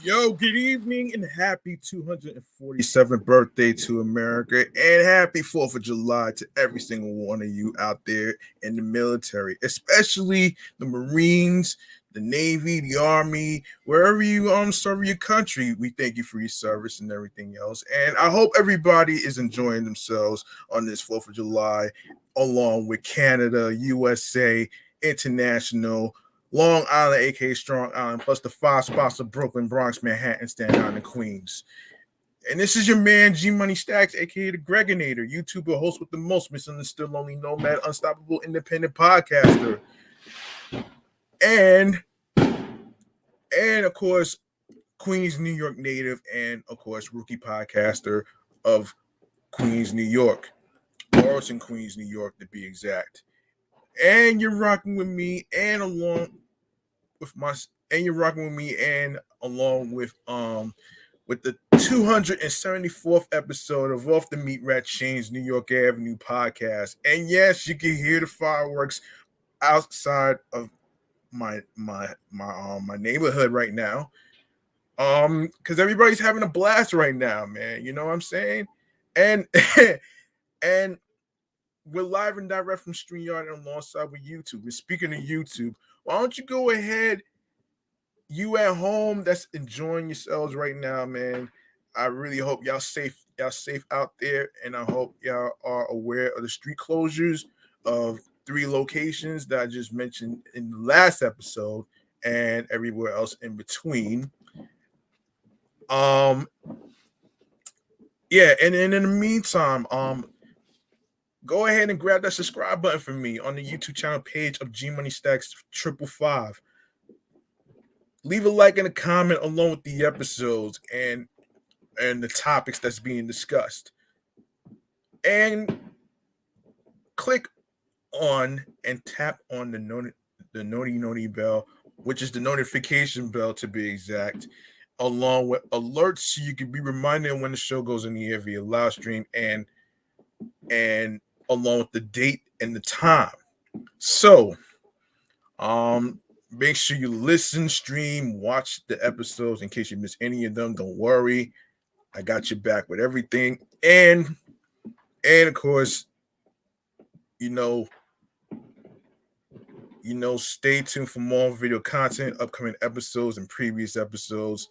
Yo, good evening and happy 247th birthday to America and happy 4th of July to every single one of you out there in the military, especially the Marines, the Navy, the Army, wherever you serve your country. We thank you for your service and everything else. And I hope everybody is enjoying themselves on this 4th of July along with Canada, USA, international, Long Island, aka Strong Island, plus the five spots of Brooklyn, Bronx, Manhattan, Staten Island, and Queens. And this is your man G Money Stacks, aka the Gregonator, YouTuber, host with the most, misunderstood, lonely nomad, unstoppable, independent podcaster, and of course Queens, New York native, and of course rookie podcaster of Queens, New York, Orleans, Queens, New York to be exact. And you're rocking with me, and along with my and you're rocking with me and along with the 274th episode of Off the Meat Rat Chainz New York Avenue podcast. And yes, you can hear the fireworks outside of my neighborhood right now. Because everybody's having a blast right now, man. You know what I'm saying? And and we're live and direct from StreamYard and alongside with YouTube. And speaking of YouTube, why don't you go ahead, you at home that's enjoying yourselves right now, man. I really hope y'all safe out there, and I hope y'all are aware of the street closures of three locations that I just mentioned in the last episode and everywhere else in between. Um, yeah, and in the meantime, go ahead and grab that subscribe button for me on the YouTube channel page of G Money Stacks 555. Leave a like and a comment along with the episodes and the topics that's being discussed. And click on and tap on the noti bell, which is the notification bell to be exact, along with alerts so you can be reminded when the show goes in the air via live stream and along with the date and the time. So make sure you listen, stream, watch the episodes in case you miss any of them. Don't worry. I got your back with everything. And of course, you know, stay tuned for more video content, upcoming episodes and previous episodes.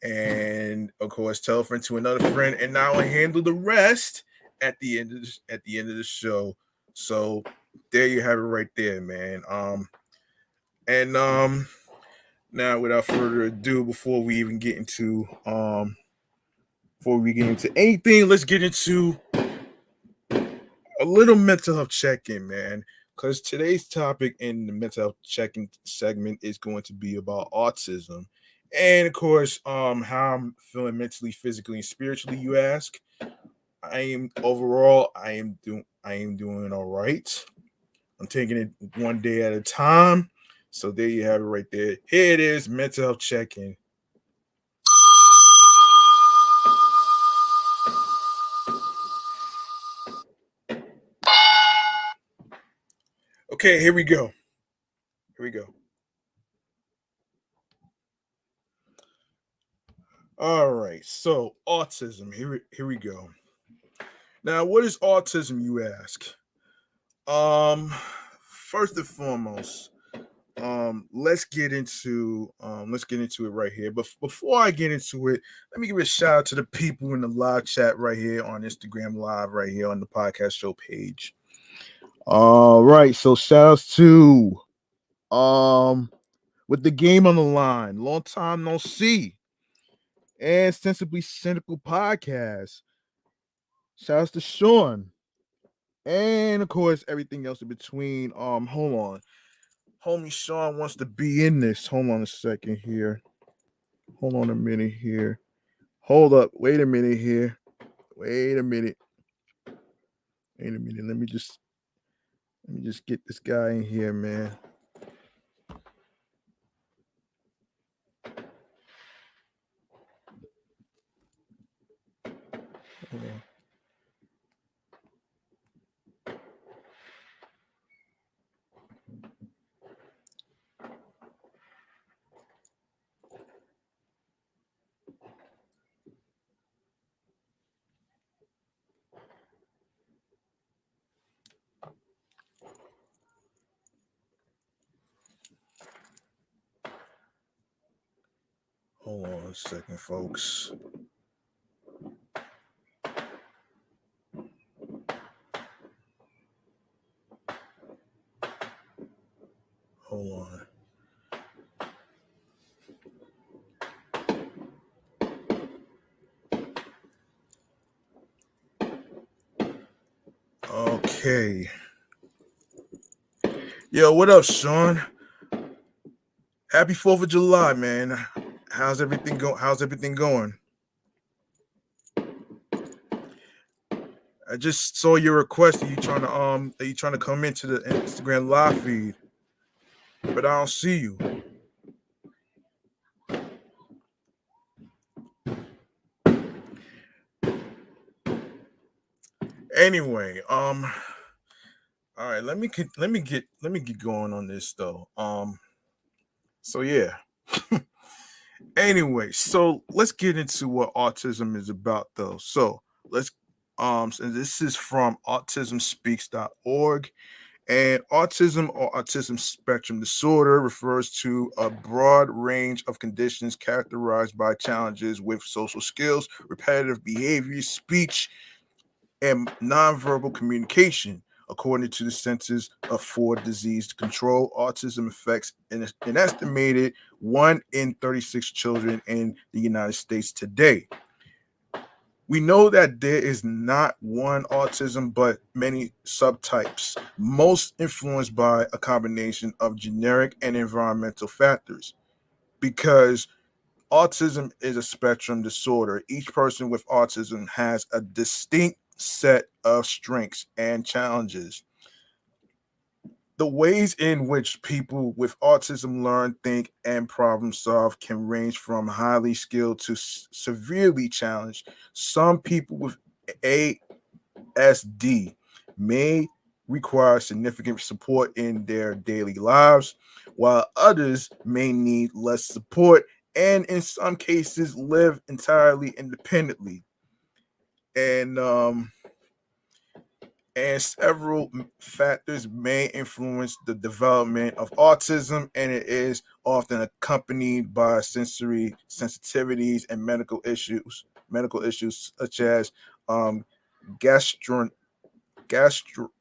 And of course, tell a friend to another friend, and now I handle the rest at the end of the show. So there you have it right there, man. And now without further ado, before we get into anything, let's get into a little mental health check-in, man. Because today's topic in the mental health check-in segment is going to be about autism, and of course, how I'm feeling mentally, physically, and spiritually. You ask. I am doing all right. I'm taking it one day at a time. So there you have it right there. Here it is, mental health check-in. Okay, here we go. Here we go. All right. So autism. Here we go. Now, what is autism, you ask? Um, First and foremost, let's get into it right here. But before I get into it, let me give a shout out to the people in the live chat right here on Instagram Live, right here on the podcast show page. All right, so shout outs to with the game on the line, long time no see, and sensibly cynical podcast. Shout outs to Sean, and of course everything else in between. Hold on, homie Sean wants to be in this. Hold on a second here. Hold on a minute here. Hold up. Wait a minute here. Wait a minute. Wait a minute. Let me just get this guy in here, man. Hold on. 1 second, folks. Hold on. Okay. Yo, what up, Sean? Happy 4th of July, man. How's everything going? I just saw your request that you trying to come into the Instagram live feed, but I don't see you. Anyway, all right, let me get going on this though. So yeah. Anyway, so let's get into what autism is about though. So this is from autismspeaks.org. And autism or autism spectrum disorder refers to a broad range of conditions characterized by challenges with social skills, repetitive behavior, speech, and nonverbal communication. According to the Centers for Disease Control, autism affects an estimated 1 in 36 children in the United States today. We know that there is not one autism, but many subtypes, most influenced by a combination of genetic and environmental factors. Because autism is a spectrum disorder, each person with autism has a distinct set of strengths and challenges. The ways in which people with autism learn, think, and problem solve can range from highly skilled to severely challenged. Some people with ASD may require significant support in their daily lives, while others may need less support and, in some cases, live entirely independently. And several factors may influence the development of autism, and it is often accompanied by sensory sensitivities and medical issues such as um, gastro, gastro,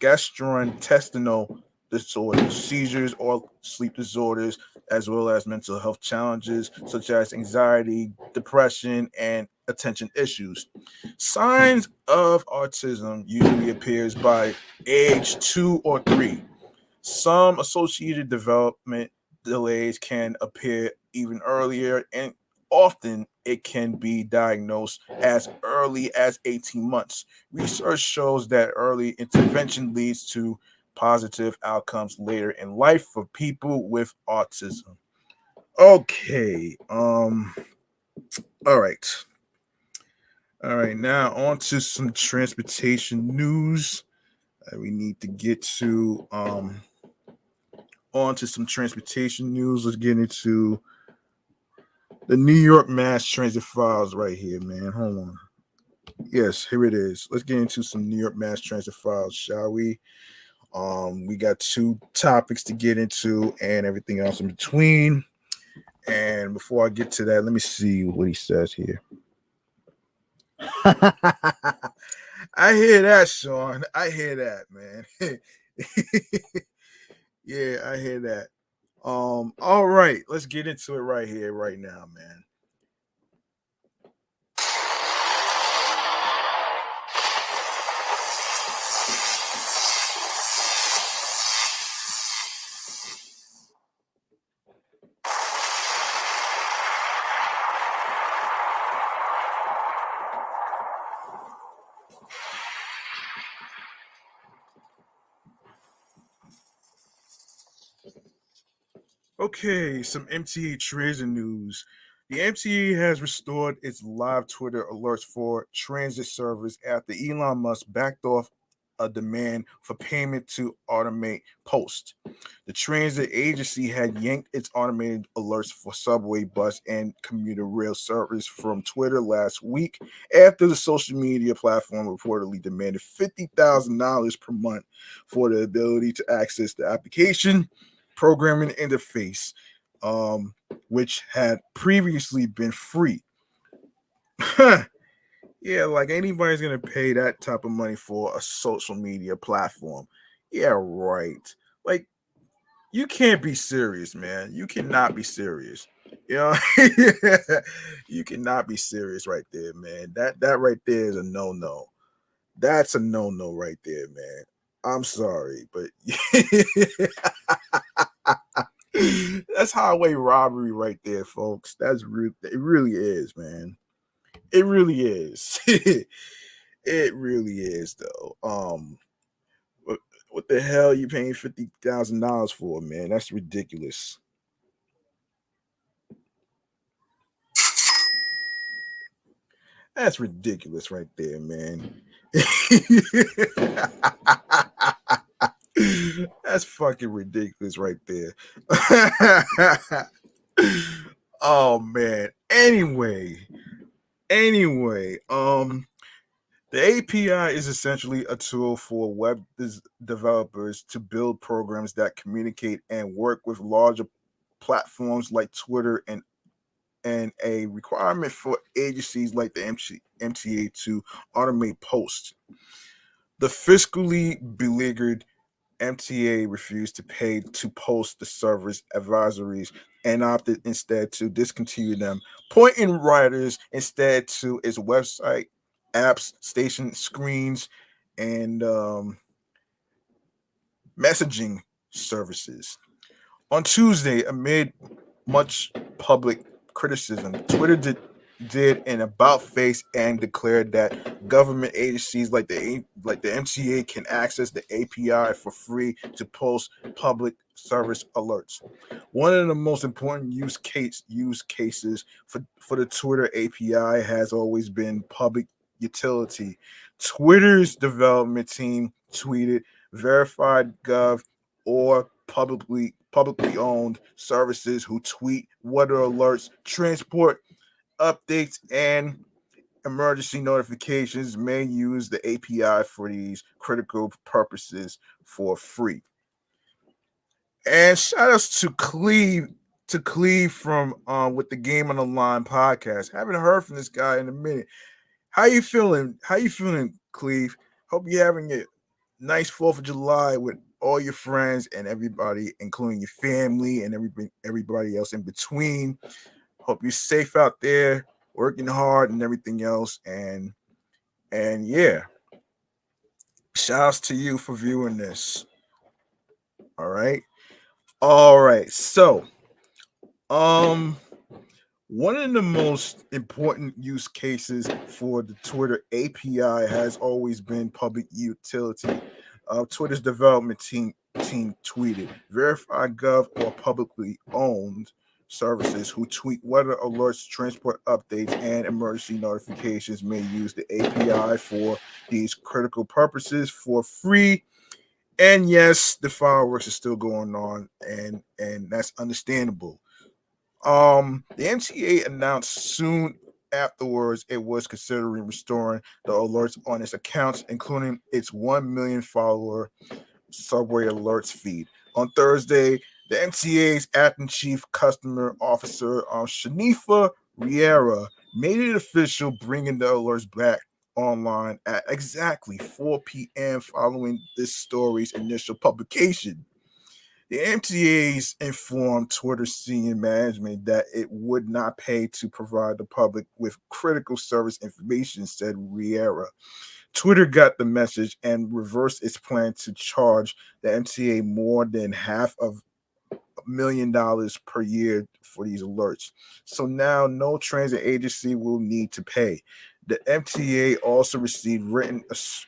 gastrointestinal disorders, seizures, or sleep disorders, as well as mental health challenges such as anxiety, depression, and attention issues. Signs of autism usually appears by age 2 or 3. Some associated development delays can appear even earlier, and often it can be diagnosed as early as 18 months. Research shows that early intervention leads to positive outcomes later in life for people with autism. Okay. All right. All right. Now on to some transportation news that we need to get to. On to some transportation news. Let's get into the New York Mass Transit files right here, man. Hold on. Yes, here it is. Let's get into some New York Mass Transit files, shall we? We got two topics to get into and everything else in between. And before I get to that, let me see what he says here. I hear that, Sean. I hear that, man. Yeah, I hear that. All right, let's get into it right here, right now, man. Okay, some MTA transit news. The MTA has restored its live Twitter alerts for transit servers after Elon Musk backed off a demand for payment to automate post. The transit agency had yanked its automated alerts for subway, bus, and commuter rail service from Twitter last week after the social media platform reportedly demanded $50,000 per month for the ability to access the application programming interface. which had previously been free. Yeah, like anybody's gonna pay that type of money for a social media platform. Yeah, right. Like you can't be serious, man. You cannot be serious. You know, you cannot be serious right there, man. That right there is a no no. That's a no no right there, man. I'm sorry, but that's highway robbery right there, folks. That's real. It really is, man. It really is. It really is, though. What the hell you paying $50,000 for, man? That's ridiculous. That's ridiculous right there, man. That's fucking ridiculous right there. Oh man. Anyway, the API is essentially a tool for developers to build programs that communicate and work with larger platforms like Twitter and a requirement for agencies like the MTA to automate posts. The fiscally beleaguered MTA refused to pay to post the server's advisories and opted instead to discontinue them, pointing riders instead to its website, apps, station screens, and messaging services. On Tuesday, amid much public criticism, Twitter did an about face and declared that government agencies like the MTA can access the API for free to post public service alerts. One of the most important use cases for the Twitter API has always been public utility. Twitter's development team tweeted verified gov or publicly owned services who tweet weather alerts, transport updates, and emergency notifications may use the API for these critical purposes for free. And shout outs to Cleve from with the Game on the Line podcast. Haven't heard from this guy in a minute. How you feeling? How you feeling, Cleve? Hope you're having a nice 4th of July with all your friends and everybody, including your family and everybody else in between. Hope you're safe out there, working hard and everything else. And yeah, shouts to you for viewing this. All right. All right. So, um, one of the most important use cases for the Twitter API has always been public utility. Twitter's development team tweeted, verified gov or publicly owned services who tweet weather alerts, transport updates, and emergency notifications may use the API for these critical purposes for free. And yes, the fireworks is still going on, and that's understandable. The MTA announced soon afterwards it was considering restoring the alerts on its accounts, including its 1 million follower Subway Alerts feed. On Thursday, the MTA's acting chief customer officer, Shanifa Riera, made it official, bringing the alerts back online at exactly 4 p.m. following this story's initial publication. The MTA's informed Twitter senior management that it would not pay to provide the public with critical service information, said Riera. Twitter got the message and reversed its plan to charge the MTA more than half of $1 million per year for these alerts. So now no transit agency will need to pay. The MTA also received written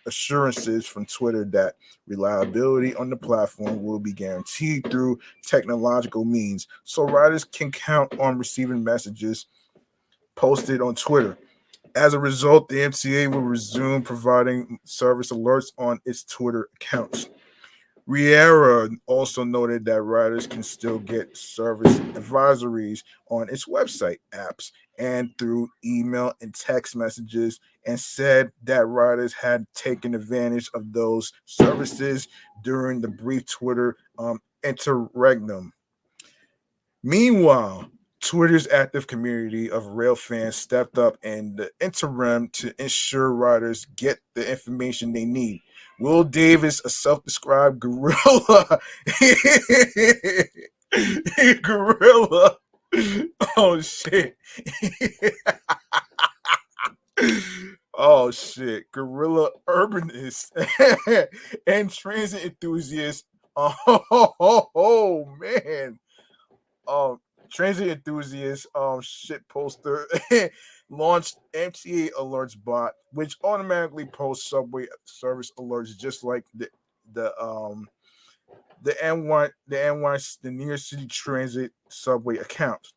assurances from Twitter that reliability on the platform will be guaranteed through technological means, so riders can count on receiving messages posted on Twitter. As a result, the MTA will resume providing service alerts on its Twitter accounts. Riera also noted that riders can still get service advisories on its website, apps, and through email and text messages, and said that riders had taken advantage of those services during the brief Twitter interregnum. Meanwhile, Twitter's active community of rail fans stepped up in the interim to ensure riders get the information they need. Will Davis, a self-described gorilla, gorilla. Oh shit. Oh shit. Gorilla urbanist and transit enthusiast. Oh man. um Transit enthusiast shit poster launched MTA alerts bot, which automatically posts subway service alerts just like the um the New York City Transit subway account.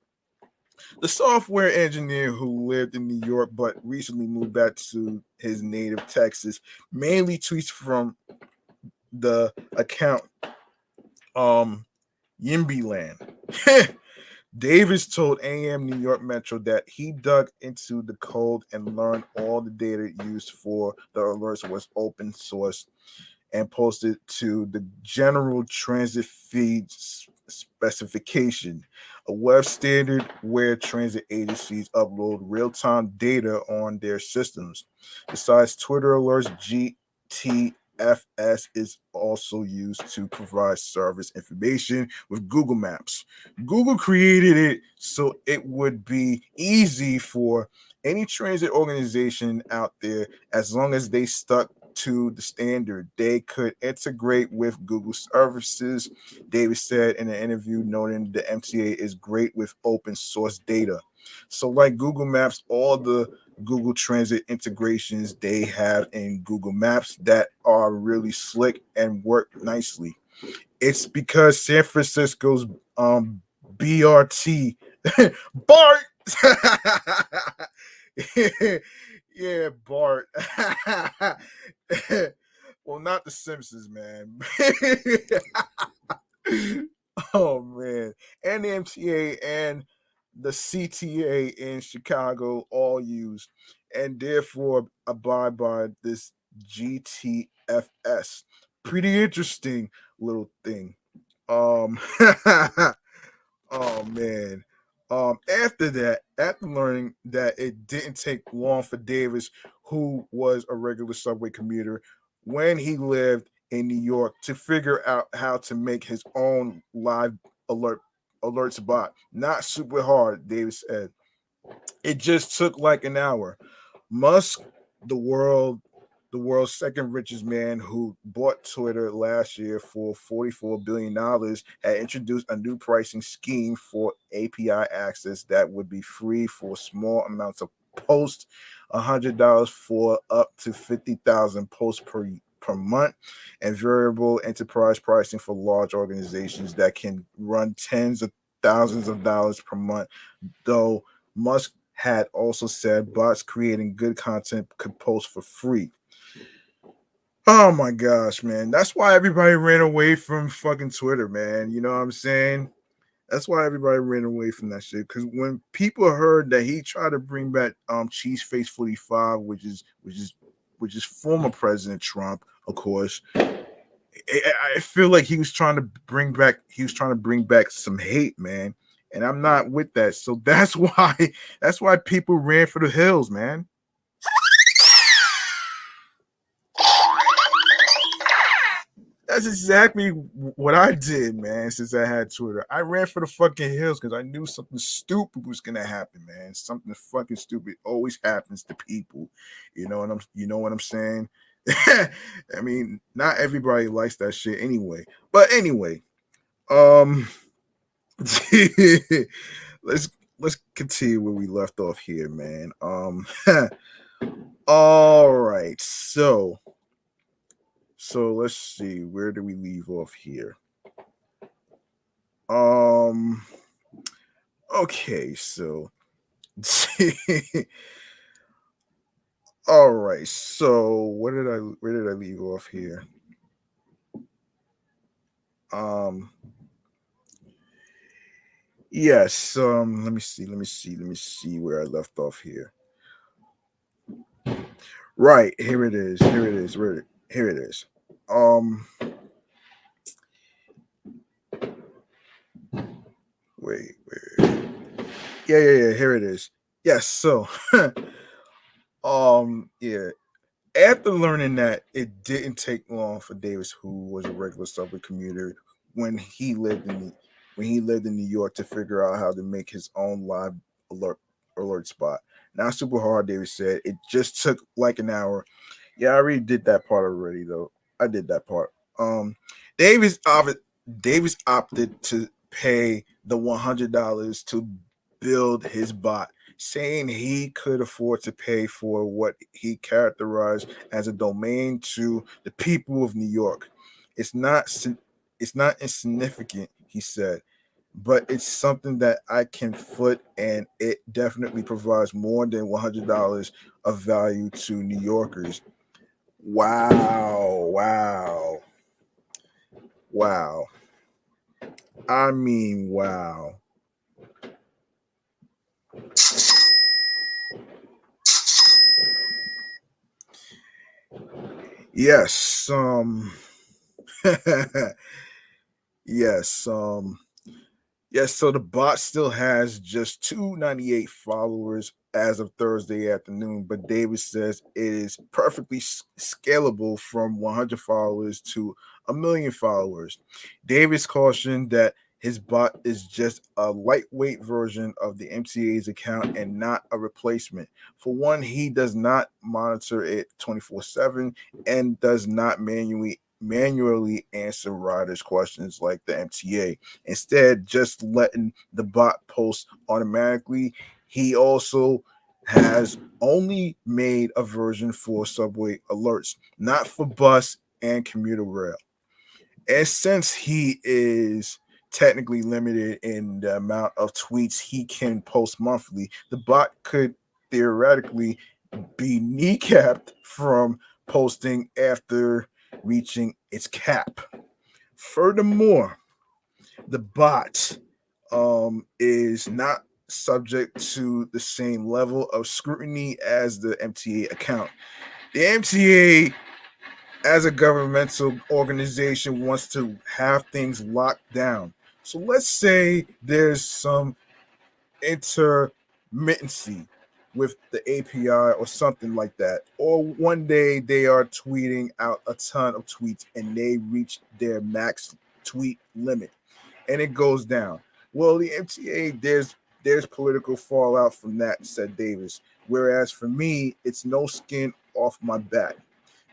The software engineer who lived in New York but recently moved back to his native Texas mainly tweets from the account Yimby Land. Davis told AM New York Metro that he dug into the code and learned all the data used for the alerts was open source and posted to the General Transit Feed Specification, a web standard where transit agencies upload real-time data on their systems. Besides Twitter alerts, GTFS is also used to provide service information with Google Maps. Google created it so it would be easy for any transit organization out there, as long as they stuck to the standard, they could integrate with Google services. Davis said in an interview, noting the MTA is great with open source data. So, like Google Maps, all the Google Transit integrations they have in Google Maps that are really slick and work nicely. It's because San Francisco's BRT Bart. Yeah, Bart. Well, not the Simpsons, man. Oh man, and the MTA and the CTA in Chicago all use and therefore abide by this GTFS. Pretty interesting little thing. Um, oh man. After that, after learning that it didn't take long for Davis, who was a regular subway commuter when he lived in New York, to figure out how to make his own live alert alerts bot. Not super hard, Davis said. It just took like an hour. Musk, the world, the world's second richest man who bought Twitter last year for $44 billion, had introduced a new pricing scheme for API access that would be free for small amounts of posts, $100 for up to 50,000 posts per month, and variable enterprise pricing for large organizations that can run tens of thousands of dollars per month. Though Musk had also said bots creating good content could post for free. Oh my gosh, man. That's why everybody ran away from fucking Twitter, man. You know what I'm saying? That's why everybody ran away from that shit. Because when people heard that he tried to bring back Cheeseface 45, which is former President Trump, of course, I feel like he was trying to bring back some hate, man. And I'm not with that. So that's why people ran for the hills, man. That's exactly what I did, man, since I had Twitter. I ran for the fucking hills because I knew something stupid was gonna happen, man. Something fucking stupid always happens to people. You know what I'm saying? I mean, not everybody likes that shit anyway. But anyway, um let's let's continue where we left off here, man. All right. So let's see, where do we leave off here? Um. Okay. So. All right. So where did I leave off here? Um. Yes. Let me see where I left off here. Right. Here it is. Here it is. Here it is. Um. wait. Yeah. Here it is. Yes. So, yeah. After learning that it didn't take long for Davis, who was a regular subway commuter when he lived in the when he lived in New York, to figure out how to make his own live alert alert spot. Not super hard, Davis said. It just took like an hour. Yeah, I already did that part already though. I did that part. Um, Davis opted Davis opted to pay the $100 to build his bot, saying he could afford to pay for what he characterized as a domain to the people of New York. It's not it's not insignificant, he said, but it's something that I can foot, and it definitely provides more than $100 of value to New Yorkers. Wow. I mean, wow. Yes, yes, yes, so the bot still has just 298 followers as of Thursday afternoon, but Davis says it is perfectly scalable from 100 followers to a million followers. Davis cautioned that his bot is just a lightweight version of the MTA's account and not a replacement. For one, he does not monitor it 24/7 and does not manually answer riders' questions like the MTA. Instead, just letting the bot post automatically. He also has only made a version for subway alerts, not for bus and commuter rail. And since he is technically limited in the amount of tweets he can post monthly, the bot could theoretically be kneecapped from posting after reaching its cap. Furthermore, the bot is not subject to the same level of scrutiny as the MTA account. The MTA, as a governmental organization, wants to have things locked down. So let's say there's some intermittency with the API or something like that. Or one day they are tweeting out a ton of tweets and they reach their max tweet limit and it goes down. Well, the MTA, there's political fallout from that, said Davis. Whereas for me, it's no skin off my back.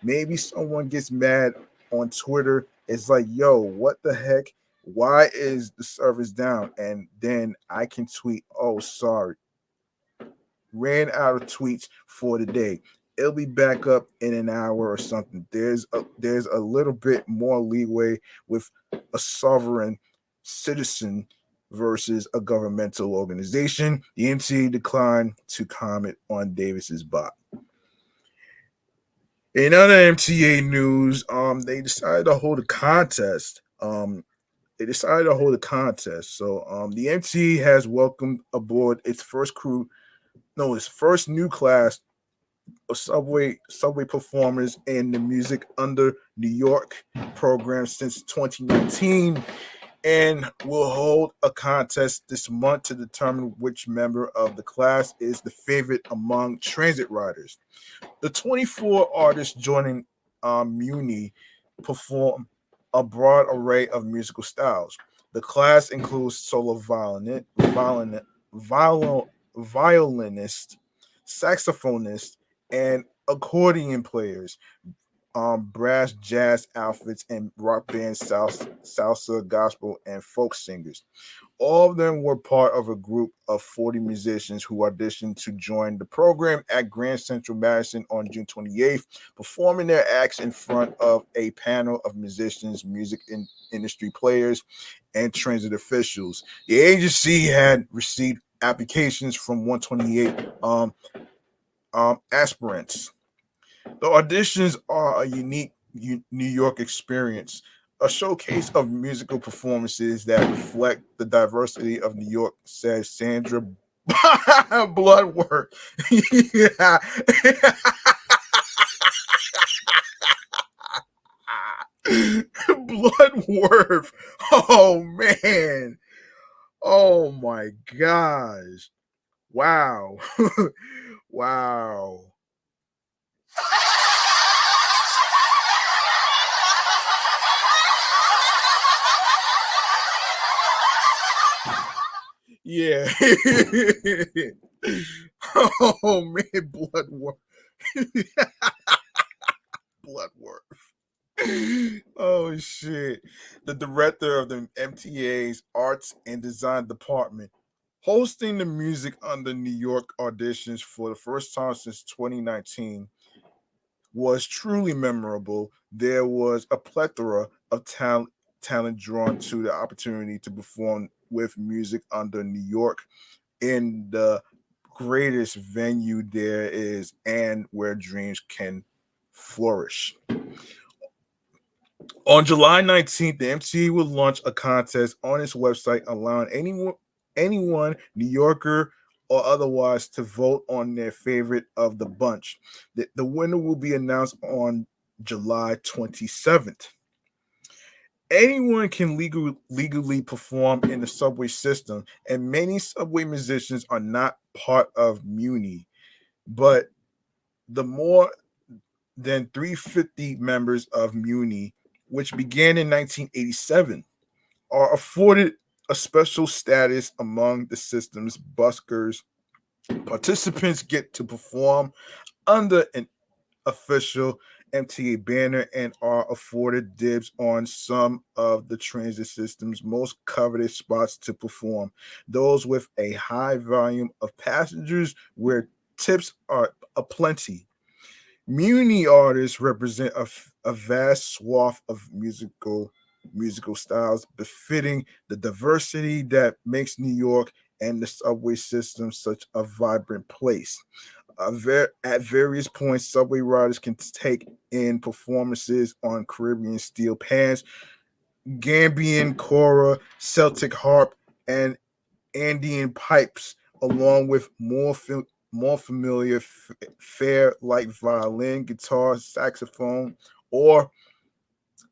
Maybe someone gets mad on Twitter. It's like, yo, what the heck? Why is the service down? And then I can tweet, oh, sorry, ran out of tweets for the day. It'll be back up in an hour or something. There's a little bit more leeway with a sovereign citizen versus a governmental organization. The MTA declined to comment on Davis's bot. In other MTA news, they decided to hold a contest. So the MTA has welcomed aboard its first crew, no, its first new class of subway performers in the Music Under New York program since 2019, and will hold a contest this month to determine which member of the class is the favorite among transit riders. The 24 artists joining Muni perform a broad array of musical styles. The class includes solo violinist, saxophonist, and accordion players, brass jazz outfits, and rock band salsa, gospel, and folk singers. All of them were part of a group of 40 musicians who auditioned to join the program at Grand Central Madison on June 28th, performing their acts in front of a panel of musicians, industry players, and transit officials. The agency had received applications from 128 aspirants. The auditions are a unique New York experience, a showcase of musical performances that reflect the diversity of New York, says Sandra Bloodworth. Yeah. Bloodworth. Oh man. Oh my gosh. Wow. Wow. Yeah. Oh man, blood work. Blood work. Oh shit. The director of the MTA's Arts and Design Department hosting the music under New York auditions for the first time since 2019 was truly memorable. There was a plethora of talent drawn to the opportunity to perform with music under New York in the greatest venue there is and where dreams can flourish. On July 19th, the MTV will launch a contest on its website allowing anyone, New Yorker or otherwise, to vote on their favorite of the bunch. The winner will be announced on July 27th. Anyone can legally perform in the subway system, and many subway musicians are not part of Muni. But the more than 350 members of Muni, which began in 1987, are afforded a special status among the system's buskers. Participants get to perform under an official MTA banner and are afforded dibs on some of the transit system's most coveted spots to perform. Those with a high volume of passengers where tips are aplenty. Muni artists represent a vast swath of musical styles befitting the diversity that makes New York and the subway system such a vibrant place. At various points, subway riders can take in performances on Caribbean steel pans, Gambian kora, Celtic harp, and Andean pipes, along with more familiar fare like violin, guitar, saxophone, or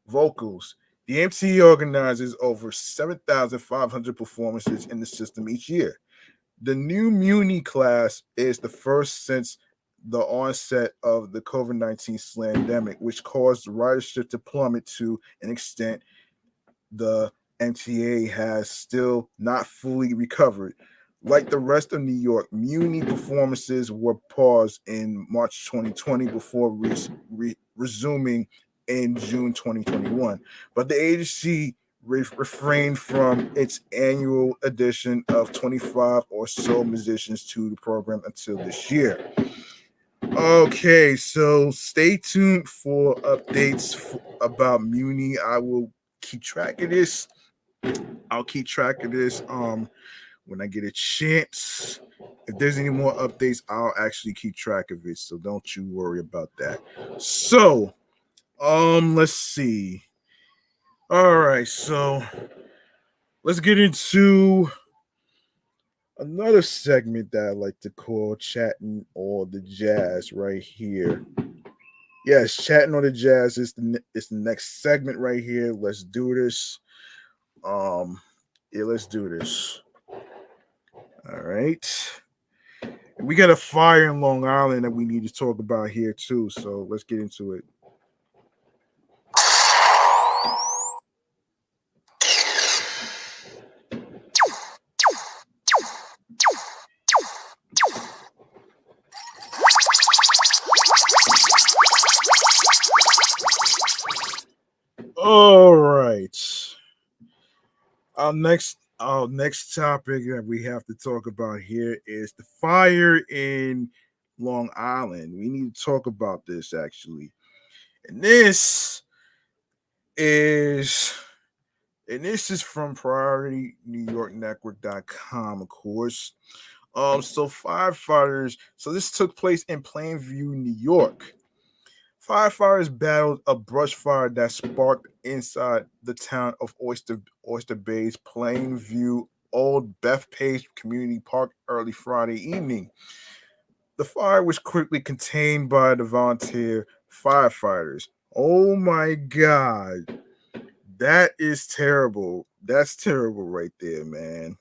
vocals. The MTE organizes over 7,500 performances in the system each year. The new Muni class is the first since the onset of the COVID-19 pandemic, which caused ridership to plummet to an extent the MTA has still not fully recovered. Like the rest of New York, Muni performances were paused in March 2020 before resuming in June 2021. But the agency refrained from its annual addition of 25 or so musicians to the program until this year. Okay, so stay tuned for updates about Muni. I will keep track of this. I'll keep track of this when I get a chance. If there's any more updates, I'll actually keep track of it. So don't you worry about that. So, let's see. All right, so let's get into another segment that I like to call chatting or the jazz right here. Yes, chatting on the jazz is the next segment right here. Let's do this. Um, yeah, let's do this. All right. We got a fire in Long Island that we need to talk about here too. So let's get into it. All right. Our next topic that we have to talk about here is the fire in Long Island. We need to talk about this actually. And is this is from PriorityNewYorkNetwork.com, of course. So firefighters. So this took place in Plainview, New York. Firefighters battled a brush fire that sparked inside the town of Oyster Bay's Plainview Old Bethpage Community Park early Friday evening. The fire was quickly contained by the volunteer firefighters. Oh my God. That is terrible. That's terrible right there, man.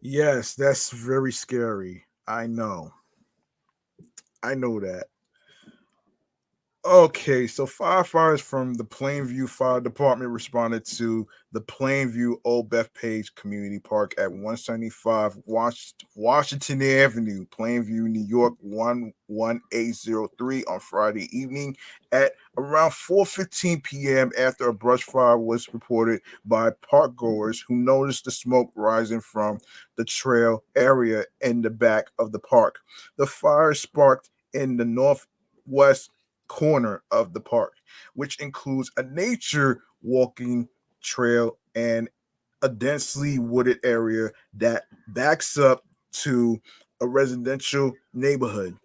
Yes, that's very scary. I know that. Okay, so firefighters from the Plainview Fire Department responded to the Plainview Old Bethpage Community Park at 175 Washington Avenue, Plainview, New York 11803 on Friday evening at around 4:15 p.m. after a brush fire was reported by park goers who noticed the smoke rising from the trail area in the back of the park. The fire sparked in the northwest corner of the park, which includes a nature walking trail and a densely wooded area that backs up to a residential neighborhood.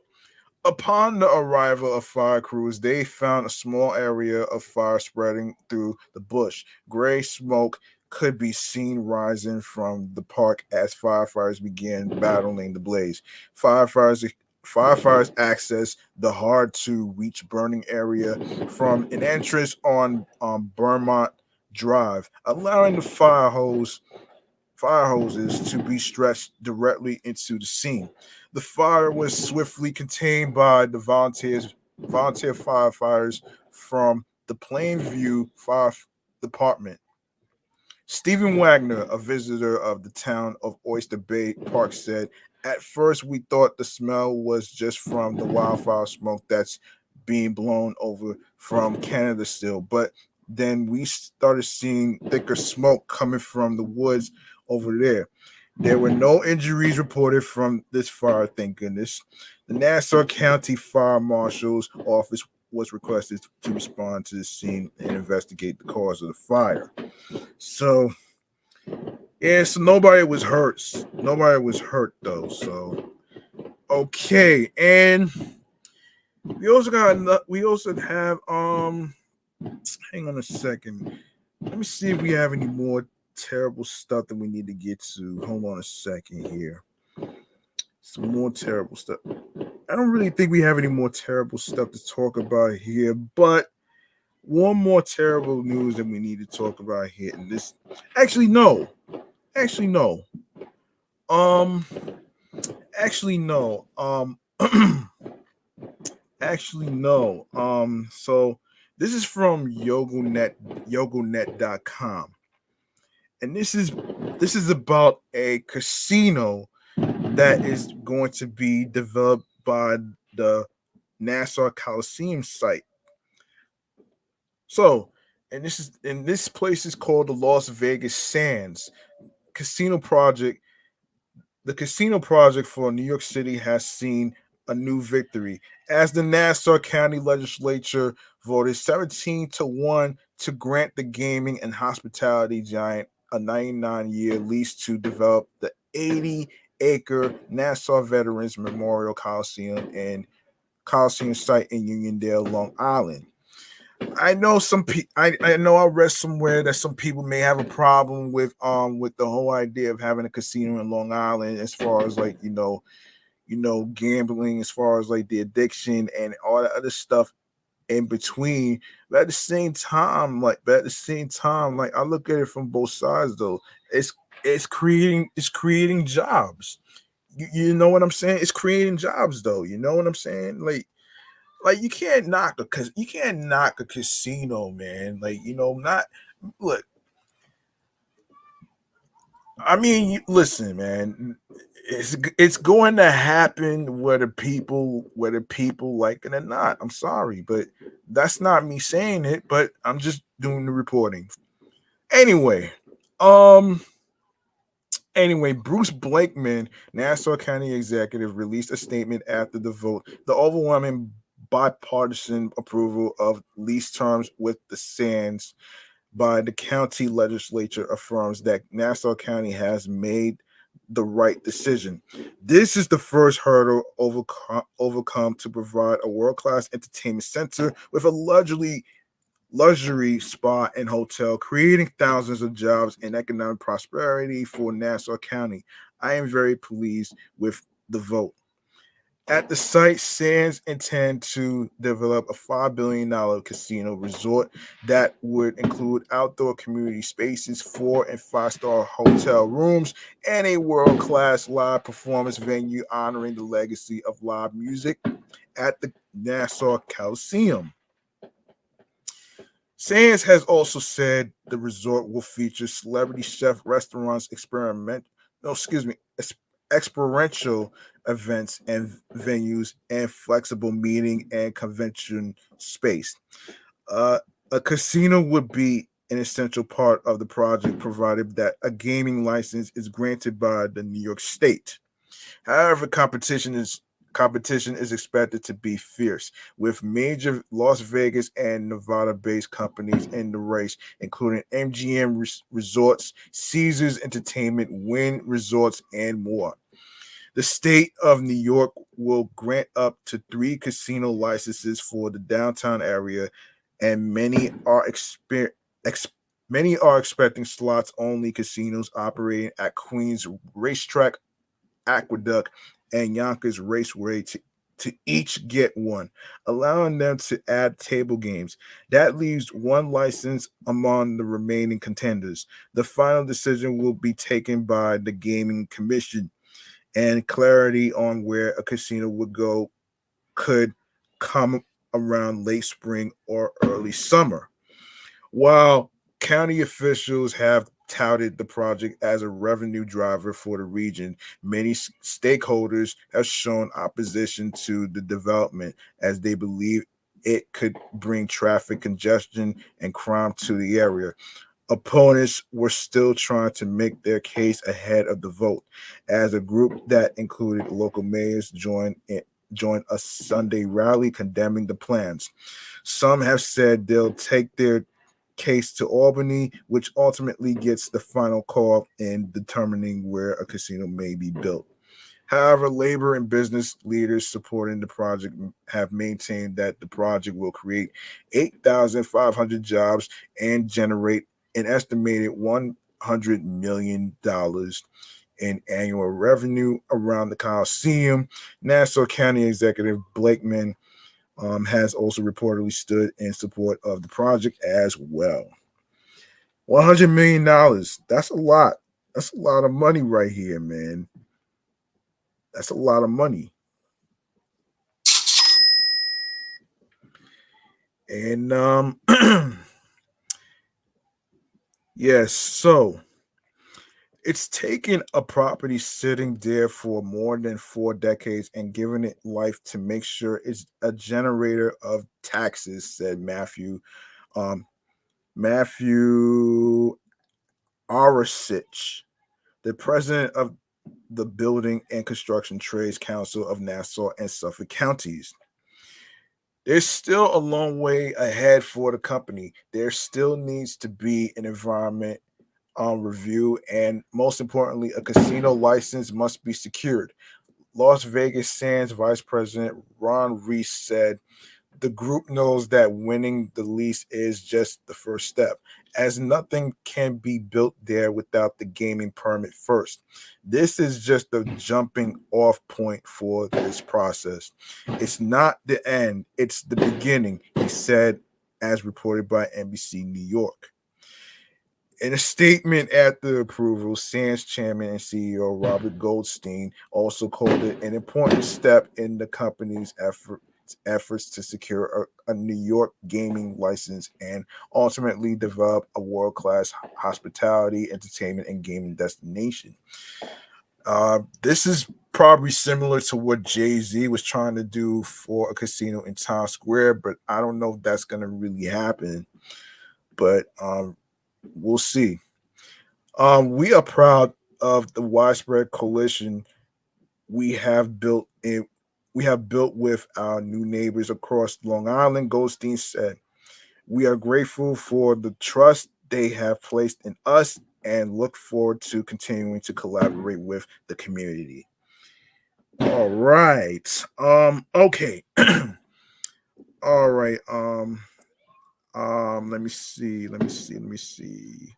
Upon the arrival of fire crews, they found a small area of fire spreading through the bush. Gray smoke could be seen rising from the park as firefighters began battling the blaze. Firefighters Firefighters accessed the hard to reach burning area from an entrance on Vermont Drive, allowing the fire hoses to be stretched directly into the scene. The fire was swiftly contained by the volunteer firefighters from the Plainview Fire Department. Stephen Wagner, a visitor of the town of Oyster Bay Park, said, "At first, we thought the smell was just from the wildfire smoke that's being blown over from Canada still, but then we started seeing thicker smoke coming from the woods over there. There were no injuries reported from this fire, thank goodness. The Nassau County Fire Marshal's office was requested to respond to the scene and investigate the cause of the fire." So yeah, so nobody was hurt. Nobody was hurt though. So okay, and we also have hang on a second. Let me see if we have any more terrible stuff that we need to get to. Hold on a second here. Some more terrible stuff. I don't really think we have any more terrible stuff to talk about here, but one more terrible news that we need to talk about here. And this actually no. Actually no. Um actually no. Actually no. So this is from yogonet.com. And this is about a casino that is going to be developed by the Nassau Coliseum site. So, and this place is called the Las Vegas Sands Casino Project. The casino project for New York City has seen a new victory as the Nassau County Legislature voted 17 to 1 to grant the gaming and hospitality giant a 99-year lease to develop the 80-acre Nassau Veterans Memorial Coliseum and Coliseum site in Uniondale, Long Island. I know I know I read somewhere that some people may have a problem with the whole idea of having a casino in Long Island as far as like gambling, as far as like the addiction and all the other stuff in between. But at the same time, like I look at it from both sides though. It's it's creating jobs. You know what I'm saying? It's creating jobs though. You know what I'm saying? Like you can't knock a casino, man. Like not look. I mean, listen, man. It's going to happen whether people like it or not. I'm sorry, but that's not me saying it. But I'm just doing the reporting. Anyway, um, Bruce Blakeman, Nassau County executive, released a statement after the vote. The overwhelming bipartisan approval of lease terms with the Sands by the county legislature affirms that Nassau County has made the right decision. This is the first hurdle overcome to provide a world-class entertainment center with a luxury spa and hotel, creating thousands of jobs and economic prosperity for Nassau County. I am very pleased with the vote. At the site, Sands intend to develop a $5 billion casino resort that would include outdoor community spaces, 4 and 5 star hotel rooms, and a world class live performance venue honoring the legacy of live music at the Nassau Coliseum. Sands has also said the resort will feature celebrity chef restaurants, no, excuse me, experiential events and venues, and flexible meeting and convention space. Uh, a casino would be an essential part of the project, provided that a gaming license is granted by the New York State. However, competition is expected to be fierce, with major Las Vegas and Nevada-based companies in the race, including MGM Resorts, Caesars Entertainment, Wynn Resorts, and more. The state of New York will grant up to 3 casino licenses for the downtown area, and ex- many are expecting slots-only casinos operating at Queens Racetrack, Aqueduct, and Yonkers Raceway to each get one, allowing them to add table games. That leaves one license among the remaining contenders. The final decision will be taken by the Gaming Commission, and clarity on where a casino would go could come around late spring or early summer. While county officials have touted the project as a revenue driver for the region, many stakeholders have shown opposition to the development as they believe it could bring traffic congestion and crime to the area. Opponents were still trying to make their case ahead of the vote, as a group that included local mayors joined a Sunday rally condemning the plans. Some have said they'll take their case to Albany, which ultimately gets the final call in determining where a casino may be built. However, labor and business leaders supporting the project have maintained that the project will create 8,500 jobs and generate an estimated $100 million in annual revenue around the Coliseum. Nassau County Executive Blakeman has also reportedly stood in support of the project as well. $100 million. That's a lot. That's a lot of money right here, man. That's a lot of money. And yes, so it's taken a property sitting there for more than 4 decades and giving it life to make sure it's a generator of taxes, said Um, Matthew Arasich, the president of the Building and Construction Trades Council of Nassau and Suffolk counties. There's still a long way ahead for the company. There still needs to be an environment review, and most importantly, a casino license must be secured. Las Vegas Sands Vice President Ron Reese said, the group knows that winning the lease is just the first step, as nothing can be built there without the gaming permit first. This is just the jumping off point for this process. It's not the end, it's the beginning, he said, as reported by NBC New York. In a statement after approval, Sands chairman and CEO Robert Goldstein also called it an important step in the company's efforts to secure a New York gaming license and ultimately develop a world-class hospitality, entertainment, and gaming destination. This is probably similar to what Jay-Z was trying to do for a casino in Times Square, but I don't know if that's going to really happen. But we'll see. We are proud of the widespread coalition we have built in we have built with our new neighbors across Long Island, Goldstein said. We are grateful for the trust they have placed in us and look forward to continuing to collaborate with the community. All right. Okay. All right. Let me see. Let me see.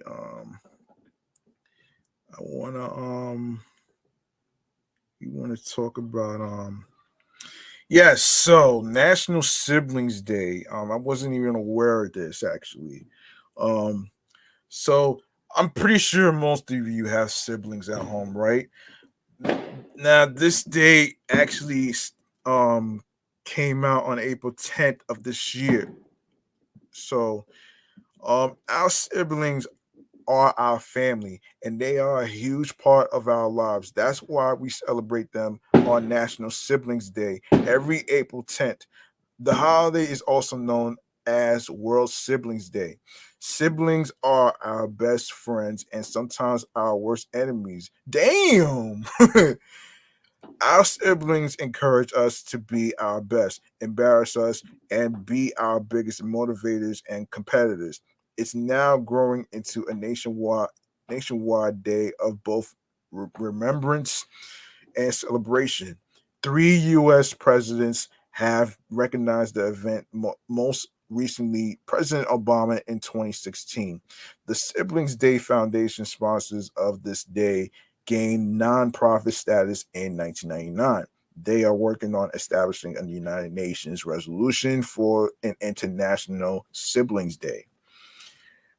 I wanna We want to talk about yes, so National Siblings Day. I wasn't even aware of this actually. Um so I'm pretty sure most of you have siblings at home, right? Now this day actually um came out on April 10th of this year. So our siblings are our family and they are a huge part of our lives. That's why we celebrate them on National Siblings Day every April 10th. The holiday is also known as World Siblings Day. Siblings are our best friends and sometimes our worst enemies. Damn! Our siblings encourage us to be our best, embarrass us, and be our biggest motivators and competitors. It's now growing into a nationwide day of both remembrance and celebration. Three U.S. presidents have recognized the event, most recently, President Obama in 2016. The Siblings Day Foundation, sponsors of this day, gained nonprofit status in 1999. They are working on establishing a United Nations resolution for an International Siblings Day.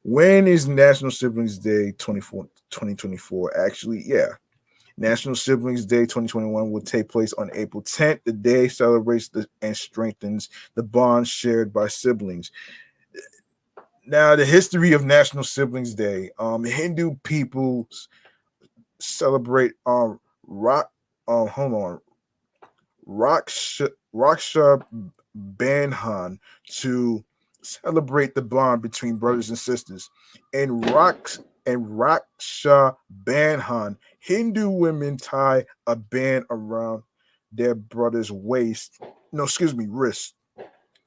When is National Siblings Day 2024? Actually, yeah, National Siblings Day 2021 will take place on April 10th. The day celebrates and strengthens the bond shared by siblings. Now, the history of National Siblings Day. Hindu peoples celebrate rock hold on Raksha Bandhan to celebrate the bond between brothers and sisters. And Raksha Bandhan, Hindu women tie a band around their brother's waist. No, excuse me, wrist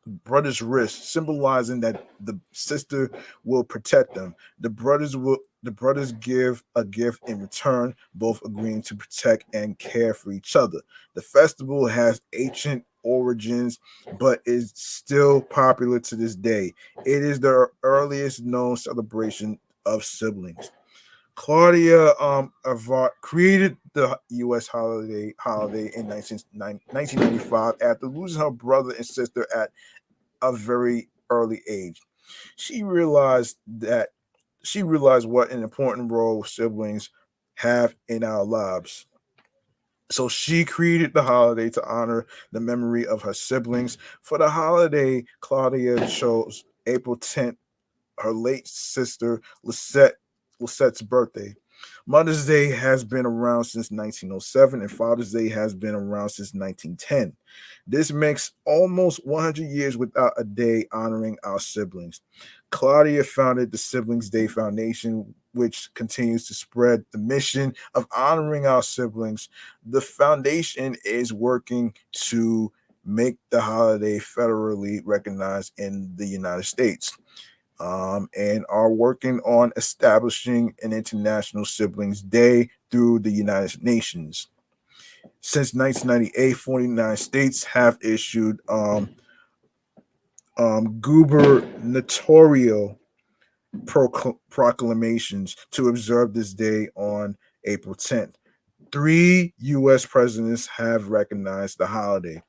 brother's wrist, symbolizing that the sister will protect them. The brothers give a gift in return, both agreeing to protect and care for each other. The festival has ancient origins, but is still popular to this day. It is the earliest known celebration of siblings. Claudia Avant created the U.S. holiday in 1995 after losing her brother and sister at a very early age. She realized that she realized what an important role siblings have in our lives. So she created the holiday to honor the memory of her siblings. For the holiday, Claudia chose April 10th, her late sister Lisette's birthday. Mother's Day has been around since 1907 and Father's Day has been around since 1910. This makes almost 100 years without a day honoring our siblings. Claudia founded the Siblings Day Foundation, which continues to spread the mission of honoring our siblings. The foundation is working to make the holiday federally recognized in the United States, and are working on establishing an International Siblings Day through the United Nations. Since 1998, 49 states have issued gubernatorial proclamations to observe this day on April 10th. Three U.S. presidents have recognized the holiday.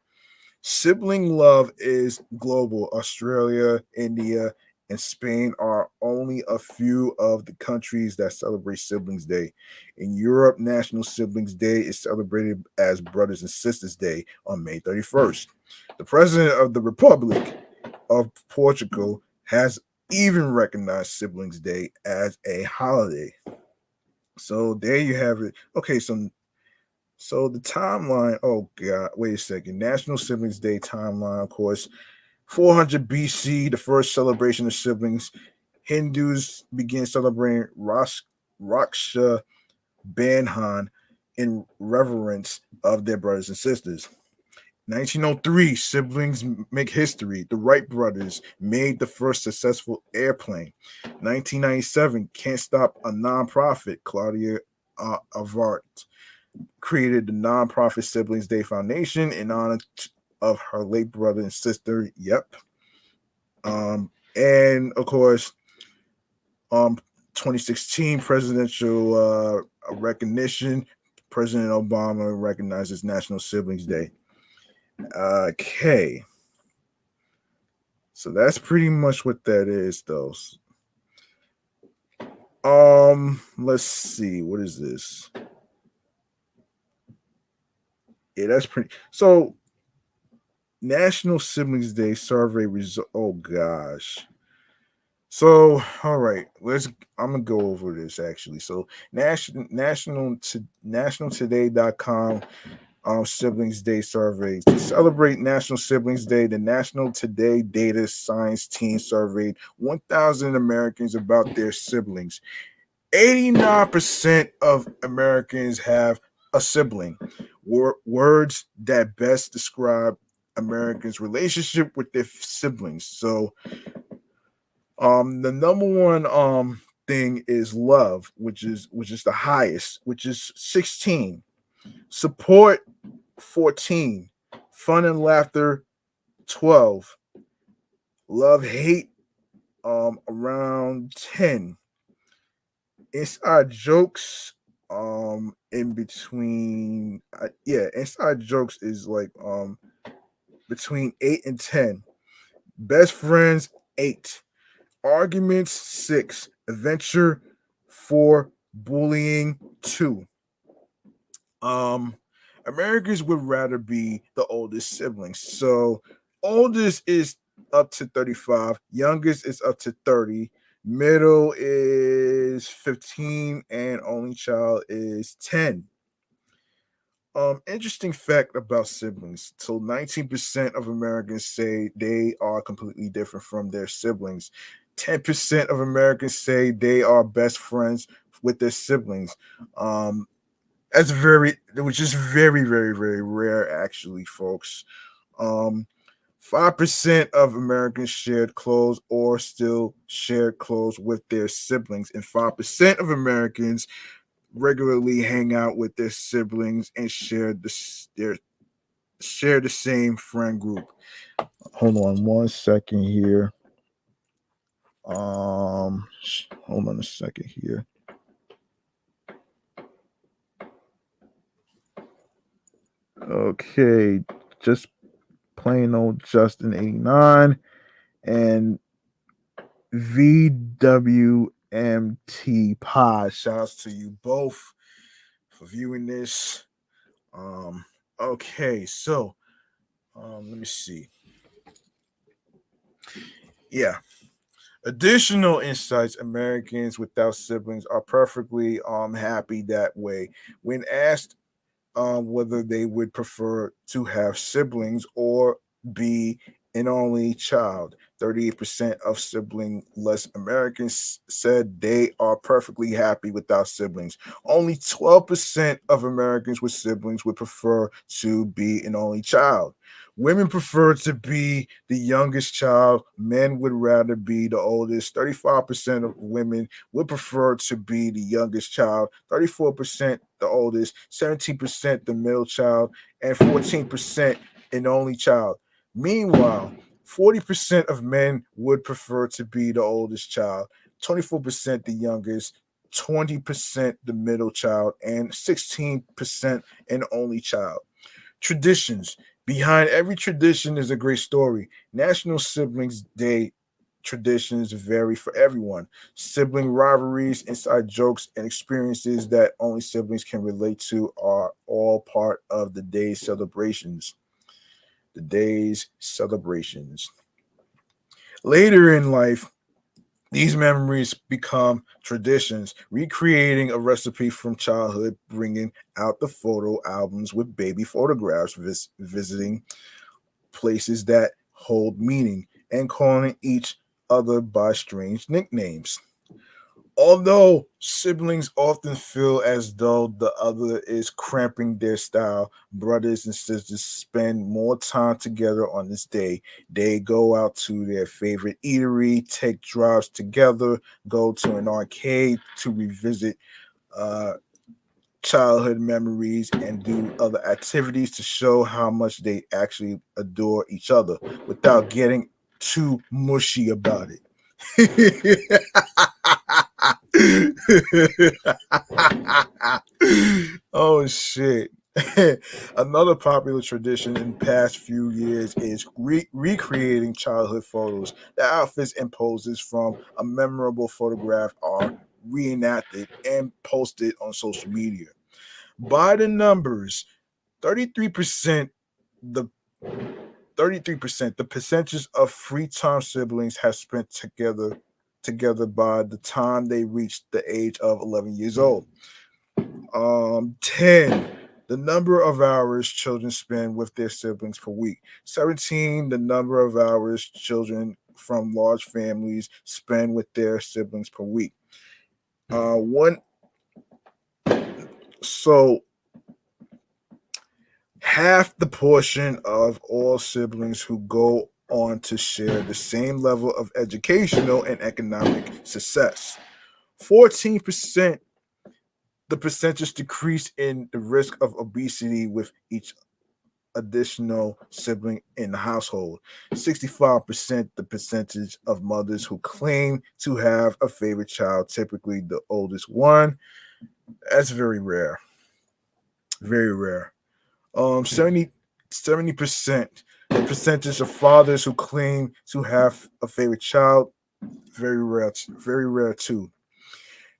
Sibling love is global. Australia, India, and Spain are only a few of the countries that celebrate Siblings Day. In Europe, National Siblings Day is celebrated as Brothers and Sisters Day on May 31st. The President of the Republic of Portugal has even recognized Siblings Day as a holiday. So there you have it. Okay, so the timeline. Oh God, wait a second. National Siblings Day timeline, of course. 400 BC, the first celebration of siblings. Hindus begin celebrating Raksha Bandhan in reverence of their brothers and sisters. 1903, siblings make history. The Wright brothers made the first successful airplane. 1997, Can't Stop a nonprofit. Claudia Avart created the nonprofit Siblings Day Foundation in honor of her late brother and sister. Yep. And of course, um, 2016 presidential recognition. President Obama recognizes National Siblings Day. Okay. So that's pretty much what that is, though. Let's see. What is this? Yeah, that's pretty. So, National Siblings Day survey result. Oh gosh. So, all right, let's. I'm gonna go over this actually. So, nationaltoday.com Siblings Day survey. To celebrate National Siblings Day, the National Today Data Science Team surveyed 1,000 Americans about their siblings. 89% of Americans have a sibling. Words that best describe Americans' relationship with their siblings. So, the number one thing is love, which is the highest, which is 16. Support 14. Fun and laughter 12. Love hate around 10. Inside jokes in between inside jokes is like between 8 and 10. Best friends 8. Arguments 6. Adventure 4. Bullying 2. um Americans would rather be the oldest siblings. So oldest is up to 35, youngest is up to 30, middle is 15, and only child is 10. Interesting fact about siblings. So 19% of Americans say they are completely different from their siblings. 10% of Americans say they are best friends with their siblings. Um, which is very, very, very rare, actually, folks. Um, 5% of Americans shared clothes or still shared clothes with their siblings, and 5% of Americans regularly hang out with their siblings and share the same friend group. Hold on one second here. Hold on a second here. Okay, just plain old Justin 89 and VWMT Pod. Shouts to you both for viewing this. Um, okay, so let me see. Yeah. Additional insights: Americans without siblings are perfectly happy that way. When asked whether they would prefer to have siblings or be an only child. 38% of sibling-less Americans said they are perfectly happy without siblings. Only 12% of Americans with siblings would prefer to be an only child. Women prefer to be the youngest child. Men would rather be the oldest. 35% of women would prefer to be the youngest child. 34% the oldest. 17% the middle child. And 14% an only child. Meanwhile, 40% of men would prefer to be the oldest child. 24% the youngest. 20% the middle child. And 16% an only child. Traditions. Behind every tradition is a great story. National Siblings Day traditions vary for everyone. Sibling rivalries, inside jokes, and experiences that only siblings can relate to are all part of the day's celebrations. The day's celebrations. Later in life, these memories become traditions, recreating a recipe from childhood, bringing out the photo albums with baby photographs, visiting places that hold meaning, and calling each other by strange nicknames. Although siblings often feel as though the other is cramping their style, brothers and sisters spend more time together on this day. They go out to their favorite eatery, take drives together, go to an arcade to revisit uh, childhood memories, and do other activities to show how much they actually adore each other without getting too mushy about it. Oh shit. Another popular tradition in past few years is recreating childhood photos. The outfits and poses from a memorable photograph are reenacted and posted on social media. By the numbers, 33%, the 33%, the percentage of free time siblings have spent together by the time they reach the age of 11 years old. 10, the number of hours children spend with their siblings per week. 17, the number of hours children from large families spend with their siblings per week. One so half the portion of all siblings who go on to share the same level of educational and economic success. 14%, the percentage decrease in the risk of obesity with each additional sibling in the household. 65%, the percentage of mothers who claim to have a favorite child, typically the oldest one. That's very rare. Very rare. 70% the percentage of fathers who claim to have a favorite child, very rare too.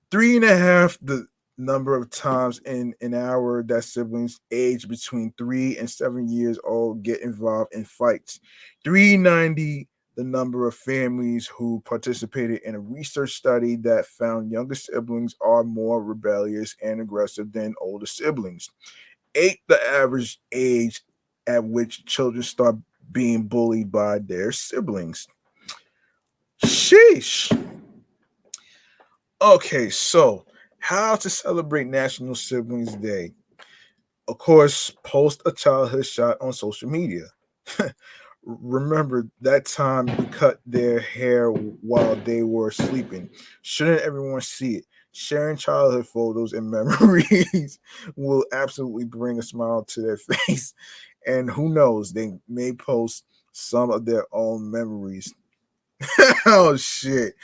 Three and a half the number of times in an hour that siblings aged between 3 and 7 years old get involved in fights. 390, the number of families who participated in a research study that found younger siblings are more rebellious and aggressive than older siblings. 8, the average age at which children start being bullied by their siblings. Sheesh. Okay, so how to celebrate National Siblings Day? Of course, post a childhood shot on social media. Remember that time you cut their hair while they were sleeping. Shouldn't everyone see it? Sharing childhood photos and memories will absolutely bring a smile to their face. And who knows, they may post some of their own memories. Oh shit.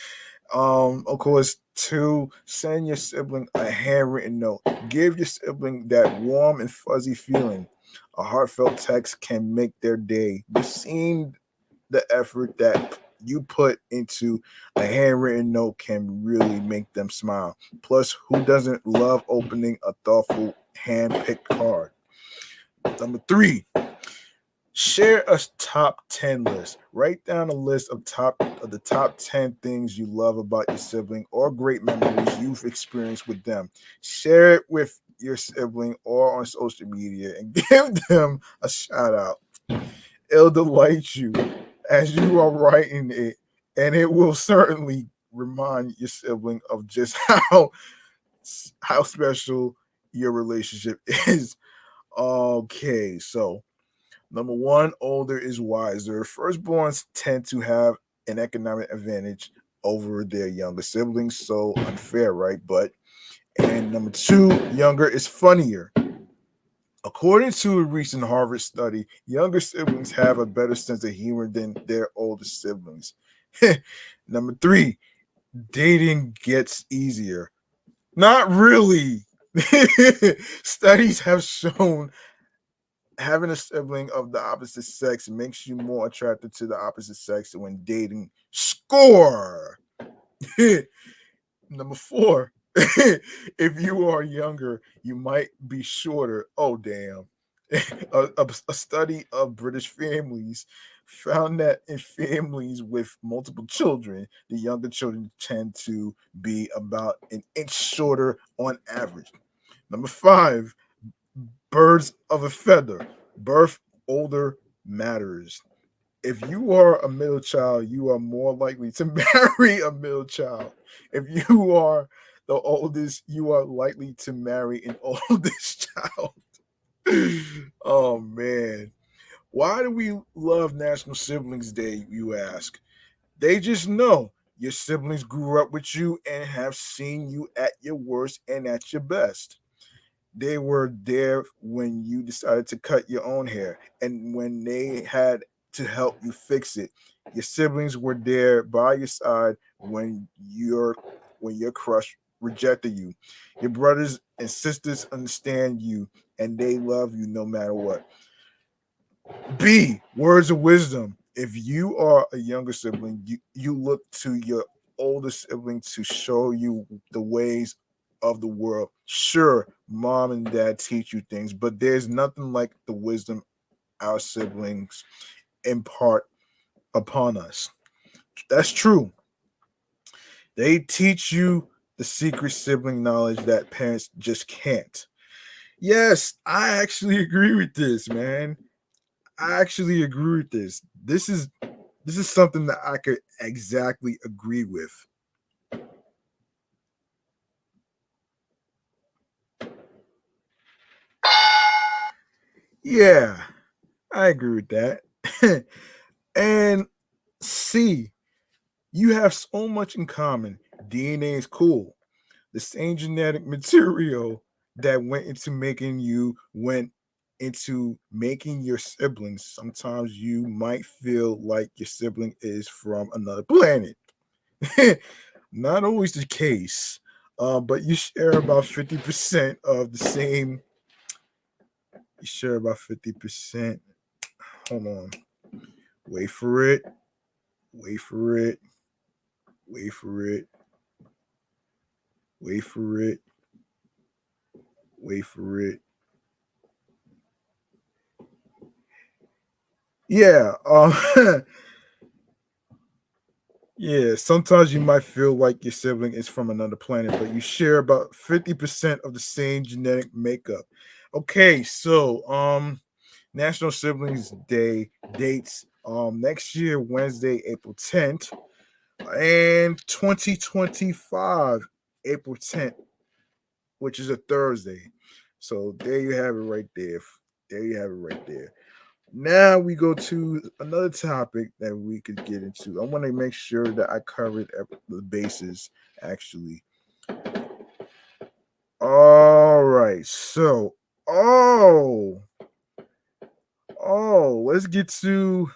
Of course, to send your sibling a handwritten note. Give your sibling that warm and fuzzy feeling. A heartfelt text can make their day. You've seen the effort that you put into a handwritten note can really make them smile. Plus, who doesn't love opening a thoughtful hand-picked card? Number 3, share a top 10 list. Write down a list of the top 10 things you love about your sibling or great memories you've experienced with them. Share it with your sibling or on social media and give them a shout out. It'll delight you as you are writing it, and it will certainly remind your sibling of just how special your relationship is. Okay, so number 1, older is wiser. Firstborns tend to have an economic advantage over their younger siblings, so unfair, right? But and number 2, younger is funnier. According to a recent Harvard study, younger siblings have a better sense of humor than their older siblings. Number 3, dating gets easier. Not really. Studies have shown having a sibling of the opposite sex makes you more attracted to the opposite sex when dating. Score. Number 4, if you are younger, you might be shorter. Oh, damn. A study of British families found that in families with multiple children, the younger children tend to be about an inch shorter on average. Number 5, birds of a feather. Birth older matters. If you are a middle child, you are more likely to marry a middle child. If you are the oldest, you are likely to marry an oldest child. Oh man. Why do we love National Siblings Day, you ask? They just know your siblings grew up with you and have seen you at your worst and at your best. They were there when you decided to cut your own hair and when they had to help you fix it. Your siblings were there by your side when your crush rejected you. Your brothers and sisters understand you and they love you no matter what. B, words of wisdom. If you are a younger sibling, you look to your older sibling to show you the ways of the world. Sure, mom and dad teach you things, but there's nothing like the wisdom our siblings impart upon us. That's true. They teach you the secret sibling knowledge that parents just can't. Yes, I actually agree with this, man. I actually agree with this. This is something that I could exactly agree with. Yeah, I agree with that. And C, you have so much in common. DNA is cool. The same genetic material that went into making you went into making your siblings. Sometimes you might feel like your sibling is from another planet. Not always the case, but you share about 50% of the same. You share about 50%. Hold on. Wait for it. Wait for it. Wait for it. Wait for it. Wait for it. Yeah. Yeah. Sometimes you might feel like your sibling is from another planet, but you share about 50% of the same genetic makeup. Okay, so National Siblings Day dates next year, Wednesday, April 10th, and 2025, April 10th, which is a Thursday. So there you have it right there. There you have it right there. Now we go to another topic that we could get into. I want to make sure that I covered the bases actually. All right. So, oh, oh, let's get to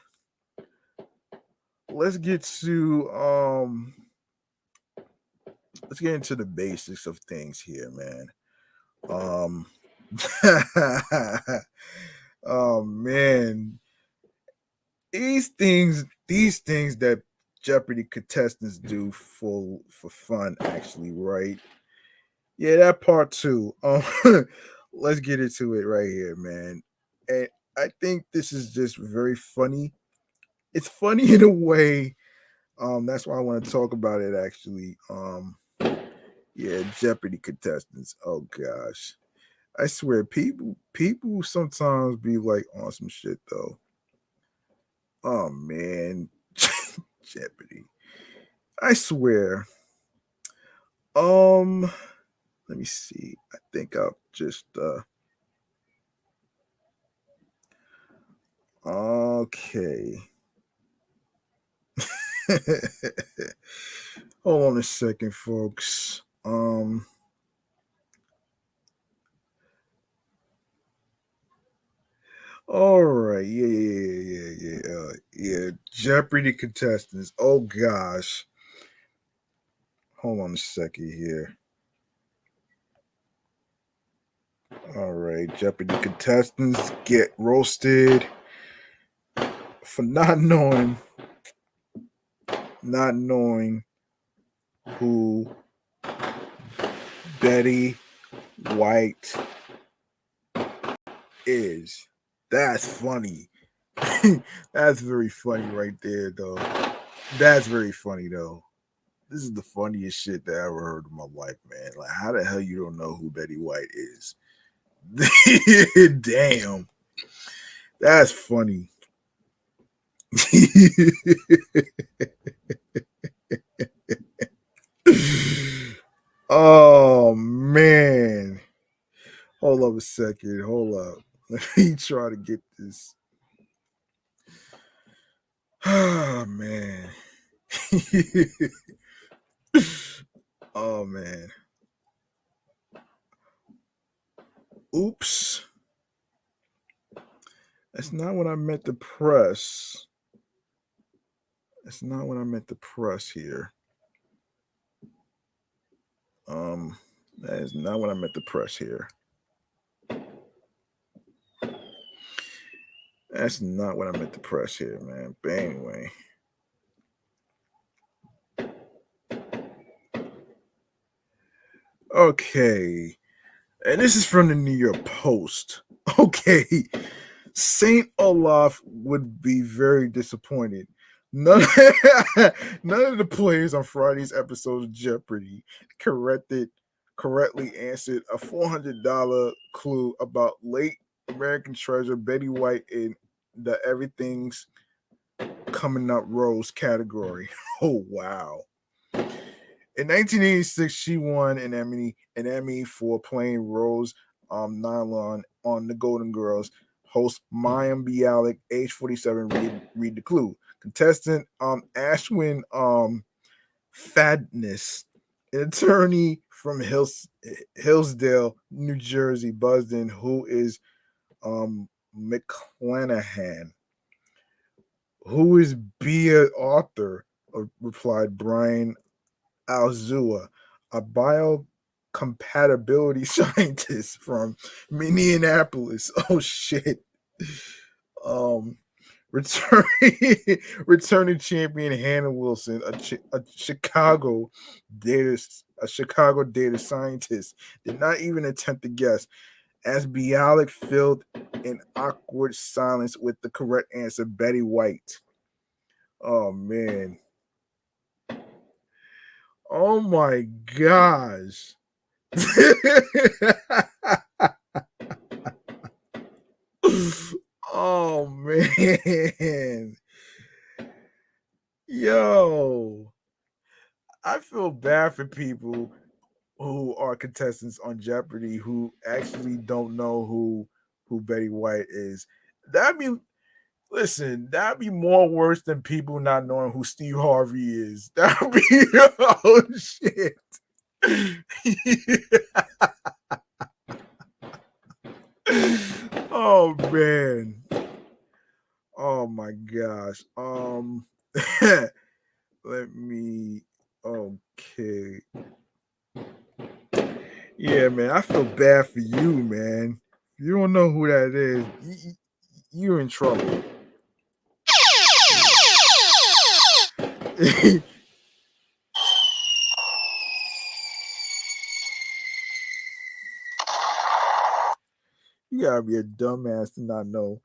let's get into the basics of things here, man. Um oh man, these things that Jeopardy contestants do for fun actually, right? Yeah, that part too. Let's get into it right here, man. And I think this is just very funny. It's funny in a way. That's why I want to talk about it actually. Yeah, Jeopardy contestants. Oh gosh. I swear people sometimes be like on some shit though. Oh man. Jeopardy. I swear. Um let me see. I think I'll just okay. Hold on a second, folks. All right. Yeah. Jeopardy contestants. Oh gosh. Hold on a second here. All right. Jeopardy contestants get roasted for not knowing who Betty White is. That's funny. That's very funny right there, though. That's very funny, though. This is the funniest shit that I ever heard in my life, man. Like, how the hell you don't know who Betty White is? Damn, that's funny. Oh man, hold up a second. Hold up. Let me try to get this. Oh man. Oh man. Oops. That's not what I meant to press. That's not what I meant to press here. Um, that is not what I meant to press here. That's not what I meant to press here, man. But anyway. Okay. And this is from the New York Post. Okay. Saint Olaf would be very disappointed. None, none of the players on Friday's episode of Jeopardy correctly answered a $400 clue about late American treasure Betty White in the Everything's Coming Up Rose category. Oh wow. In 1986, she won an Emmy for playing Rose Nylon on The Golden Girls. Host Mayim Bialik, age 47, read the clue. Contestant Ashwin Fadness, an attorney from Hillsdale, New Jersey, buzzed in. Who is McClanahan? Who is Bea Arthur? Replied Brian Alzua, a biocompatibility scientist from Minneapolis. Oh shit. Um returning returning champion Hannah Wilson, a Chicago data scientist, did not even attempt to guess as Bialik filled in awkward silence with the correct answer, Betty White. Oh man. Oh my gosh. Oh man. Yo. I feel bad for people who are contestants on Jeopardy who actually don't know who Betty White is. That'd be Listen, that'd be more worse than people not knowing who Steve Harvey is. That'd be oh shit. Oh man. Oh my gosh. Let me okay. Yeah, man, I feel bad for you, man. You don't know who that is. You're in trouble. You gotta be a dumbass to not know.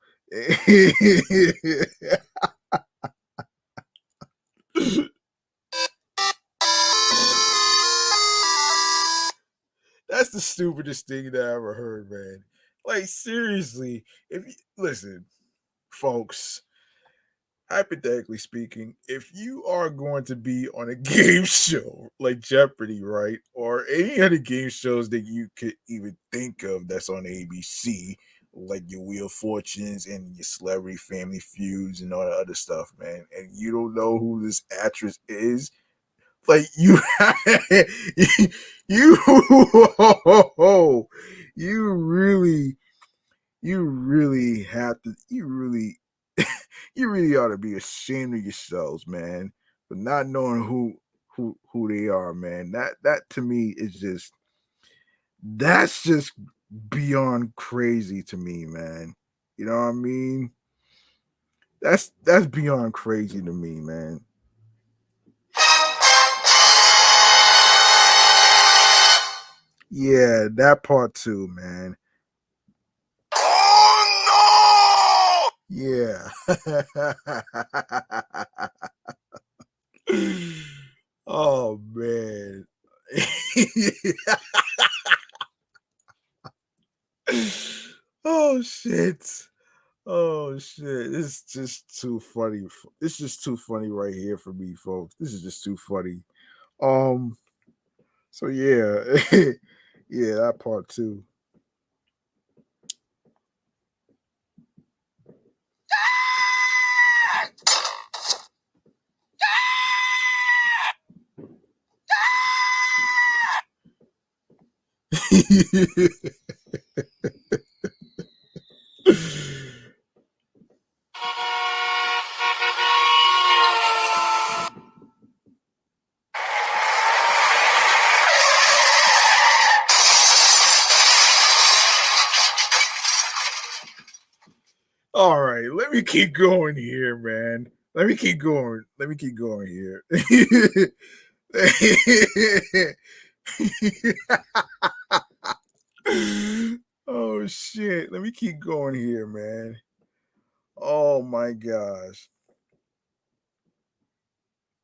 That's the stupidest thing that I ever heard, man. Like seriously, if you, listen, folks, hypothetically speaking, if you are going to be on a game show like Jeopardy, right, or any other game shows that you could even think of that's on ABC, like your Wheel of Fortunes and your Celebrity Family Feuds and all that other stuff, man, and you don't know who this actress is, like you, you, you really, you really have to, you really ought to be ashamed of yourselves, man, for not knowing who they are, man. That to me is just beyond crazy to me, man. You know what I mean? That's beyond crazy to me, man. Yeah, that part too, man. Oh no! Yeah. Oh man. Oh shit. Oh shit. It's just too funny. It's just too funny right here for me, folks. This is just too funny. Um so yeah. Yeah, that part too. All right, let me keep going here, man. Let me keep going. Let me keep going here. Oh shit. Let me keep going here, man. Oh my gosh.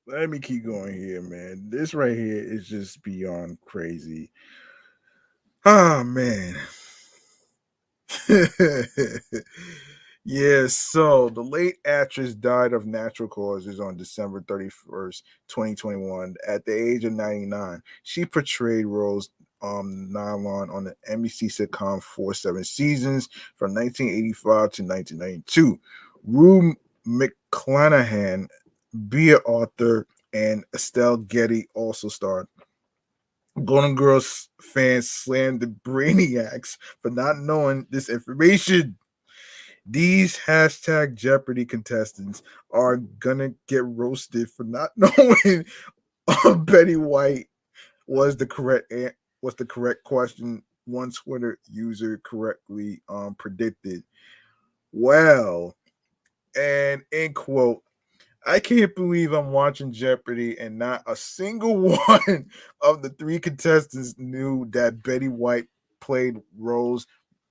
Let me keep going here, man. This right here is just beyond crazy. Oh man. Yeah, so the late actress died of natural causes on December 31st, 2021, at the age of 99. She portrayed Rose Nylon on the NBC sitcom for 7 seasons from 1985 to 1992. Rue McClanahan, Bea Arthur, and Estelle Getty also starred. Golden Girls fans slammed the Brainiacs for not knowing this information. These hashtag Jeopardy contestants are gonna get roasted for not knowing Betty White was the correct question. One Twitter user correctly predicted. Well, and in quote, I can't believe I'm watching Jeopardy and not a single one of the three contestants knew that Betty White played Rose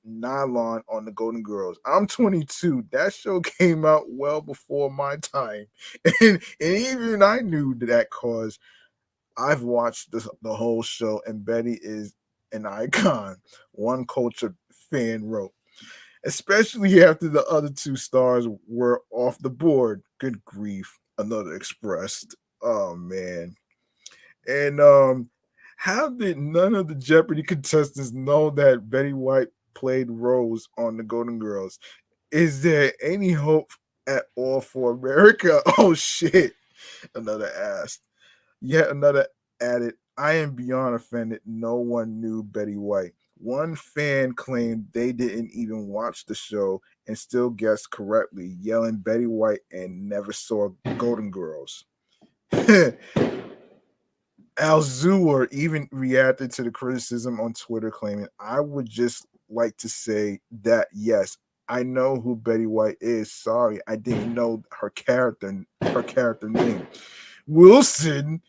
Nylon on the Golden Girls. I'm 22. That show came out well before my time. And even I knew that cause I've watched the whole show, and Betty is an icon. One culture fan wrote, especially after the other two stars were off the board. Good grief, another expressed. Oh man. And how did none of the Jeopardy contestants know that Betty White played Rose on the Golden Girls? Is there any hope at all for America? Oh shit. Another asked. Yet another added, I am beyond offended. No one knew Betty White. One fan claimed they didn't even watch the show and still guessed correctly, yelling Betty White and never saw Golden Girls. Al Zooer even reacted to the criticism on Twitter, claiming, I would just like to say that, yes, I know who Betty White is. Sorry, I didn't know her character name. Wilson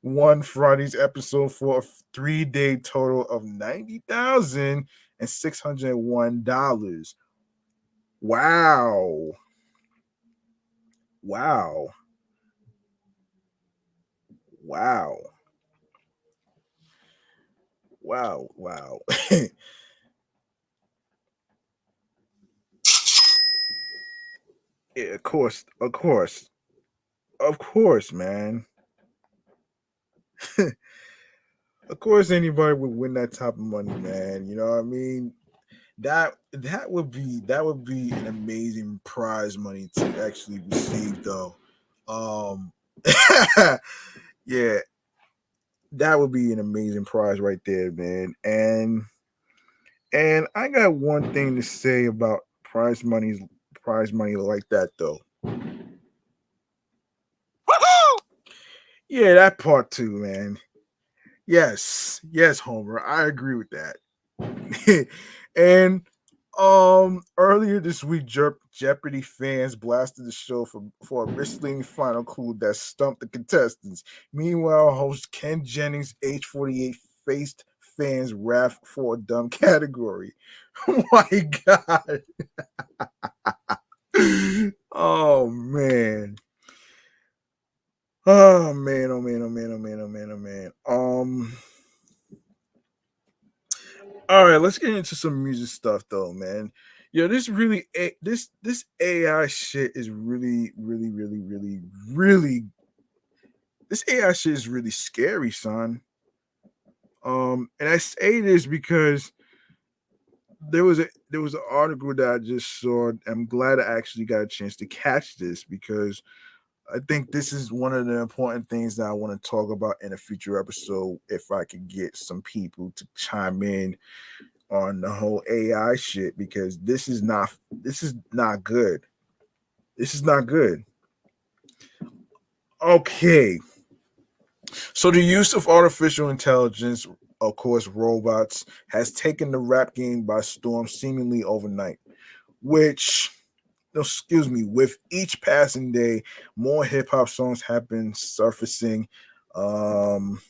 won Friday's episode for a 3-day total of $90,601. Wow. Wow. Wow. Wow. Wow. Yeah, of course. Of course. Of course, man. Of course anybody would win that type of money, man. You know what I mean? That would be an amazing prize money to actually receive though. Um yeah, that would be an amazing prize right there, man. And I got one thing to say about prize money like that though. Yeah, that part too, man. Yes, yes, Homer. I agree with that. And earlier this week, Jeopardy fans blasted the show for a misleading final clue that stumped the contestants. Meanwhile, host Ken Jennings, age 48, faced fans' wrath for a dumb category. Oh my god. Oh man. Oh man, oh man, oh man, oh man, oh man, oh man. All right, let's get into some music stuff though, man. Yo, this AI shit is really this AI shit is really scary, son. And I say this because there was an article that I just saw. I'm glad I actually got a chance to catch this because I think this is one of the important things that I want to talk about in a future episode. If I could get some people to chime in on the whole AI shit, because this is not good. This is not good. Okay. So the use of artificial intelligence, of course, robots, has taken the rap game by storm seemingly overnight. Which, no, excuse me, with each passing day, more hip hop songs have been surfacing. Um,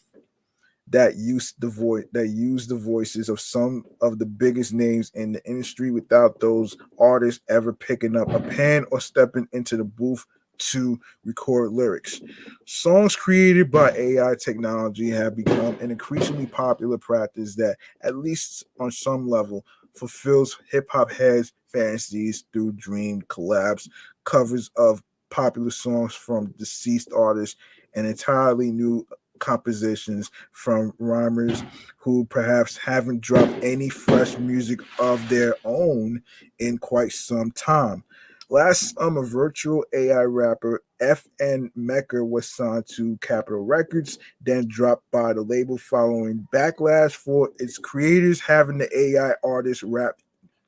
that use the voices of some of the biggest names in the industry without those artists ever picking up a pen or stepping into the booth to record lyrics. Songs created by AI technology have become an increasingly popular practice that, at least on some level, fulfills hip hop heads' fantasies through dreamed collabs, covers of popular songs from deceased artists, and entirely new compositions from rhymers who perhaps haven't dropped any fresh music of their own in quite some time. Last summer, virtual AI rapper FN Mecca was signed to Capitol Records, then dropped by the label following backlash for its creators having the AI artist rap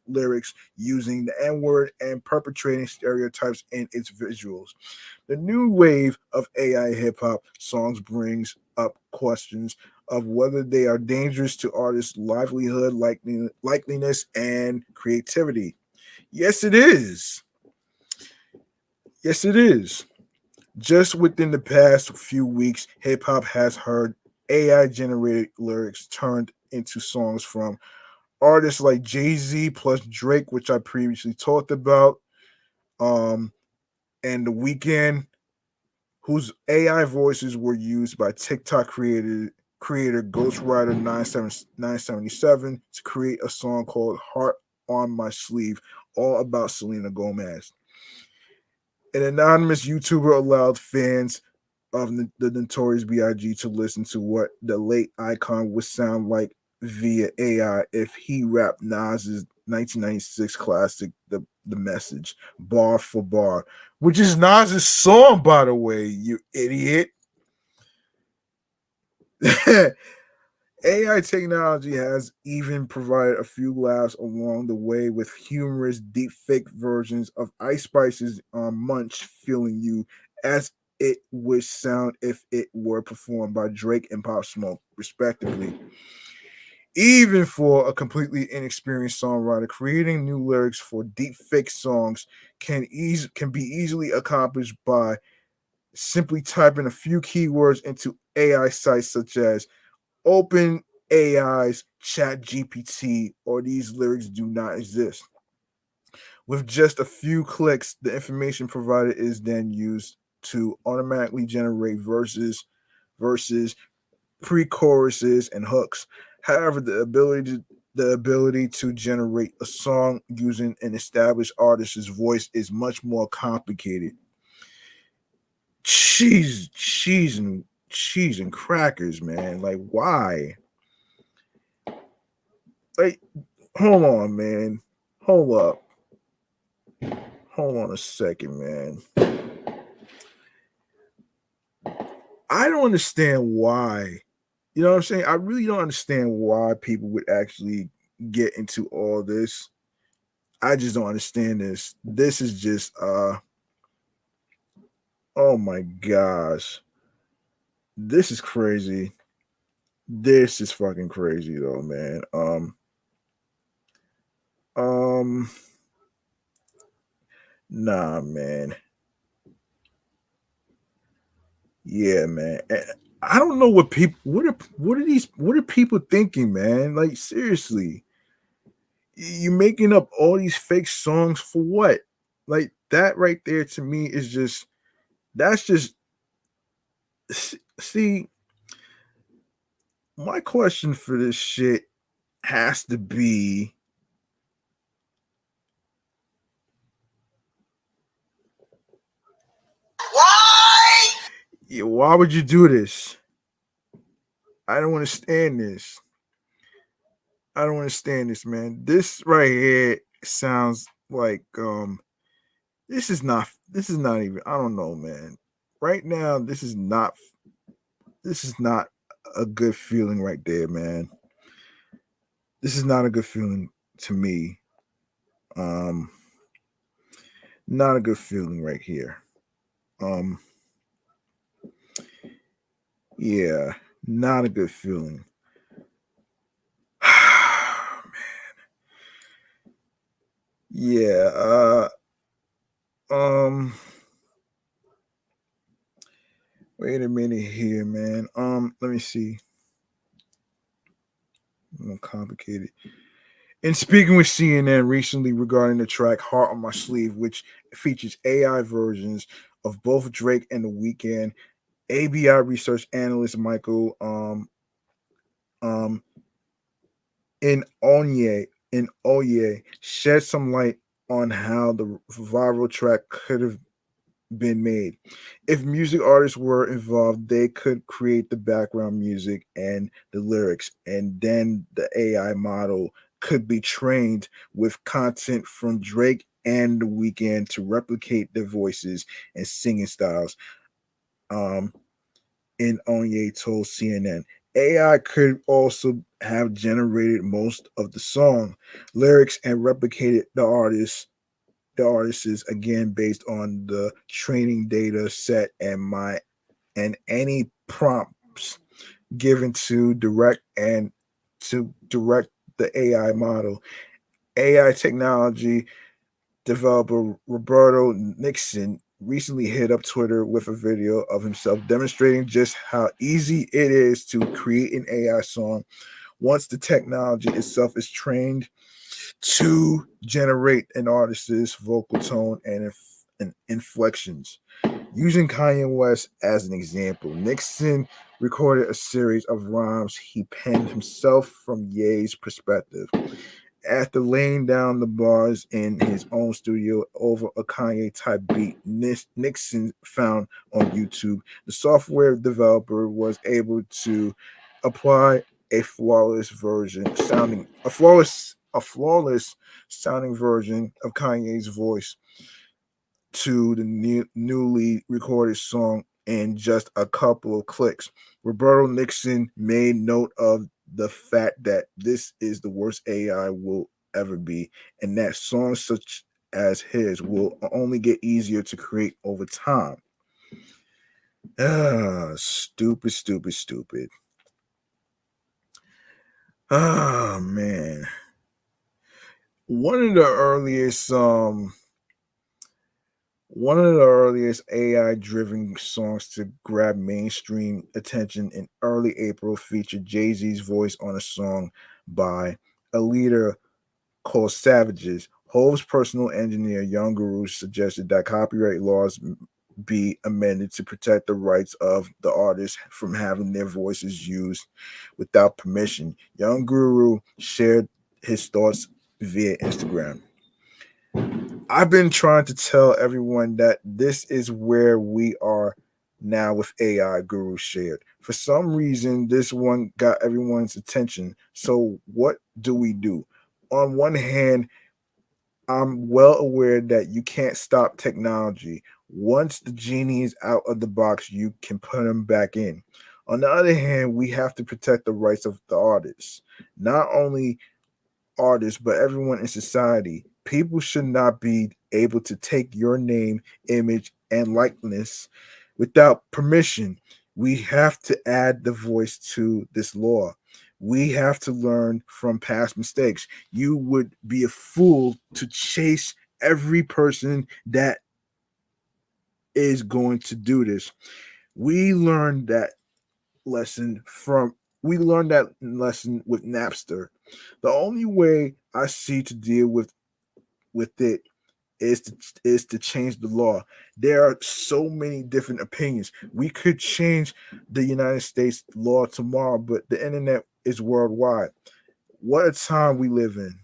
lyrics using the N word and perpetrating stereotypes in its visuals. The new wave of AI hip hop songs brings up questions of whether they are dangerous to artists' livelihood, likeliness, and creativity. Yes, it is. Yes, it is. Just within the past few weeks, hip hop has heard AI generated lyrics turned into songs from artists like Jay Z plus Drake, which I previously talked about, um, and The Weeknd, whose AI voices were used by TikTok creator Ghostwriter 977 to create a song called Heart on My Sleeve, all about Selena Gomez. An anonymous YouTuber allowed fans of the Notorious B.I.G. to listen to what the late icon would sound like via AI if he rapped Nas's 1996 classic, The Message, bar for bar, which is Nas's song, by the way, you idiot. AI technology has even provided a few laughs along the way with humorous deepfake versions of Ice Spice's Munch feeling you as it would sound if it were performed by Drake and Pop Smoke, respectively. Even for a completely inexperienced songwriter, creating new lyrics for deepfake songs can be easily accomplished by simply typing a few keywords into AI sites such as Open AI's Chat GPT, or these lyrics do not exist. With just a few clicks, the information provided is then used to automatically generate verses, pre-choruses, and hooks. However, the ability to generate a song using an established artist's voice is much more complicated. Cheese and crackers, man. Like, why? Like, hold on, man. Hold up. Hold on a second, man. I don't understand why. You know what I'm saying? I really don't understand why people would actually get into all this. I just don't understand this. This is just oh my gosh. This is crazy. This is fucking crazy though, man. Um nah, man. Yeah, man. I don't know what are people thinking, man? Like, seriously, you making up all these fake songs for what? Like, that right there to me is just that's just see, my question for this shit has to be, why? Yeah, why would you do this? I don't understand this. I don't understand this, man. This right here sounds like this is not even, I don't know, man. Right now, this is not a good feeling right there, man. This is not a good feeling to me. Um Not a good feeling right here. Um yeah, not a good feeling. Yeah, Um, wait a minute here, man. Let me see. More complicated. In speaking with CNN recently regarding the track "Heart on My Sleeve," which features AI versions of both Drake and The Weeknd, ABI research analyst Michael um in Onye shed some light on how the viral track could have been made. If music artists were involved, they could create the background music and the lyrics, and then the AI model could be trained with content from Drake and The Weeknd to replicate their voices and singing styles. Um, in Onye told CNN. AI could also have generated most of the song lyrics and replicated the artists again based on the training data set and any prompts given to direct the AI model. AI technology developer Roberto Nixon recently hit up Twitter with a video of himself demonstrating just how easy it is to create an AI song once the technology itself is trained to generate an artist's vocal tone and inflections. Using Kanye West as an example, Nixon recorded a series of rhymes he penned himself from Ye's perspective. After laying down the bars in his own studio over a Kanye type beat Nixon found on YouTube, the software developer was able to apply a flawless sounding version of Kanye's voice to the newly recorded song in just a couple of clicks. Roberto Nixon made note of the fact that this is the worst AI will ever be, and that songs such as his will only get easier to create over time. Stupid, stupid, stupid. Oh man. One of the earliest One of the earliest AI driven songs to grab mainstream attention in early April featured Jay Z's voice on a song by a leader called Savages. Hove's personal engineer, Young Guru, suggested that copyright laws be amended to protect the rights of the artists from having their voices used without permission. Young Guru shared his thoughts via Instagram. I've been trying to tell everyone that this is where we are now with AI, Guru shared. For some reason, this one got everyone's attention. So, what do we do? On one hand, I'm well aware that you can't stop technology. Once the genie is out of the box, you can put him back in. On the other hand, we have to protect the rights of the artists. Not only artists, but everyone in society. People should not be able to take your name, image, and likeness without permission. We have to add the voice to this law. We have to learn from past mistakes. You would be a fool to chase every person that is going to do this. We learned that lesson from we learned that lesson with Napster. The only way I see to deal with it is to change the law. There are so many different opinions. We could change the United States law tomorrow, but the internet is worldwide. What a time we live in.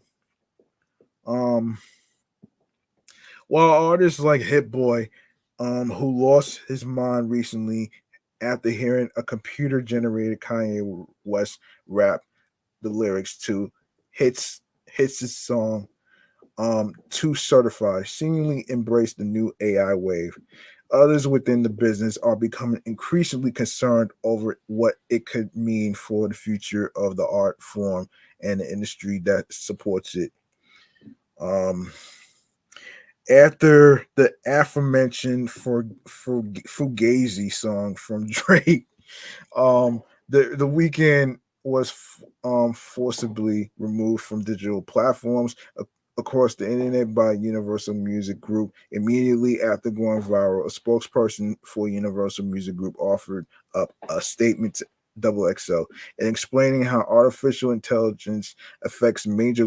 Um, while artists like Hit Boy, who lost his mind recently after hearing a computer generated Kanye West rap the lyrics to hits his song to certify, seemingly embrace the new AI wave. Others within the business are becoming increasingly concerned over what it could mean for the future of the art form and the industry that supports it. Um, After the aforementioned Fugazi song from Drake, the weekend was forcibly removed from digital platforms. across the internet by Universal Music Group. Immediately after going viral, a spokesperson for Universal Music Group offered up a statement to Double XL and explaining how artificial intelligence affects major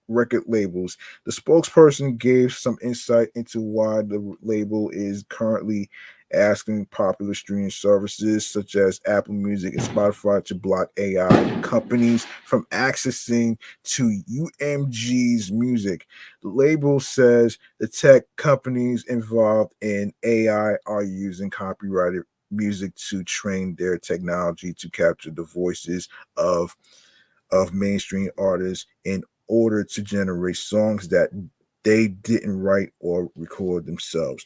record labels. The spokesperson gave some insight into why the label is currently asking popular streaming services such as Apple Music and Spotify to block AI companies from accessing to UMG's music. The label says the tech companies involved in AI are using copyrighted music to train their technology to capture the voices of mainstream artists in order to generate songs that they didn't write or record themselves.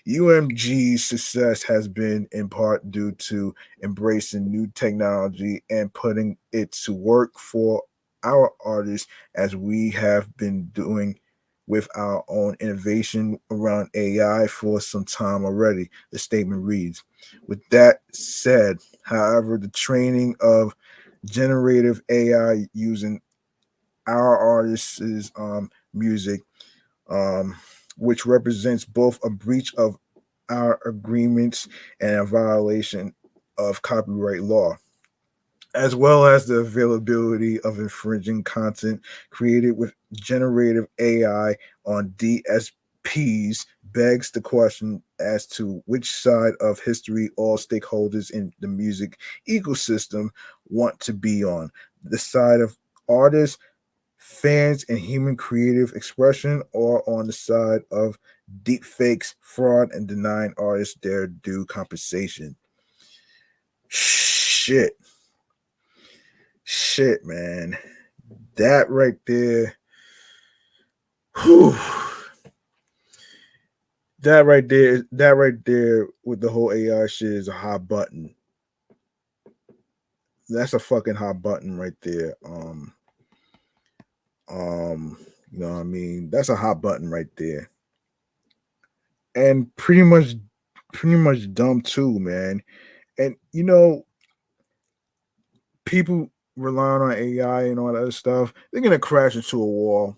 UMG's success has been in part due to embracing new technology and putting it to work for our artists as we have been doing with our own innovation around AI for some time already, the statement reads. With that said, however, the training of generative AI using our artists' music, um, which represents both a breach of our agreements and a violation of copyright law, as well as the availability of infringing content created with generative AI on DSPs begs the question as to which side of history all stakeholders in the music ecosystem want to be on. The side of artists, fans, and human creative expression, or on the side of deepfakes, fraud, and denying artists their due compensation. Shit. Shit, man. That right there. Whew, that right there with the whole AI shit is a hot button. That's a fucking hot button right there. You know what I mean? That's a hot button right there. And pretty much dumb too, man. And people relying on AI and all that other stuff, they're gonna crash into a wall.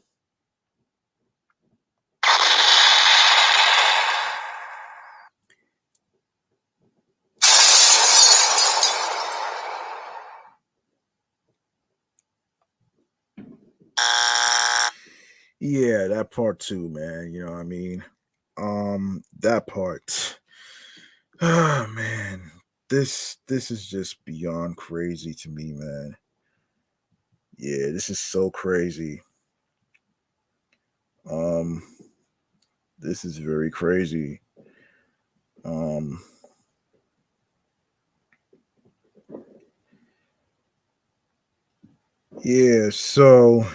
Yeah, that part too, man. You know what I mean? That part. Ah, man. This is just beyond crazy to me, man. Yeah, this is so crazy. Um, this is very crazy. Um, yeah, so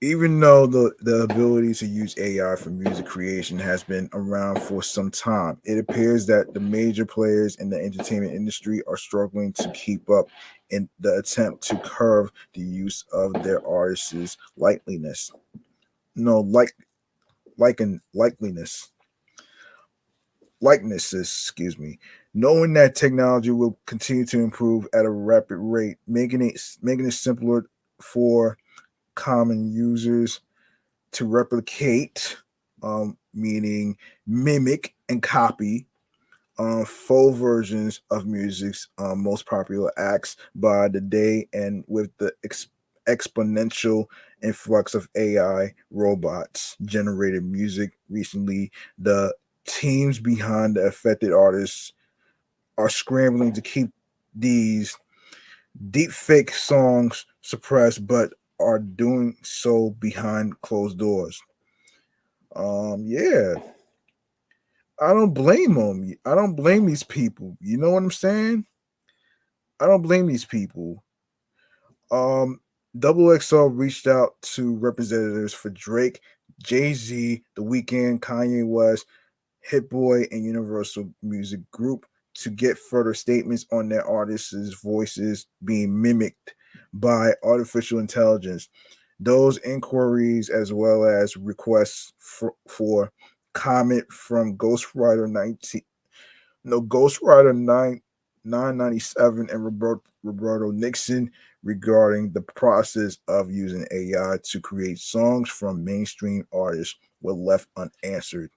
even though the ability to use AI for music creation has been around for some time, it appears that the major players in the entertainment industry are struggling to keep up in the attempt to curb the use of their artists' likeliness. No, like an likeliness likenesses, excuse me, knowing that technology will continue to improve at a rapid rate, making it simpler for common users to replicate, meaning mimic and copy full versions of music's most popular acts by the day, and with the exponential influx of AI robots generated music recently, the teams behind the affected artists are scrambling to keep these deep fake songs suppressed, but are doing so behind closed doors. Yeah, I don't blame them. I don't blame these people. You know what I'm saying? I don't blame these people. Um, Double XL reached out to representatives for Drake, Jay Z, The Weeknd, Kanye West, Hit Boy, and Universal Music Group to get further statements on their artists' voices being mimicked by artificial intelligence. Those inquiries, as well as requests for comment from Ghostwriter 19, no Ghostwriter 9 997 and Roberto Nixon regarding the process of using AI to create songs from mainstream artists were left unanswered.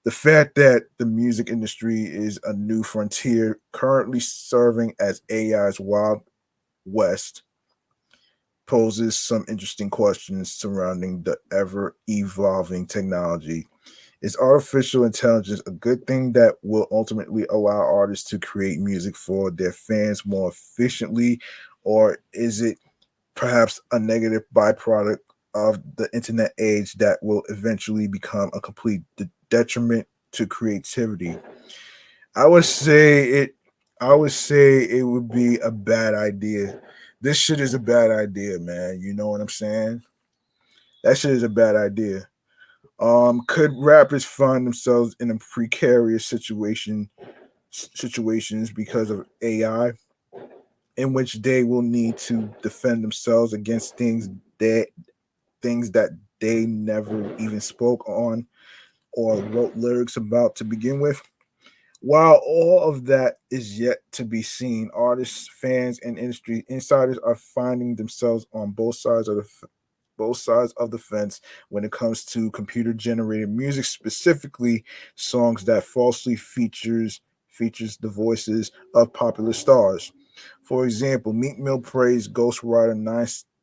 The fact that the music industry is a new frontier currently serving as AI's Wild West poses some interesting questions surrounding the ever evolving technology. Is artificial intelligence a good thing that will ultimately allow artists to create music for their fans more efficiently, or is it perhaps a negative byproduct of the internet age that will eventually become a complete detriment to creativity? I would say it. I would say it would be a bad idea. This shit is a bad idea, man. You know what I'm saying? That shit is a bad idea. Could rappers find themselves in a precarious situations because of AI, in which they will need to defend themselves against things that they never even spoke on or wrote lyrics about to begin with? While all of that is yet to be seen, artists, fans, and industry insiders are finding themselves on both sides of the fence when it comes to computer generated music, specifically songs that falsely features the voices of popular stars. For example, Meek Mill praised Ghostwriter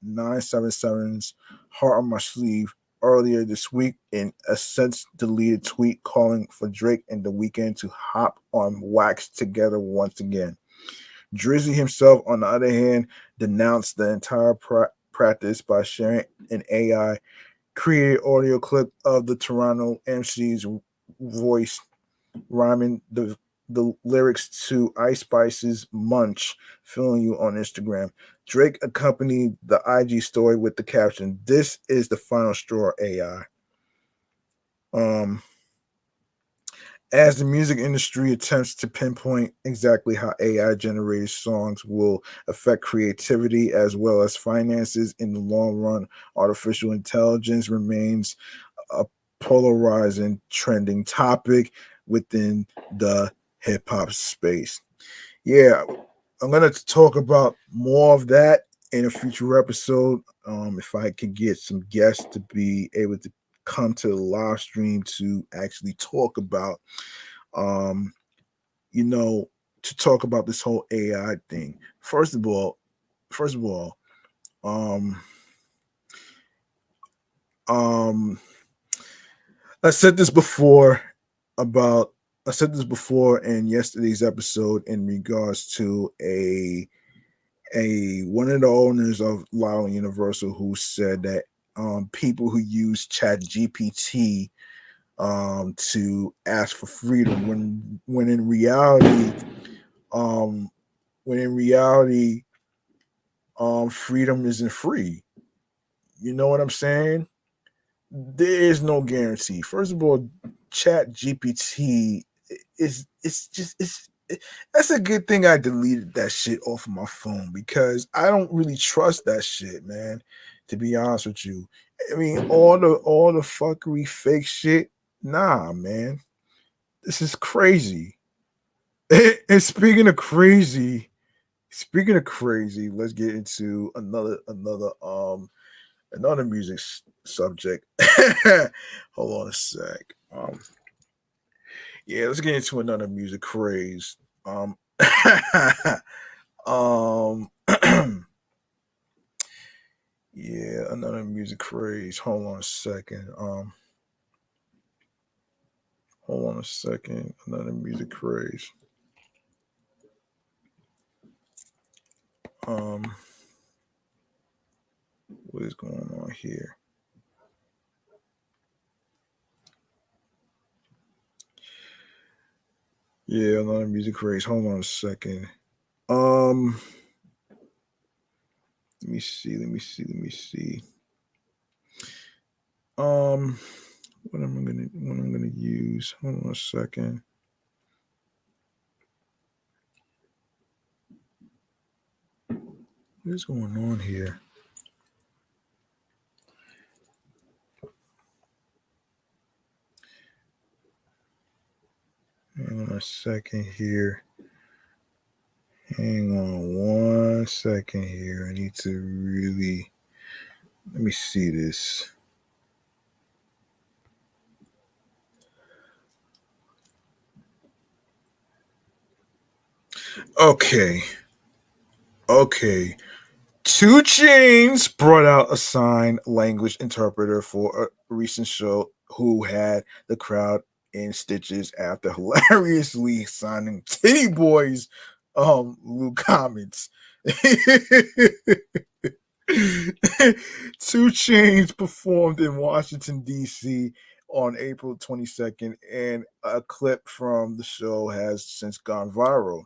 977's Heart on My Sleeve earlier this week in a since deleted tweet calling for Drake and The Weeknd to hop on wax together once again. Drizzy himself, on the other hand, denounced the entire practice by sharing an AI created audio clip of the Toronto MC's voice rhyming the lyrics to Ice Spice's Munch, feeling you on Instagram. Drake accompanied the IG story with the caption, "This is the final straw, AI." Um, as the music industry attempts to pinpoint exactly how AI generated songs will affect creativity as well as finances in the long run, artificial intelligence remains a polarizing, trending topic within the hip hop space. Yeah, I'm gonna talk about more of that in a future episode. If I can get some guests to be able to come to the live stream to actually talk about, um, you know, to talk about this whole AI thing. First of all, um, um, I said this before about I said this before in yesterday's episode in regards to a one of the owners of Lyle Universal who said that people who use Chat GPT to ask for freedom when in reality um when in reality freedom isn't free. You know what I'm saying? There is no guarantee. First of all, Chat GPT is it's just that's a good thing I deleted that shit off of my phone because I don't really trust that shit, man. To be honest with you, I mean all the fuckery, fake shit. Nah, man, this is crazy. And speaking of crazy, let's get into another music subject. Hold on a sec. Yeah, let's get into another music craze. Um, yeah, another music craze. Hold on a second. Another music craze. Um, what is going on here? Yeah, another music craze. Hold on a second. Um, let me see. Um, what I'm gonna use? Hold on a second. What is going on here? Hang on a second here. Hang on one second here. I need to really let me see this. Okay. Okay. Two Chainz brought out a sign language interpreter for a recent show who had the crowd in stitches after hilariously signing Titty Boys Luke comments. Two Chainz performed in Washington, D.C. on April 22nd, and a clip from the show has since gone viral.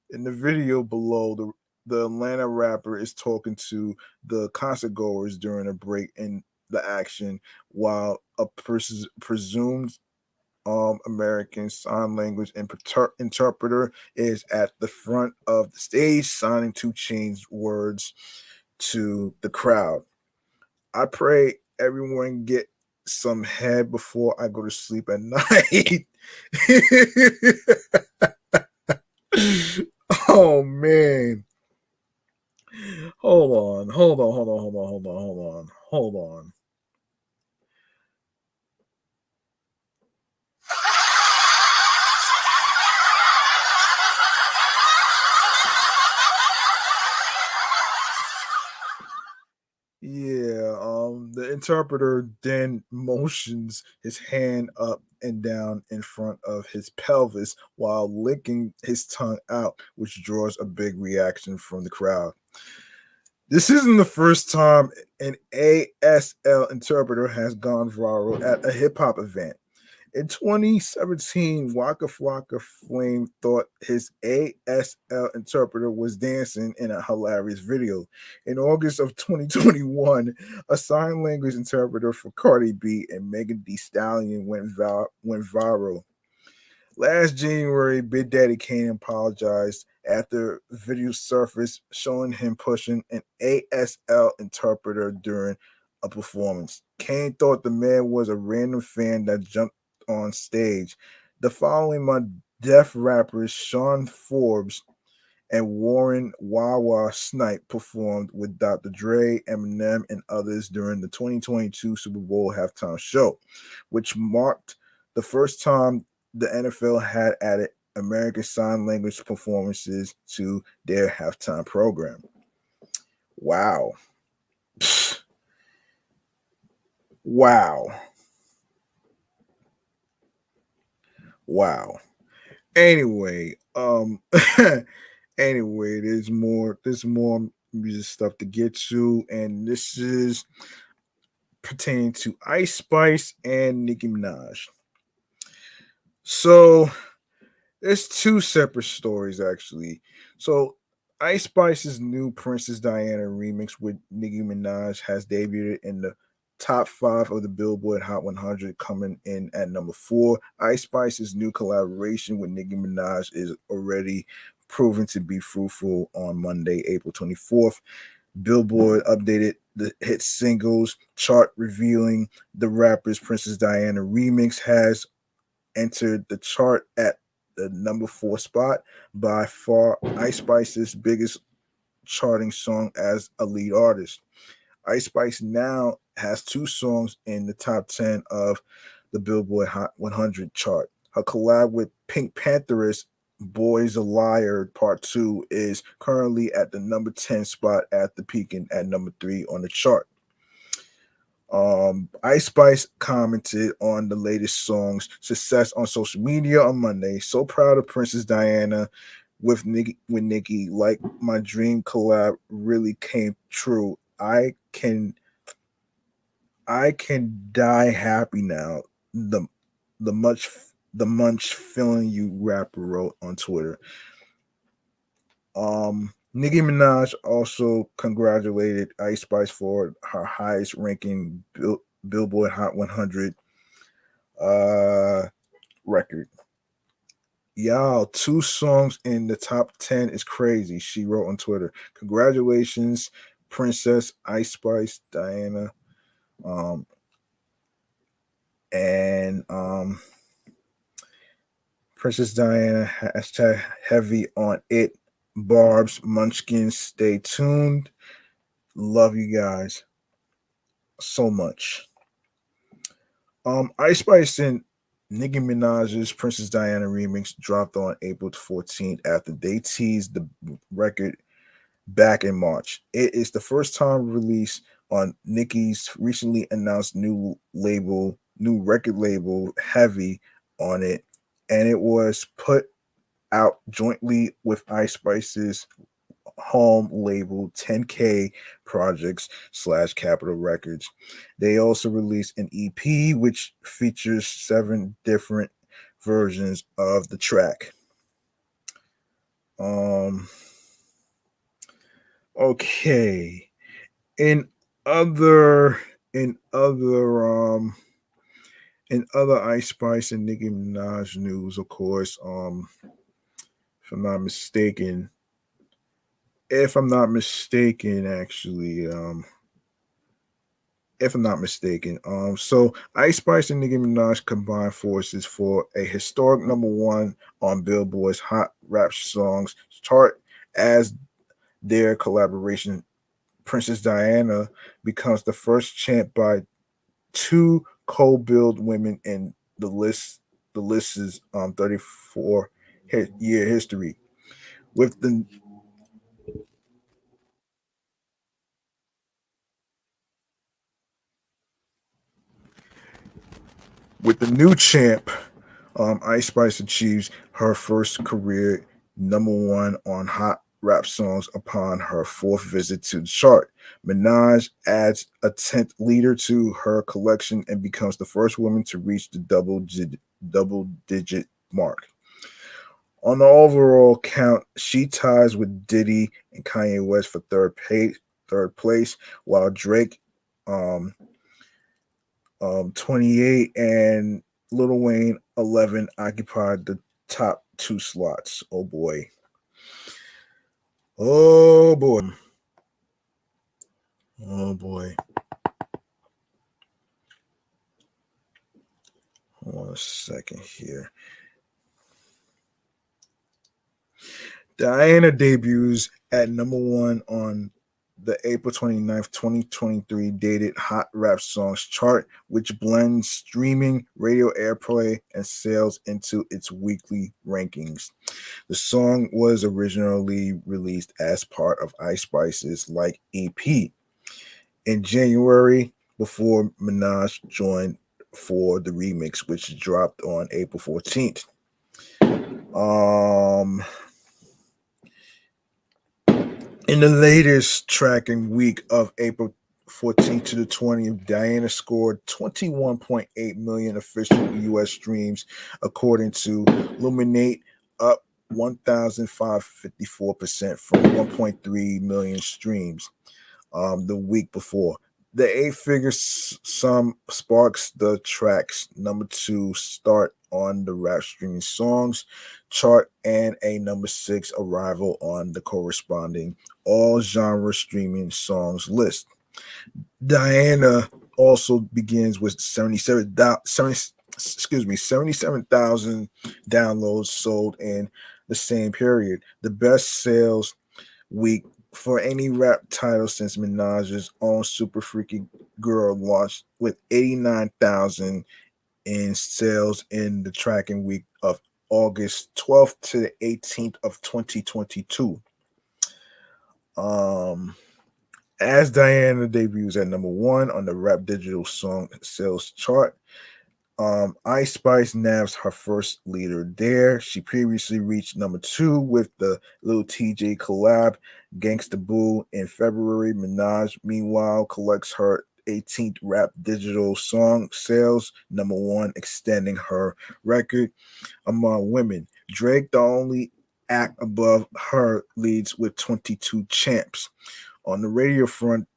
In the video below, the Atlanta rapper is talking to the concert goers during a break in the action, while a presumed American Sign Language interpreter is at the front of the stage signing Two Chainz words to the crowd. I pray everyone get some head before I go to sleep at night. Oh man. Hold on. Yeah, the interpreter then motions his hand up and down in front of his pelvis while licking his tongue out, which draws a big reaction from the crowd. This isn't the first time an ASL interpreter has gone viral at a hip hop event. In 2017, Waka Flocka Flame thought his ASL interpreter was dancing in a hilarious video. In August of 2021, a sign language interpreter for Cardi B and Megan Thee Stallion went viral. Last January, Big Daddy Kane apologized after video surfaced showing him pushing an ASL interpreter during a performance. Kane thought the man was a random fan that jumped on stage. The following month, deaf rappers Sean Forbes and Warren Wawa Snipe performed with Dr. Dre, Eminem, and others during the 2022 Super Bowl halftime show, which marked the first time the NFL had added American Sign Language performances to their halftime program. Wow. Wow. Wow. Anyway, anyway, there's more music stuff to get to, and this is pertaining to Ice Spice and Nicki Minaj. So there's two separate stories actually. So Ice Spice's new Princess Diana remix with Nicki Minaj has debuted in the top five of the Billboard Hot 100, coming in at number four. Ice Spice's new collaboration with Nicki Minaj is already proven to be fruitful. On Monday, April 24th, Billboard updated the hit singles chart, revealing the rapper's Princess Diana remix has entered the chart at the number four spot, by far Ice Spice's biggest charting song as a lead artist. Ice Spice now has two songs in the top 10 of the Billboard Hot 100 chart. Her collab with Pink Pantheress, Boy's a Liar Part 2, is currently at the number 10 spot after peaking at number 3 on the chart. Ice Spice commented on the latest song's success on social media on Monday. So proud of Princess Diana with Nicki. Like my dream collab really came true. I can die happy now. The much the munch feeling you rapper wrote on Twitter. Nicki Minaj also congratulated Ice Spice for her highest ranking Billboard Hot 100 uh record. Y'all, two songs in the top 10 is crazy, she wrote on Twitter. Congratulations, Princess Ice Spice Diana. Um and Princess Diana hashtag heavy on it. Barb's, Munchkins. Stay tuned. Love you guys so much. Ice Spice and Nicki Minaj's Princess Diana remix dropped on April 14th after they teased the record back in March. It is the first time release on Nicki's recently announced new record label, Heavy, on it, and it was put out jointly with Ice Spice's home label 10K Projects slash Capitol Records. They also released an EP which features seven different versions of the track. Um okay. In other in other in other Ice Spice and Nicki Minaj news, of course, if I'm not mistaken, if I'm not mistaken, actually, if I'm not mistaken. So Ice Spice and Nicki Minaj combined forces for a historic number one on Billboard's Hot Rap Songs chart as their collaboration Princess Diana becomes the first champ by two co-billed women in the list's 34-year history. With the with the new champ, Ice Spice achieves her first career number one on Hot Rap Songs upon her fourth visit to the chart. Minaj adds a 10th leader to her collection and becomes the first woman to reach the double digit mark. On the overall count, she ties with Diddy and Kanye West for third place, while Drake, um, 28, and Lil Wayne 11 occupied the top two slots. Oh boy. Oh boy. Oh boy. Hold on a second here. Diana debuts at number one on the April 29th, 2023 dated Hot Rap Songs chart, which blends streaming, radio airplay, and sales into its weekly rankings. The song was originally released as part of Ice Spice's Like EP in January before Minaj joined for the remix, which dropped on April 14th. Um, in the latest tracking week of April 14th to the 20th, Diana scored 21.8 million official US streams, according to Luminate, up 1,554% from 1.3 million streams the week before. The eight-figure sum sparks the track's number two start on the rap streaming songs chart and a number six arrival on the corresponding all genre streaming songs list. Diana also begins with 77,000 downloads sold in the same period. The best sales week for any rap title since Minaj's own Super Freaky Girl launched, with 89,000 in sales in the tracking week of August 12th to the 18th of 2022. Um, as Diana debuts at number one on the Rap Digital Song Sales chart, Ice Spice nabs her first leader there. She previously reached number two with the Lil TJ collab, Gangsta Boo, in February. Minaj, meanwhile, collects her 18th Rap Digital Song Sales number one, extending her record among women. Drake, the only act above her, leads with 22 champs. On the radio front,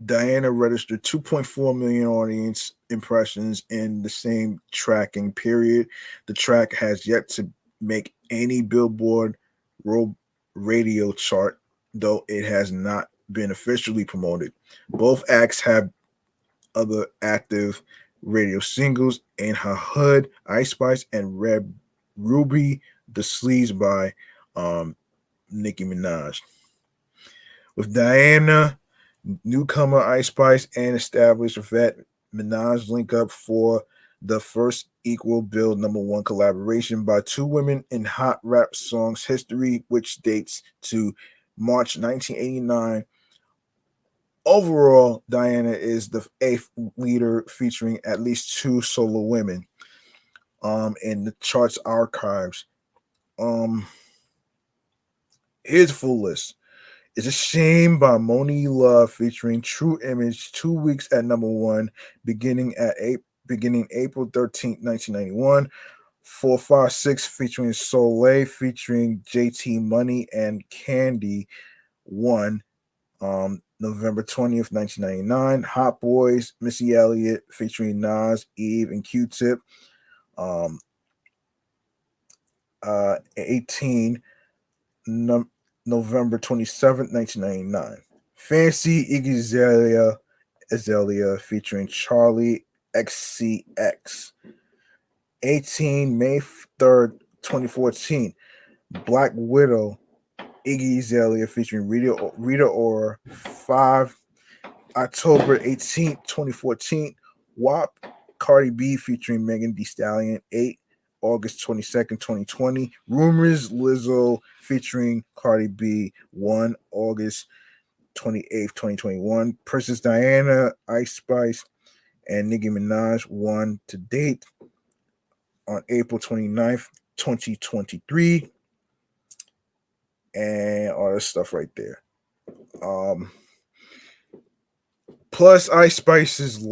Diana registered 2.4 million audience impressions in the same tracking period. The track has yet to make any Billboard radio chart, though it has not been officially promoted. Both acts have other active radio singles: In Her Hood, Ice Spice, and Red Ruby, the Sleaze by um, Nicki Minaj. With Diana, newcomer Ice Spice, and established vet Minaj link up for the first equal bill #1 collaboration by two women in hot rap songs history, which dates to March 1989. Overall, Diana is the eighth leader featuring at least two solo women in the charts archives. Um Here's a full list. It's a Shame by Moni Love featuring True Image 2 weeks at #1, beginning April 13th, 1991. 456 featuring Soleil featuring JT Money and Candy 1, November 20th, 1999. Hot Boys, Missy Elliott featuring Nas, Eve, and Q-Tip, um, 18, November 27th, 1999. Fancy Iggy Azalea featuring Charlie XCX. 18, May 3rd, 2014. Black Widow, Iggy Azalea featuring Rita Ora. 5, October 18th, 2014. WAP, Cardi B featuring Megan Thee Stallion. 8, August 22nd, 2020. Rumors, Lizzo featuring Cardi B. 1, August 28th, 2021. Princess Diana, Ice Spice, and Nicki Minaj. 1 to date on April 29th, 2023. And all this stuff right there. Plus, Ice Spice's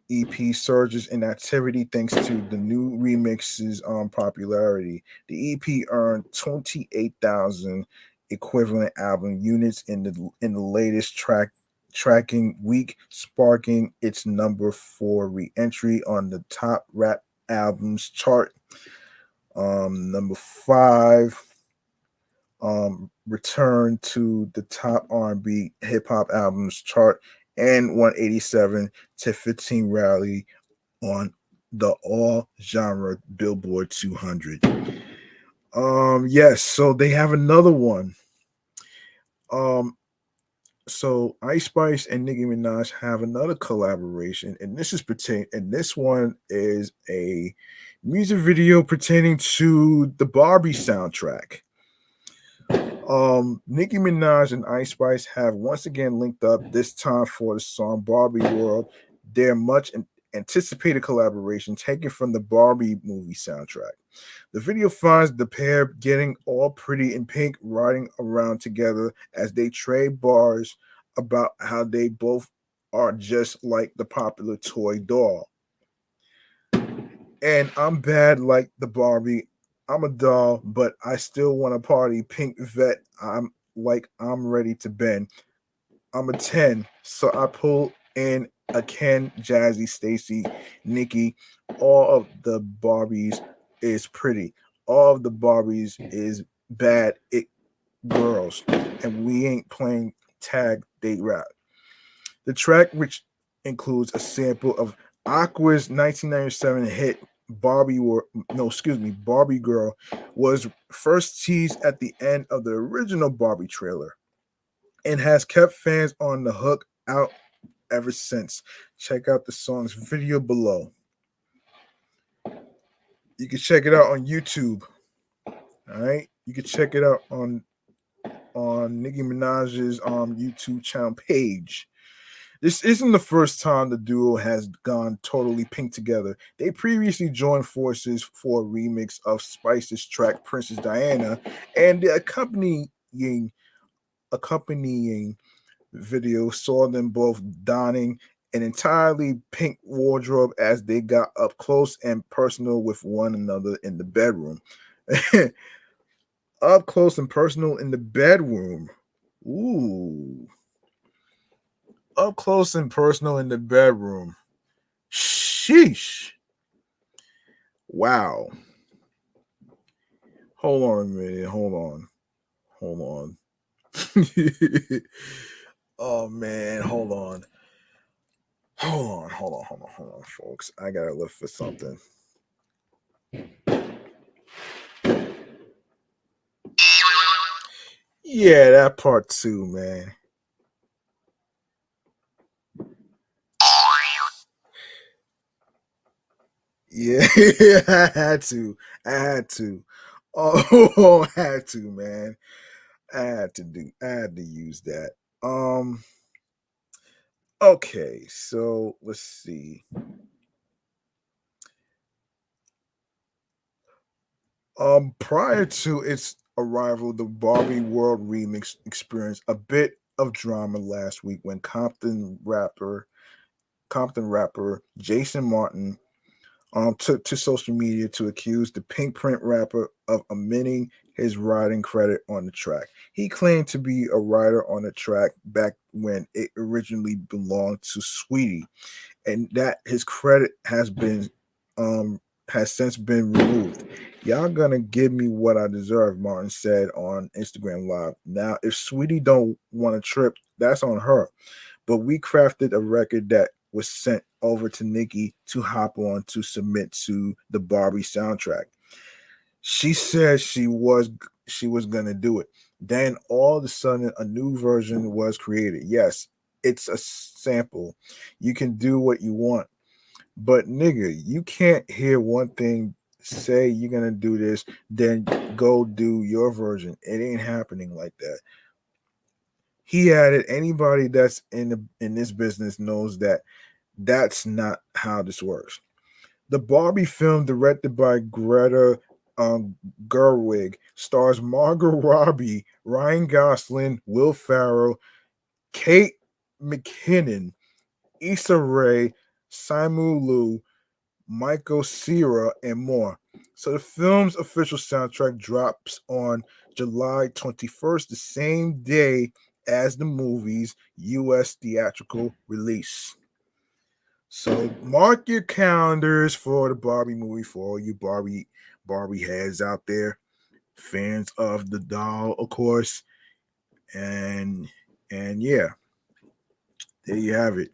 EP surges in activity thanks to the new remixes popularity. The EP earned 28,000 equivalent album units in the latest tracking week, sparking its #4 re-entry on the top rap albums chart. #5 returned to the top R&B hip hop albums chart and 187 to 15 rally on the all genre Billboard 200. Yes, so they have another one. So Ice Spice and Nicki Minaj have another collaboration, and this one is a music video pertaining to the Barbie soundtrack. Nicki Minaj and Ice Spice have once again linked up, this time for the song Barbie World, their much anticipated collaboration taken from the Barbie movie soundtrack. The video finds the pair getting all pretty in pink, riding around together as they trade bars about how they both are just like the popular toy doll. And I'm bad like the Barbie. I'm a doll, but I still want to party. Pink vet. I'm ready to bend. I'm a 10, so I pull in a Ken, Jazzy, Stacy, Nikki. All of the Barbies is pretty. All of the Barbies is bad it girls. And we ain't playing tag date rap. The track, which includes a sample of Aqua's 1997 hit Barbie Girl, was first teased at the end of the original Barbie trailer and has kept fans on the hook out ever since. Check out the song's video below. You can check it out on YouTube. All right, you can check it out on Nicki Minaj's YouTube channel page. This isn't the first time the duo has gone totally pink together. They previously joined forces for a remix of Spice's track Princess Diana, and the accompanying video saw them both donning an entirely pink wardrobe as they got up close and personal with one another in the bedroom. Up close and personal in the bedroom. Ooh. Up close and personal in the bedroom. Sheesh. Wow. Hold on a minute. Hold on. Hold on. Oh man, hold on. Hold on, folks. I gotta look for something. Yeah, that part too, man. Yeah, I had to. I had to. Oh, I had to, man. I had to use that. Um, okay, so let's see. Prior to its arrival, the Barbie World Remix experienced a bit of drama last week when Compton rapper Jason Martin took to social media to accuse the Pink Print rapper of omitting his writing credit on the track. He claimed to be a writer on the track back when it originally belonged to Sweetie, and that his credit um has since been removed. Y'all gonna give me what I deserve, Martin said on Instagram Live. Now, if Sweetie don't want to trip, that's on her. But we crafted a record that was sent over to Nikki to hop on to submit to the Barbie soundtrack. She said she was gonna do it. Then all of a sudden a new version was created. Yes, it's a sample. You can do what you want. But nigga, you can't hear one thing, say you're gonna do this, then go do your version. It ain't happening like that. He added, anybody that's in this business knows that that's not how this works. The Barbie film, directed by Greta Gerwig, stars Margot Robbie, Ryan Gosling, Will Ferrell, Kate McKinnon, Issa Rae, Simu Liu, Michael Cera, and more. So the film's official soundtrack drops on July 21st, the same day as the movie's US theatrical release. So mark your calendars for the Barbie movie for all you Barbie heads out there, fans of the doll, of course. And yeah, there you have it.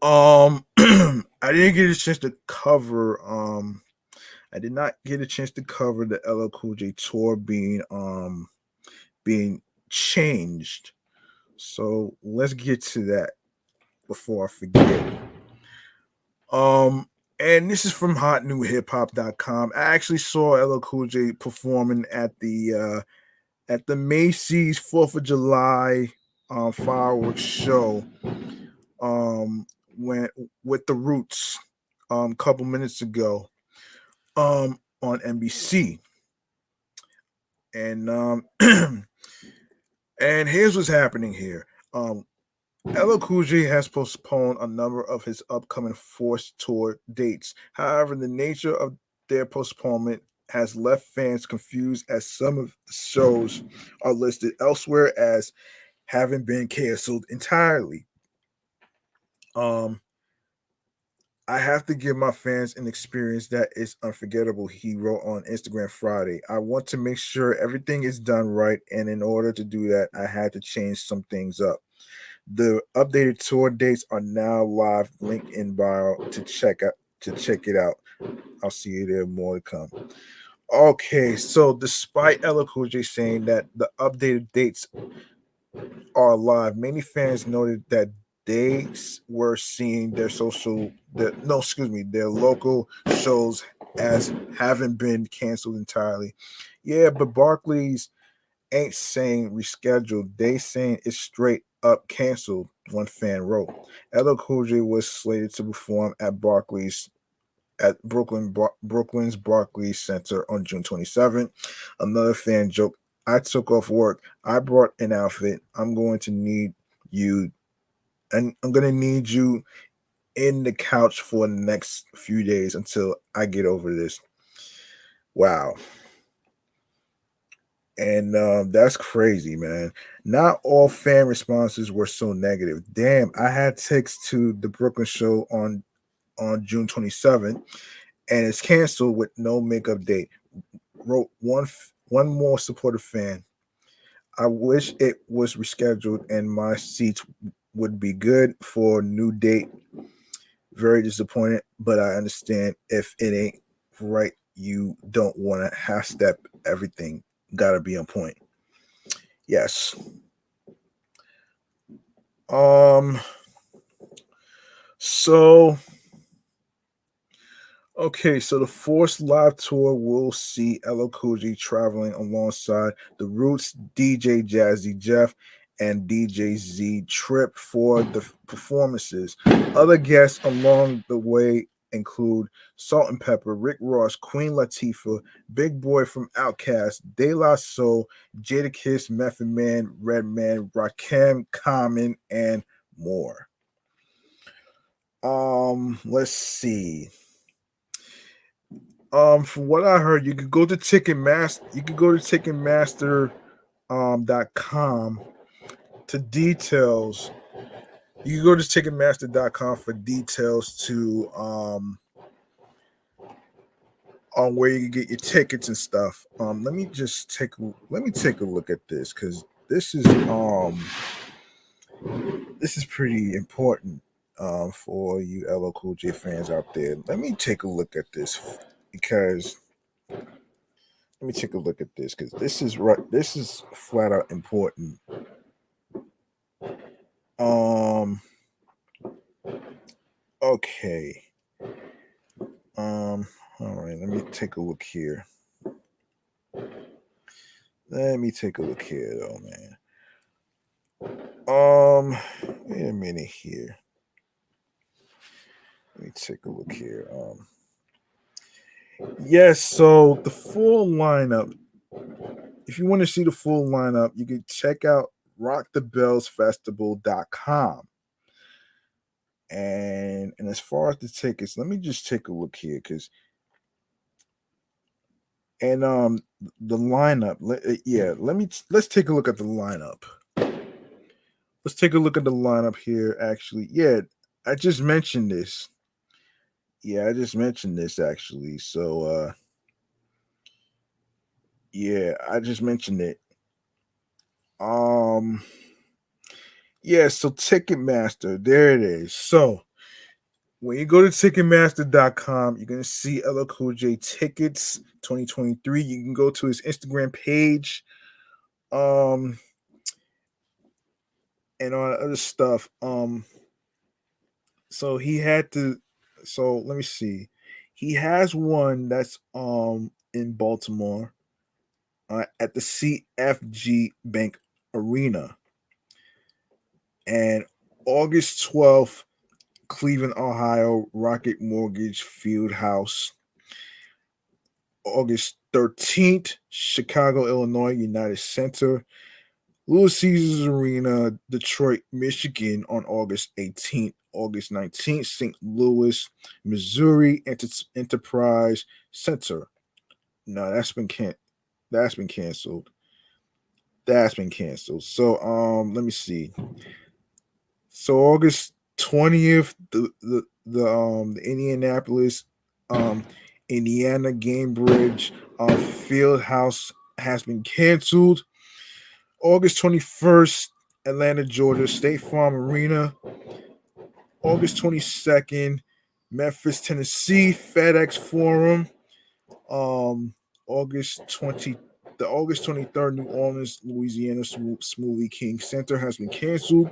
I didn't get a chance to cover I did not get a chance to cover the LL Cool J tour being changed. So let's get to that before I forget. Um, and this is from hotnewhiphop.com. I actually saw LL Cool J performing at the Macy's 4th of July fireworks show um when with the Roots a couple minutes ago on NBC. And and here's what's happening here. LL Cool J has postponed a number of his upcoming Force tour dates. However, the nature of their postponement has left fans confused as some of the shows are listed elsewhere as having been canceled entirely. Um, I have to give my fans an experience that is unforgettable, he wrote on Instagram Friday. I want to make sure everything is done right, and in order to do that, I had to change some things up. The updated tour dates are now live. Link in bio to check it out. I'll see you there. More to come. Okay, so despite Ella Cool J saying that the updated dates are live, many fans noted that they were seeing their local shows as having been canceled entirely. Yeah, but Barclays ain't saying rescheduled. They saying it's straight up canceled, one fan wrote. LL Cool J was slated to perform at Barclays at Brooklyn's Barclays Center on June 27th. Another fan joked, I took off work. I brought an outfit. You I'm going to need you in the couch for the next few days until I get over this. Wow. And that's crazy, man. Not all fan responses were so negative. Damn, I had tickets to the Brooklyn show on June 27th, and it's canceled with no makeup date. Wrote one more supportive fan. I wish it was rescheduled and my seats would be good for a new date. Very disappointed, but I understand if it ain't right, you don't want to half step everything. Gotta be on point. Yes. Um. So okay, so the Force Live Tour will see LL Cool J traveling alongside the Roots, DJ Jazzy Jeff, and DJ Z Trip for the performances. Other guests along the way include Salt and Pepper, Rick Ross, Queen Latifah, Big Boy from Outkast, De La Soul, Jadakiss, Method Man, Redman, Rakim, Common, and more. Let's see. From what I heard, you could go to Ticketmaster. You could go to Ticketmaster .com to details. You can go to Ticketmaster.com for details to on where you can get your tickets and stuff. Let me take a look at this because this is pretty important for you LL Cool J fans out there. Let me take a look at this because let me take a look at this because this is right. This is flat out important. Um. Okay. All right. Let me take a look here. Let me take a look here, though, man. Wait a minute here. Let me take a look here. Yes. So the full lineup. If you want to see the full lineup, you can check out rockthebellsfestival.com. And as far as the tickets, let me just take a look here because and the lineup. Let's take a look at the lineup. Let's take a look at the lineup here. Actually, yeah, I just mentioned this. Yeah, I just mentioned this actually. So yeah, I just mentioned it. Um yeah, so Ticketmaster, there it is. So when you go to Ticketmaster.com, you're gonna see LL Cool J tickets 2023. You can go to his Instagram page, um, and all that other stuff. So he had to. So let me see. He has one that's in Baltimore at the CFG Bank Arena, and August 12th, Cleveland, Ohio, Rocket Mortgage Field House. August 13th, Chicago, Illinois, United Center. Little Caesars Arena, Detroit, Michigan on August 18th. August 19th, St. Louis, Missouri Enterprise Center. No, that's been canceled. That's been canceled. So let me see. So August 20th, the Indianapolis Indiana Game Bridge Field House has been canceled. August 21st, Atlanta, Georgia, State Farm Arena. August 22nd, Memphis, Tennessee, FedEx Forum. Um, August 23rd, New Orleans, Louisiana, Smoothie King Center has been canceled.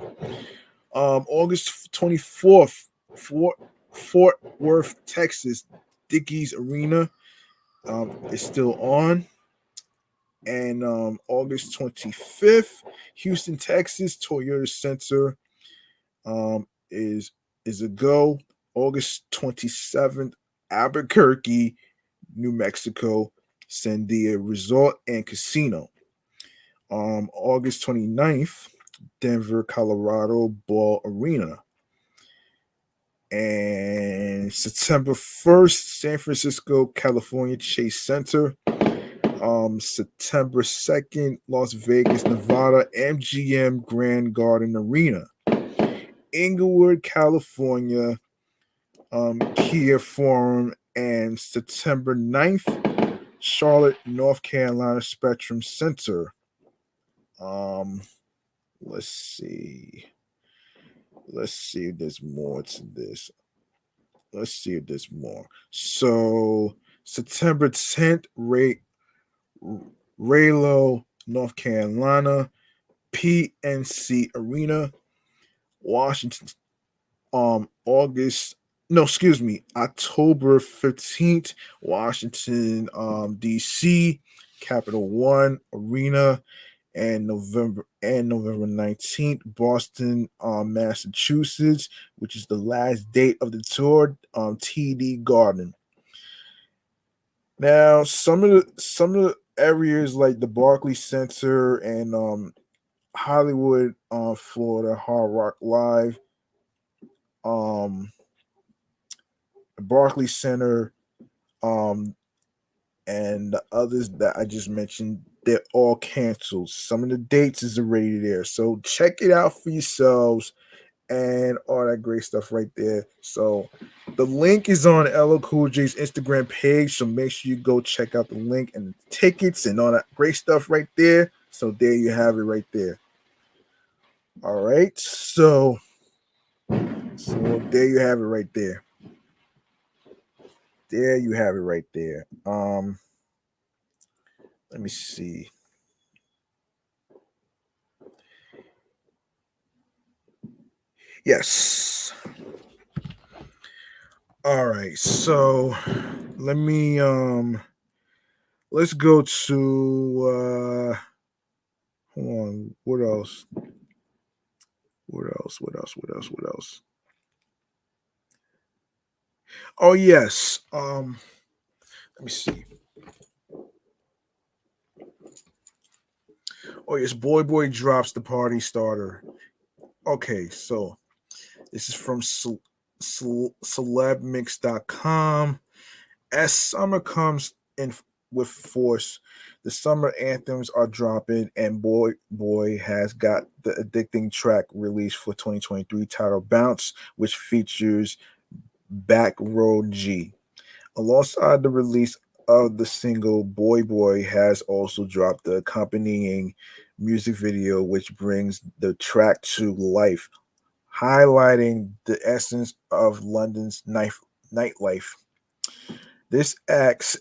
August 24th, Fort Worth, Texas, Dickies Arena is still on. And August 25th, Houston, Texas, Toyota Center is a go. August 27th, Albuquerque, New Mexico, Sandia Resort and Casino. August 29th, Denver, Colorado, Ball Arena. And September 1st, San Francisco, California, Chase Center. September 2nd, Las Vegas, Nevada, MGM Grand Garden Arena. Inglewood, California, Kia Forum, and September 9th, Charlotte, North Carolina Spectrum Center. Um, let's see. Let's see if there's more to this. Let's see if there's more. So September 10th, Raylo, North Carolina, PNC Arena, Washington, August, no, excuse me, October 15th, Washington, DC, Capital One Arena, and November 19th, Boston, Massachusetts, which is the last date of the tour, TD Garden. Now, some of the areas like the Barclays Center and Hollywood, Florida, Hard Rock Live, um, Barclays Center, um, and the others that I just mentioned, they're all canceled. Some of the dates is already there, so check it out for yourselves and all that great stuff right there. So the link is on LL Cool J's Instagram page, so make sure you go check out the link and the tickets and all that great stuff right there. So there you have it right there. All right, so there you have it right there. There you have it right there. Let me see. Yes. All right. So let's go to hold on. What else? What else? What else? What else? What else? Oh yes. Let me see. Oh yes, Boy drops the party starter. Okay, so this is from celebmix.com. As summer comes in with force, the summer anthems are dropping, and Boy has got the addicting track released for 2023 titled Bounce, which features Back Road G. Alongside the release of the single, Boy has also dropped the accompanying music video, which brings the track to life, highlighting the essence of London's nightlife. This acts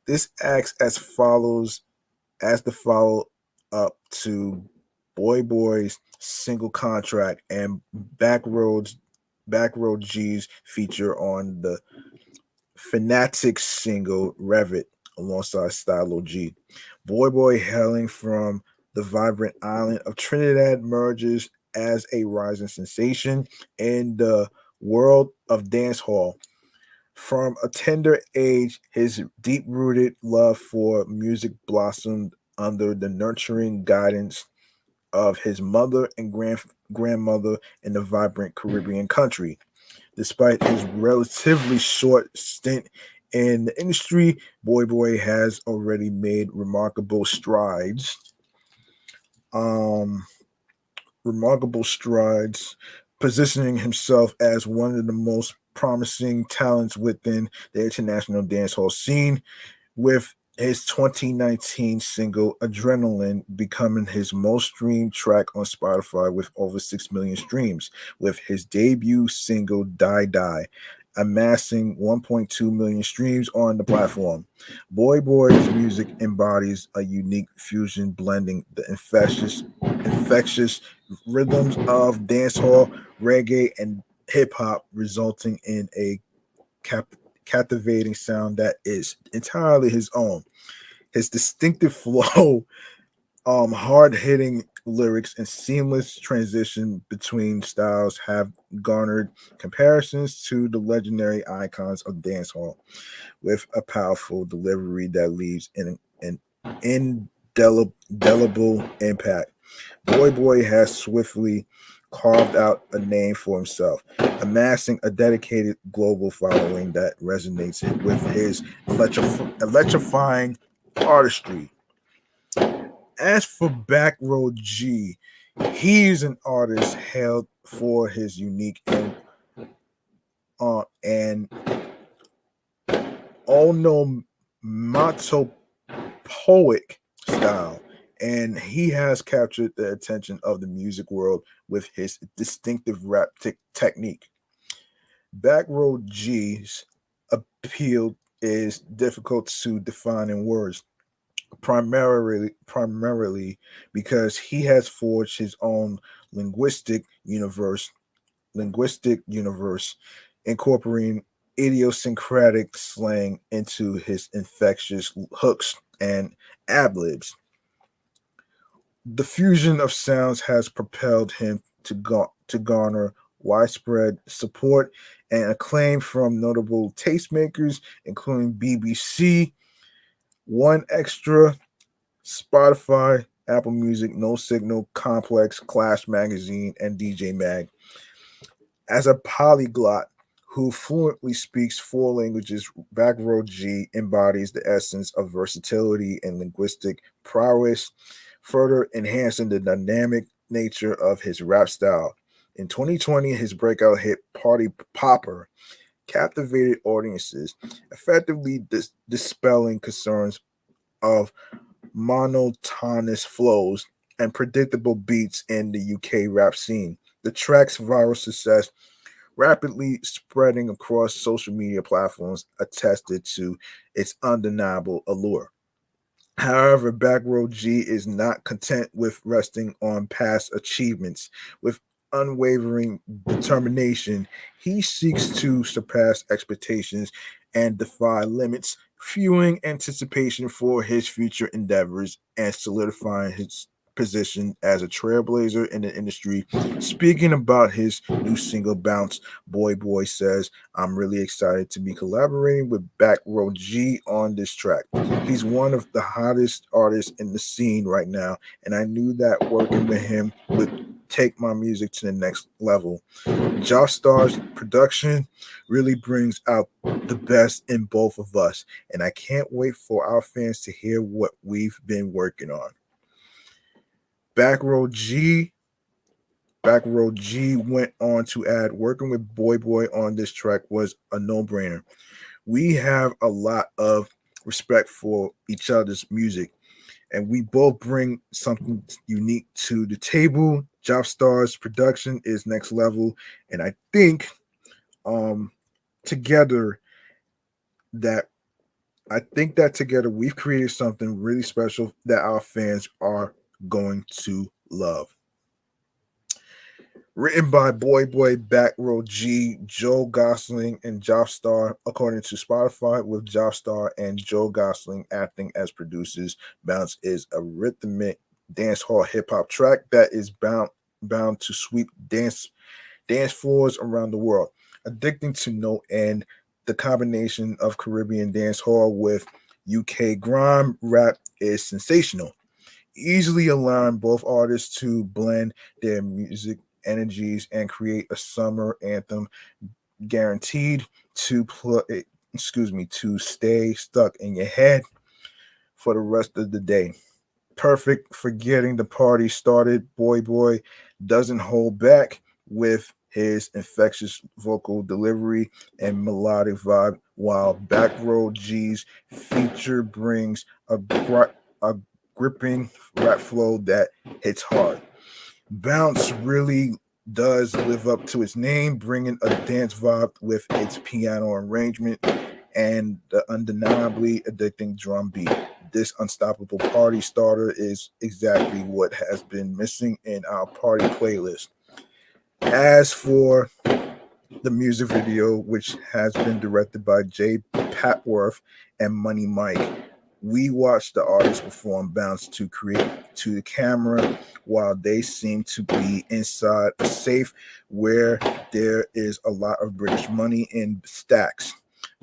this acts as the follow up to Boy's single contract and Backroad G's feature on the Fanatics single Revit alongside Stylo G. Boy hailing from the vibrant island of Trinidad emerges as a rising sensation in the world of dancehall. From a tender age, his deep rooted love for music blossomed under the nurturing guidance of his mother and grandmother in the vibrant Caribbean country. Despite his relatively short stint in the industry, Boy has already made Um, remarkable strides, positioning himself as one of the most promising talents within the international dancehall scene, with his 2019 single Adrenaline becoming his most streamed track on Spotify with over 6 million streams, with his debut single Die amassing 1.2 million streams on the platform. Boy's music embodies a unique fusion blending the infectious rhythms of dancehall, reggae, and hip hop, resulting in a cap- captivating sound that is entirely his own. His distinctive flow, hard hitting lyrics, and seamless transition between styles have garnered comparisons to the legendary icons of dancehall, with a powerful delivery that leaves an indelible impact. Boy has swiftly carved out a name for himself, amassing a dedicated global following that resonates with his electrifying artistry. As for Backroad G, he's an artist hailed for his unique and onomatopoeic style, and he has captured the attention of the music world with his distinctive rap technique. Backroad G's appeal is difficult to define in words, primarily because he has forged his own linguistic universe linguistic universe, incorporating idiosyncratic slang into his infectious hooks and ad-libs. The fusion of sounds has propelled him to garner widespread support and acclaim from notable tastemakers, including BBC, One Extra, Spotify, Apple Music, No Signal, Complex, Clash Magazine, and DJ Mag. As a polyglot who fluently speaks four languages, Backroad G embodies the essence of versatility and linguistic prowess, further enhancing the dynamic nature of his rap style. In 2020, his breakout hit Party Popper captivated audiences, effectively dispelling concerns of monotonous flows and predictable beats in the UK rap scene. The track's viral success, rapidly spreading across social media platforms, attested to its undeniable allure. However, Backroad G is not content with resting on past achievements. With unwavering determination, he seeks to surpass expectations and defy limits, fueling anticipation for his future endeavors and solidifying his position as a trailblazer in the industry. Speaking about his new single Bounce, Boy says, I'm really excited to be collaborating with Backroad G on this track. He's one of the hottest artists in the scene right now, and I knew that working with him would take my music to the next level. Josh Star's production really brings out the best in both of us, and I can't wait for our fans to hear what we've been working on. Backroad G Backroad G went on to add working with Boy on this track was a no-brainer. We have a lot of respect for each other's music, and we both bring something unique to the table. Job Star's production is next level, and um together that I think that together we've created something really special that our fans are going to love. Written by Backroad G, Joe Gosling, and Joff Star, according to Spotify, with Joff Star and Joe Gosling acting as producers. Bounce is a rhythmic dancehall hip hop track that is bound to sweep dance floors around the world. Addicting to no end, the combination of Caribbean dancehall with UK grime rap is sensational, easily allowing both artists to blend their music energies and create a summer anthem guaranteed to play to stay stuck in your head for the rest of the day. Perfect for getting the party started. Boy doesn't hold back with his infectious vocal delivery and melodic vibe, while Backroad G's feature brings a gripping rap flow that hits hard. Bounce really does live up to its name, bringing a dance vibe with its piano arrangement and the undeniably addicting drum beat. This unstoppable party starter is exactly what has been missing in our party playlist. As for the music video, which has been directed by Jay Patworth and Money Mike, we watched the artists perform Bounce to the camera while they seem to be inside a safe where there is a lot of British money in stacks,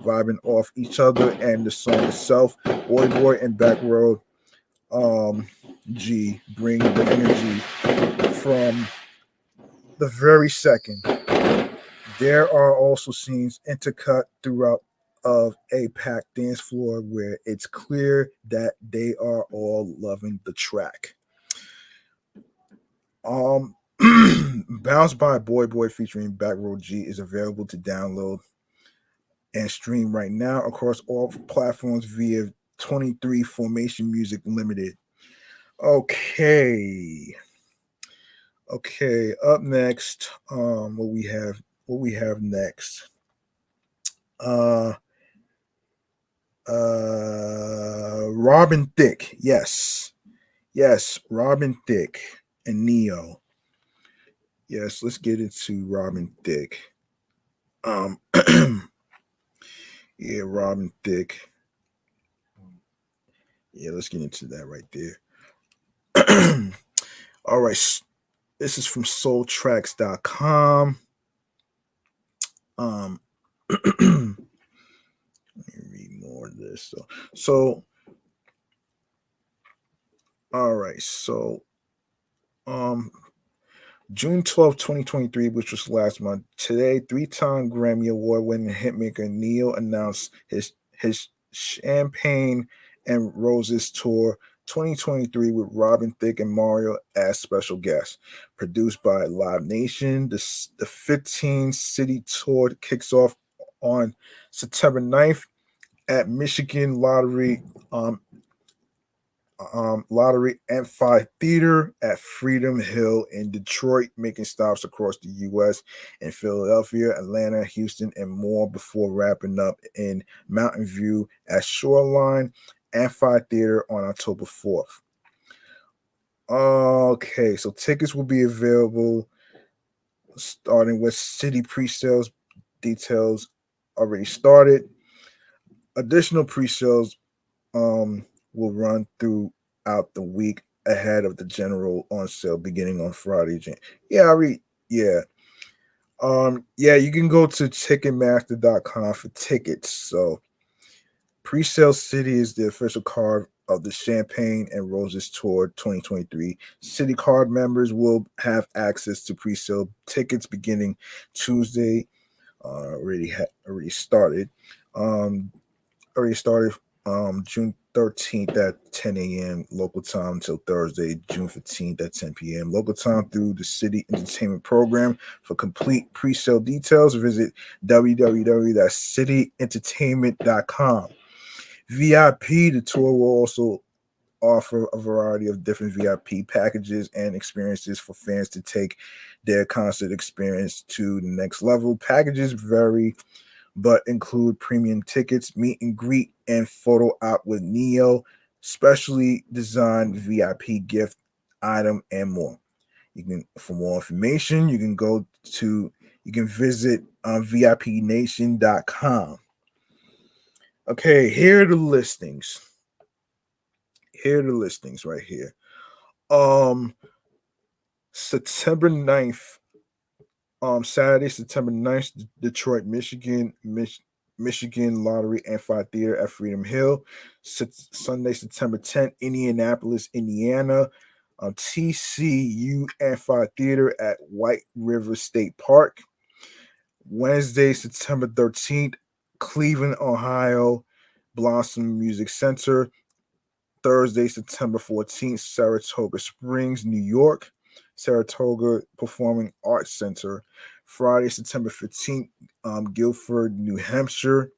vibing off each other and the song itself. Boy and Backroad G bring the energy from the very second. There are also scenes intercut throughout of a packed dance floor where it's clear that they are all loving the track. Um, Bounce by Boy featuring Backroad G is available to download and stream right now across all platforms via 23 Formation Music Limited. Okay. Okay, up next, what we have next. Uh Robin Thicke. Yes. Yes, Robin Thicke and Neo. Yes, let's get into Robin Thicke. Um yeah, Robin Thicke. Yeah, let's get into that right there. All right. This is from soultracks.com. Let me read more of this. So all right. Um, June 12th, 2023, which was last month. Today, three-time Grammy Award-winning hitmaker Neo announced his Champagne and Roses tour 2023 with Robin Thicke and Mario as special guests. Produced by Live Nation, the 15-city tour kicks off on September 9th at Michigan Lottery Amphitheater at Freedom Hill in Detroit, making stops across the U.S. in Philadelphia, Atlanta, Houston, and more before wrapping up in Mountain View at Shoreline Amphitheater on October 4th. Okay, so tickets will be available starting with city pre-sales. Details already started. Additional pre-sales will run throughout the week ahead of the general on sale beginning on Friday. Yeah, I read. Yeah. Yeah, you can go to ticketmaster.com for tickets. So Pre-sale City is the official card of the Champagne and Roses Tour 2023. City card members will have access to pre-sale tickets beginning Tuesday. Already started. Um, already started June 13th at 10 a.m. local time until Thursday, June 15th at 10 p.m. local time through the City Entertainment Program. For complete pre-sale details, visit www.cityentertainment.com. VIP, the tour will also offer a variety of different VIP packages and experiences for fans to take their concert experience to the next level. Packages vary but include premium tickets, meet and greet, and photo op with Neo, specially designed VIP gift item, and more. You can, for more information, you can visit VIPnation.com. Okay, here are the listings. Here are the listings right here. Um, September 9th, Saturday, September 9th, Detroit, Michigan Lottery Amphitheater at Freedom Hill. Sunday, September 10th, Indianapolis, Indiana. TCU Amphitheater at White River State Park. Wednesday, September 13th, Cleveland, Ohio, Blossom Music Center. Thursday, September 14th, Saratoga Springs, New York, Saratoga Performing Arts Center. Friday, September 15th, Guilford, New Hampshire,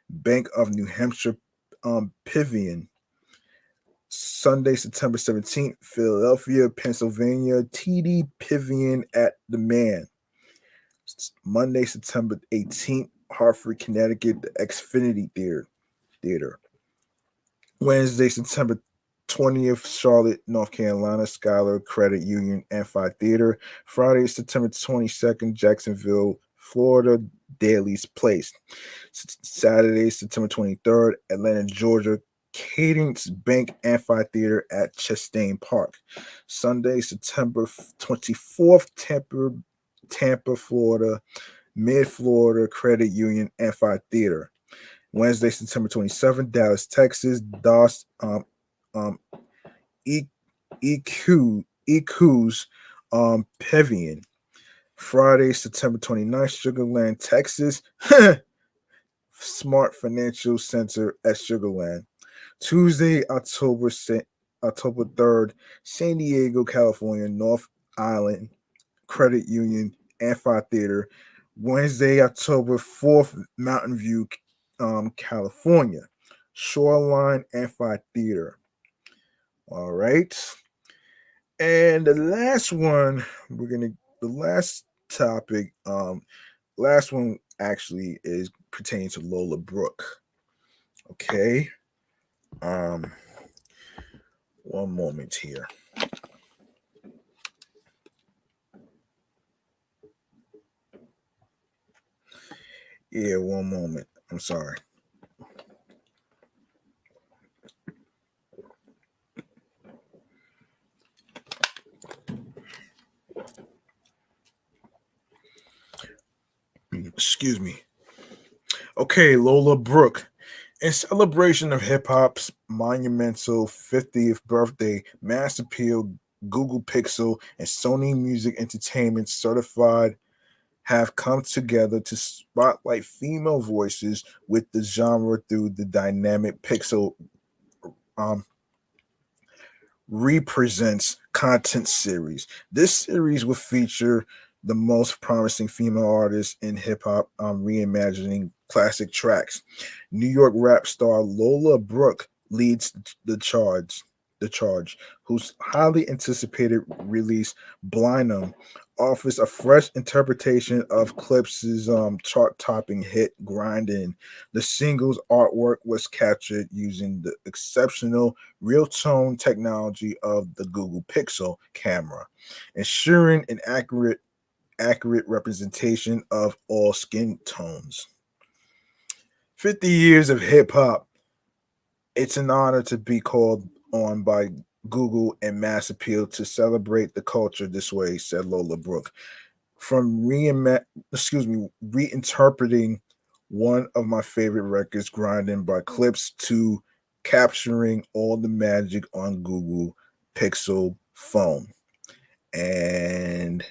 Bank of New Hampshire Pavilion. Sunday, September 17th, Philadelphia, Pennsylvania, TD Pavilion at the Man. Monday, September 18th, Hartford, Connecticut, the Xfinity Theater. Wednesday, September 20th, Charlotte, North Carolina, Schuyler Credit Union Amphitheater. Friday, September 22nd, Jacksonville, Florida, Daly's Place. Saturday, September 23rd, Atlanta, Georgia, Cadence Bank Amphitheater at Chastain Park. Sunday, September 24th, Tampa, Florida, Mid Florida Credit Union Amphitheater. Wednesday, September 27th, Dallas, Texas, DOS um EQ's Pavilion. Friday, September 29th, Sugarland, Texas, Smart Financial Center at Sugarland. Tuesday, October 3rd, San Diego, California, North Island Credit Union Amphitheater. Wednesday, October 4th, Mountain View, California, Shoreline Amphitheater. All right. And the last one, the last topic, last one actually is pertaining to Lola Brooke. Okay. Um, one moment here. Yeah, one moment. I'm sorry. Excuse me. Okay, Lola Brooke. In celebration of hip hop's monumental 50th birthday, Mass Appeal, Google Pixel, and Sony Music Entertainment Certified have come together to spotlight female voices with the genre through the dynamic Pixel um, represents content series. This series will feature the most promising female artists in hip hop reimagining classic tracks. New York rap star Lola Brooke leads the charge. The charge, whose highly anticipated release "Blindum" offers a fresh interpretation of Clips's chart-topping hit "Grindin'." The single's artwork was captured using the exceptional real tone technology of the Google Pixel camera, ensuring an accurate representation of all skin tones. 50 years of hip hop. It's an honor to be called on by Google and Mass Appeal to celebrate the culture this way, said Lola Brooke. From reinterpreting one of my favorite records, Grinding by Clips, to capturing all the magic on Google Pixel phone. And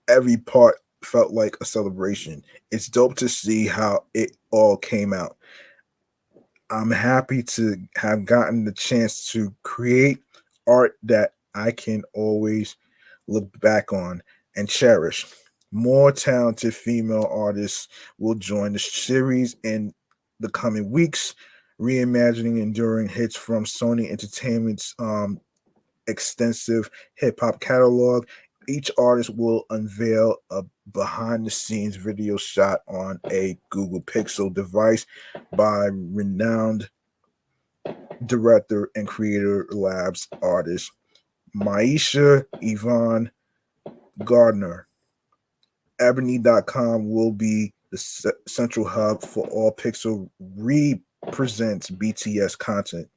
every part felt like a celebration. It's dope to see how it all came out. I'm happy to have gotten the chance to create art that I can always look back on and cherish. More talented female artists will join the series in the coming weeks, reimagining enduring hits from Sony Entertainment's extensive hip hop catalog. Each artist will unveil a behind the scenes video shot on a Google Pixel device by renowned director and creator labs artist Maisha Yvonne Gardner. Ebony.com will be the central hub for all Pixel represents BTS content.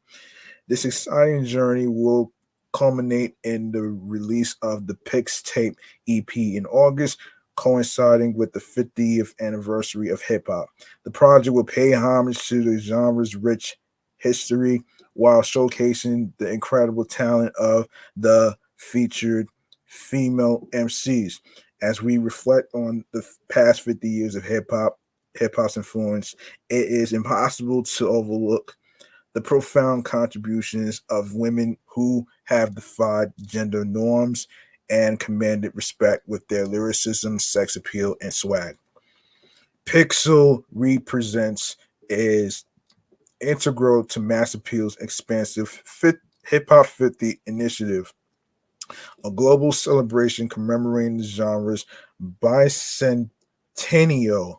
This exciting journey will culminate in the release of the Pix Tape EP in August, coinciding with the 50th anniversary of hip hop. The project will pay homage to the genre's rich history while showcasing the incredible talent of the featured female MCs. As we reflect on the past 50 years of hip hop's influence, it is impossible to overlook the profound contributions of women who have defied gender norms and commanded respect with their lyricism, sex appeal, and swag. Pixel represents is integral to Mass Appeal's expansive Hip Hop 50 initiative, a global celebration commemorating the genre's bicentennial.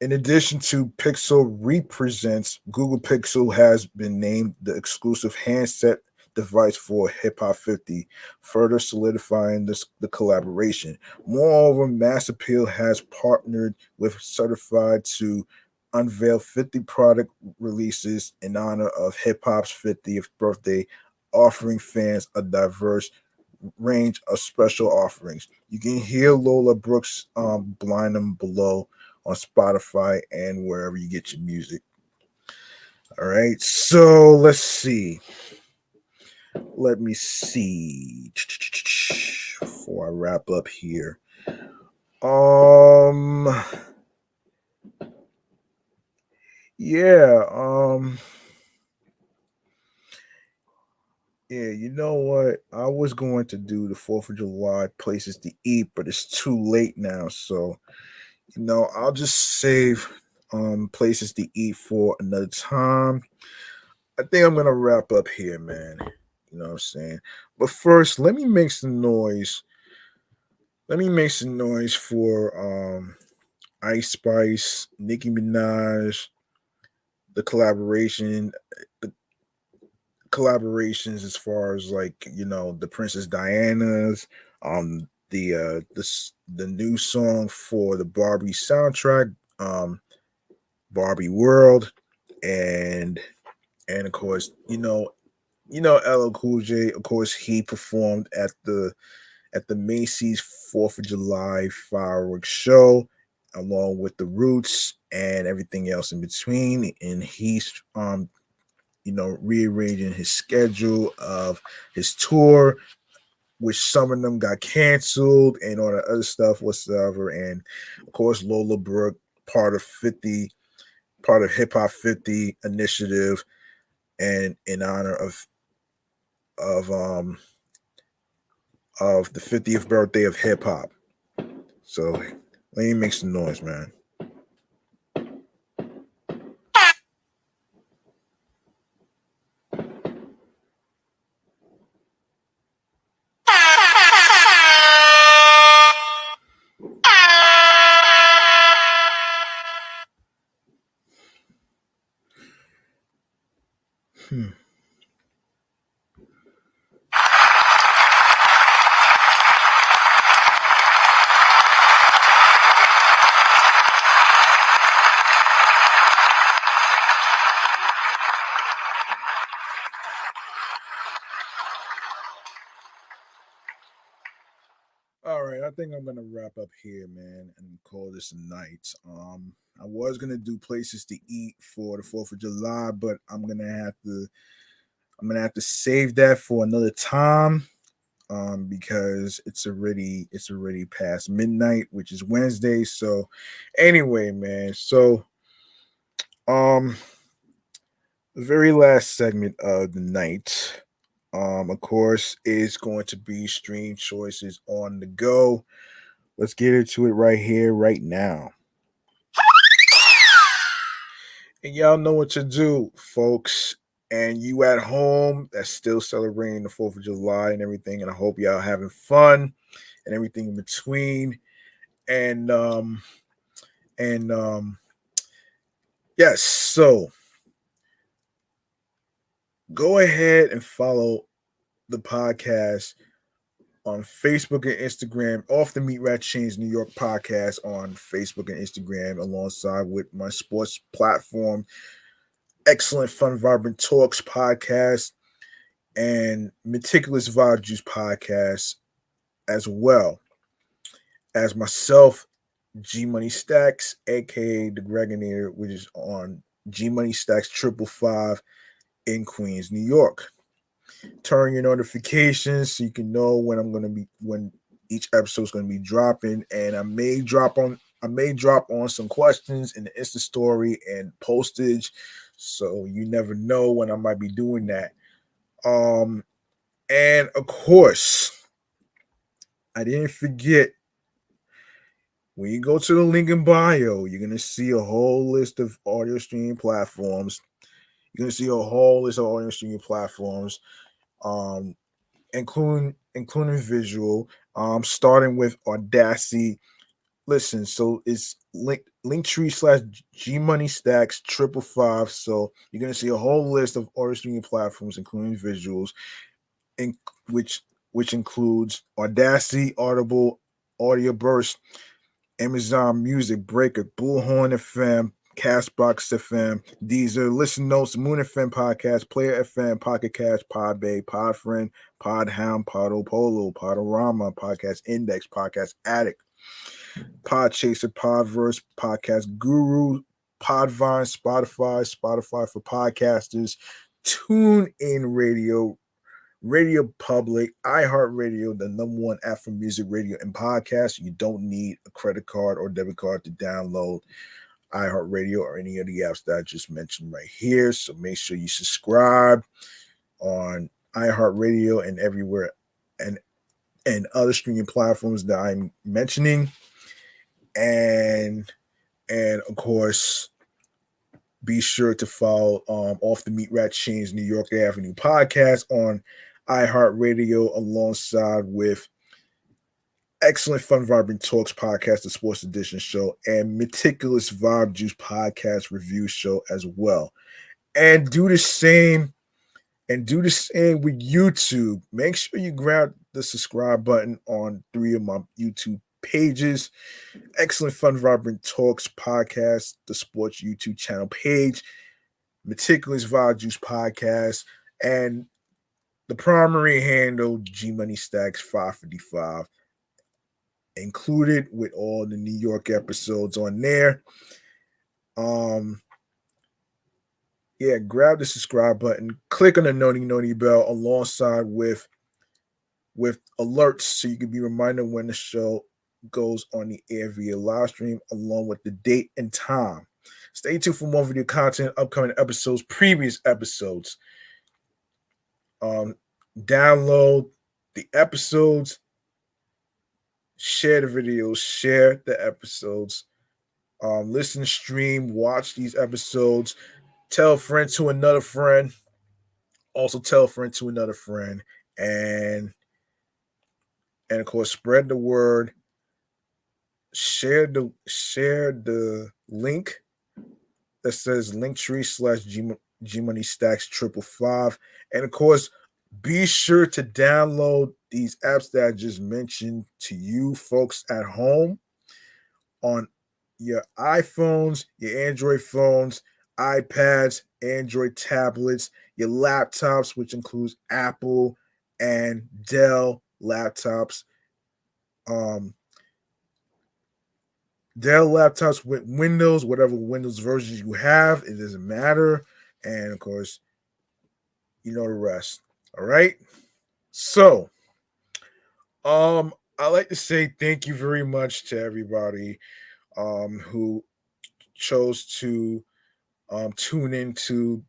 In addition to Pixel Represents, Google Pixel has been named the exclusive handset device for Hip Hop 50, further solidifying the collaboration. Moreover, Mass Appeal has partnered with Certified to unveil 50 product releases in honor of hip hop's 50th birthday, offering fans a diverse range of special offerings. You can hear Lola Brooks' Blind 'em below on Spotify and wherever you get your music. All right, so let's see. Let me see before I wrap up here. Um, yeah, yeah. You know what? I was going to do the 4th of July places to eat, but it's too late now. So I'll just save places to eat for another time. I think I'm gonna wrap up here, man. You know what I'm saying? But first, let me make some noise. Let me make some noise for Ice Spice, Nicki Minaj, the the collaborations as far as like the Princess Diana's, the new song for the Barbie soundtrack, Barbie World, and of course LL Cool J. Of course, he performed at the Macy's 4th of July fireworks show, along with the Roots and everything else in between. And he's rearranging his schedule of his tour, which some of them got canceled and all the other stuff whatsoever. And of course, Lola Brooke, part of 50, part of Hip Hop 50 initiative, and in honor of um of the 50th birthday of hip hop. So let me make some noise, man. Hmm. All right, I think I'm gonna wrap up here, man, and call this a night. I was gonna do places to eat for the 4th of July, but I'm gonna have to save that for another time. Because it's already past midnight, which is Wednesday. So anyway, man. So um the very last segment of the night, of course, is going to be stream choices on the go. Let's get into it right here, right now. And y'all know what to do, folks. And you at home that's still celebrating the 4th of July and everything. And I hope y'all having fun and everything in between. And and yes, so go ahead and follow the podcast on Facebook and Instagram, off the Meat Rat Chainz New York podcast on Facebook and Instagram, alongside with my sports platform, Excellent Fun Vibrant Talks podcast, and Meticulous Vibe Juice podcast, as well as myself, G Money Stacks, aka the Gregonator, which is on G Money Stacks 555 in Queens, New York. Turn your notifications so you can know when each episode is gonna be dropping. And I may drop on some questions in the Insta story and postage. So you never know when I might be doing that. Um and of course, I didn't forget, when you go to the link in bio, you're gonna see a whole list of audio streaming platforms. You're gonna see a whole list of audio streaming platforms. Um including visual, starting with Audacity. Listen, so it's linktree / G Money Stacks 555. So you're gonna see a whole list of audio streaming platforms, including visuals, in which includes Audacity, Audible, Audio Burst, Amazon Music, Breaker, Bullhorn FM, Castbox FM, Deezer, Listen Notes, Moon FM Podcast, Player FM, Pocket Cast, Podbay, Podfriend, Podhound, Podopolo, Podorama, Podcast Index, Podcast Addict, Podchaser, Podverse, Podcast Guru, Podvine, Spotify for podcasters, Tune In Radio, Radio Public, iHeartRadio, the number one app for music, radio, and podcasts. You don't need a credit card or debit card to download iHeartRadio or any of the apps that I just mentioned right here. So make sure you subscribe on iHeartRadio and everywhere and other streaming platforms that I'm mentioning. And of course, be sure to follow Off the Meat Rat Chainz New York Avenue podcast on iHeartRadio, alongside with Excellent Fun Vibrant Talks podcast, the Sports Edition show, and Meticulous Vibe Juice podcast review show as well. And do the same with YouTube. Make sure you grab the subscribe button on 3 of my YouTube pages. Excellent Fun Vibrant Talks podcast, the sports YouTube channel page, Meticulous Vibe Juice podcast, and the primary handle G Money Stacks 555, included with all the New York episodes on there. Yeah, grab the subscribe button, click on the noni bell alongside with alerts so you can be reminded when the show goes on the air via live stream, along with the date and time. Stay tuned for more video content, upcoming episodes, previous episodes. Download the episodes, share the videos, share the episodes, listen, stream, watch these episodes, tell a friend to another friend, also tell a friend to another friend, and of course spread the word. Share the link that says Linktree/G Money Stacks 555, and of course be sure to download these apps that I just mentioned to you folks at home on your iPhones, your Android phones, iPads, Android tablets, your laptops, which includes Apple and Dell laptops. Um, Dell laptops with Windows, whatever Windows versions you have, it doesn't matter. And of course, you know the rest. All right. So, I like to say thank you very much to everybody who chose to tune into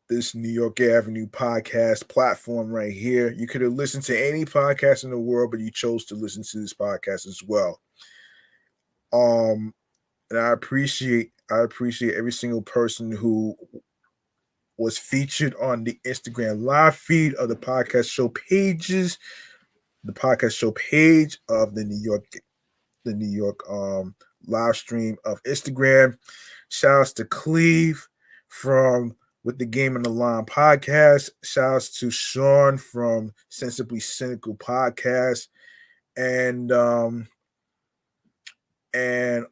this New York Avenue podcast platform right here. You could have listened to any podcast in the world, but you chose to listen to this podcast as well. And I appreciate every single person who was featured on the Instagram live feed of the podcast show pages, the podcast show page of the New York live stream of Instagram. Shouts to Cleve from With the Game on the Line podcast. Shouts to Sean from Sensibly Cynical podcast. And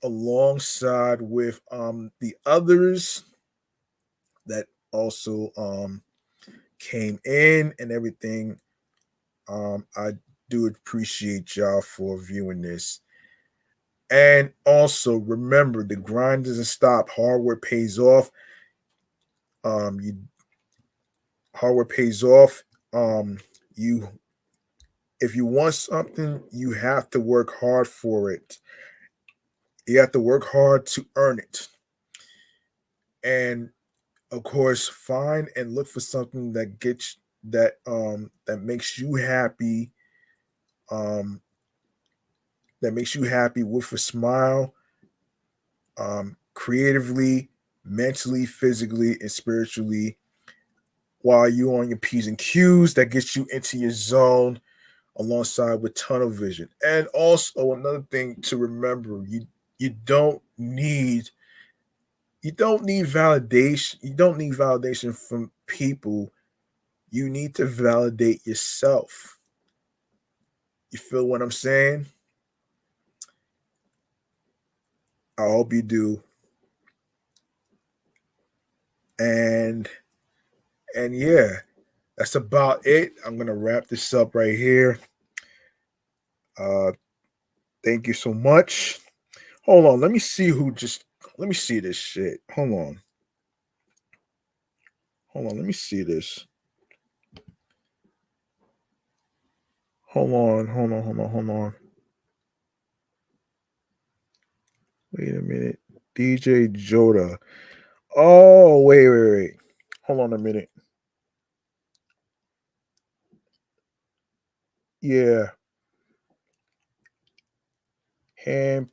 alongside with the others that also came in and everything. I do appreciate y'all for viewing this. And also remember, the grind doesn't stop. Hard work pays off. You hard work pays off. You If you want something, you have to work hard for it. You have to work hard to earn it. And of course, find and look for something that gets that makes you happy. Um, that makes you happy with a smile, creatively, mentally, physically, and spiritually, while you on your P's and Q's that gets you into your zone alongside with tunnel vision. And also another thing to remember, you don't need validation. You don't need validation from people. You need to validate yourself. You feel what I'm saying? I hope you do. And yeah, that's about it. I'm gonna wrap this up right here. Uh Thank you so much. Hold on, let me see this shit. Hold on, let me see this. Hold on. Wait a minute. DJ Joda. Oh, wait. Hold on a minute. Yeah. Handpick.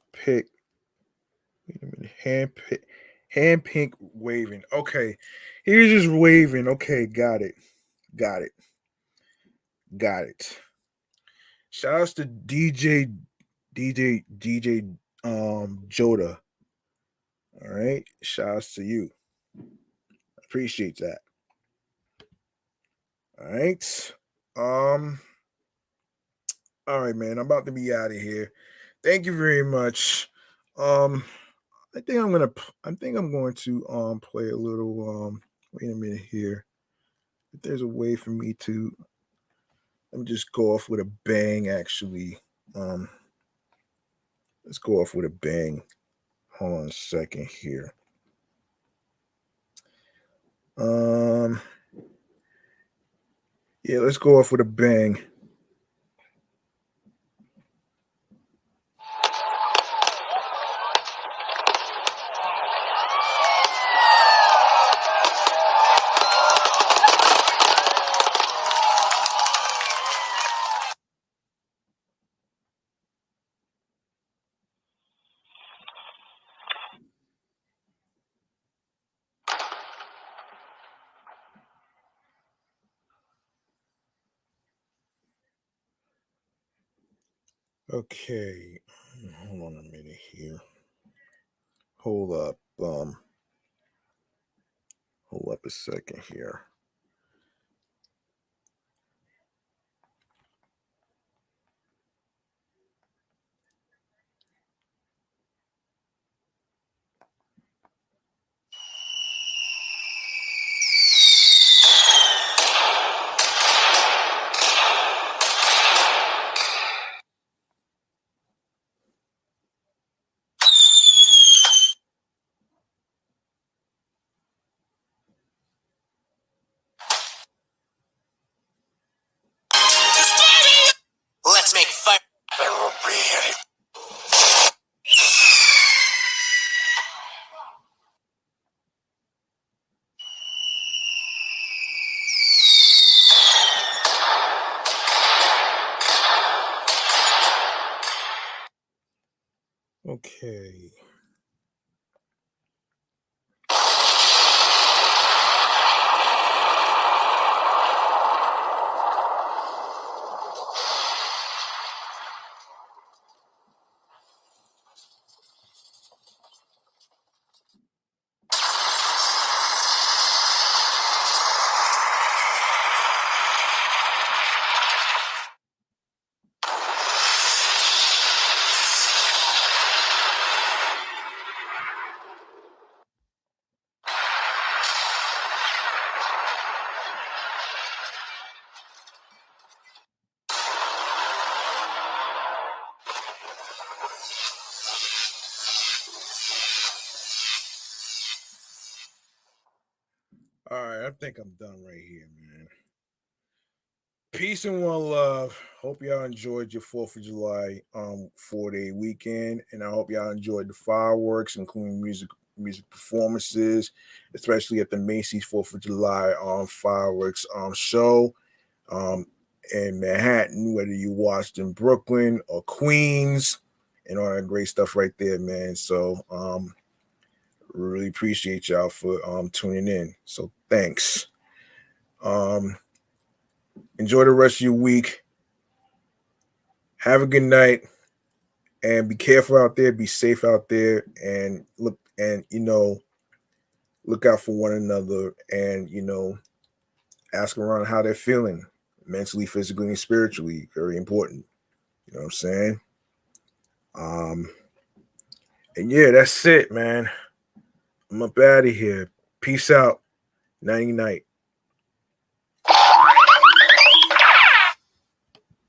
Wait a minute. Handpick waving. Okay. He was just waving. Okay, got it. Got it. Got it. Shout outs to DJ Joda. All right. Shout outs to you. Appreciate that. All right. Um, all right, man. I'm about to be out of here. Thank you very much. Um, I think I'm going to play a little wait a minute here. If there's a way for me to let me just go off with a bang actually. Um let's go off with a bang. Hold on a second here. Um yeah, let's go off with a bang. Okay. Hold on a minute here. Hold up. Hold up a second here. Let's make fire. Okay. All right, I think I'm done right here, man. Peace and one love. Hope y'all enjoyed your 4th of July 4-day weekend. And I hope y'all enjoyed the fireworks, including music performances, especially at the Macy's 4th of July fireworks show um in Manhattan, whether you watched in Brooklyn or Queens and all that great stuff right there, man. So really appreciate y'all for tuning in. So thanks. Um Enjoy the rest of your week. Have a good night and be careful out there, be safe out there, and look out for one another, and ask around how they're feeling mentally, physically, and spiritually. Very important. You know what I'm saying? Um, and yeah, that's it, man. I'm up out of here. Peace out. Nighty night.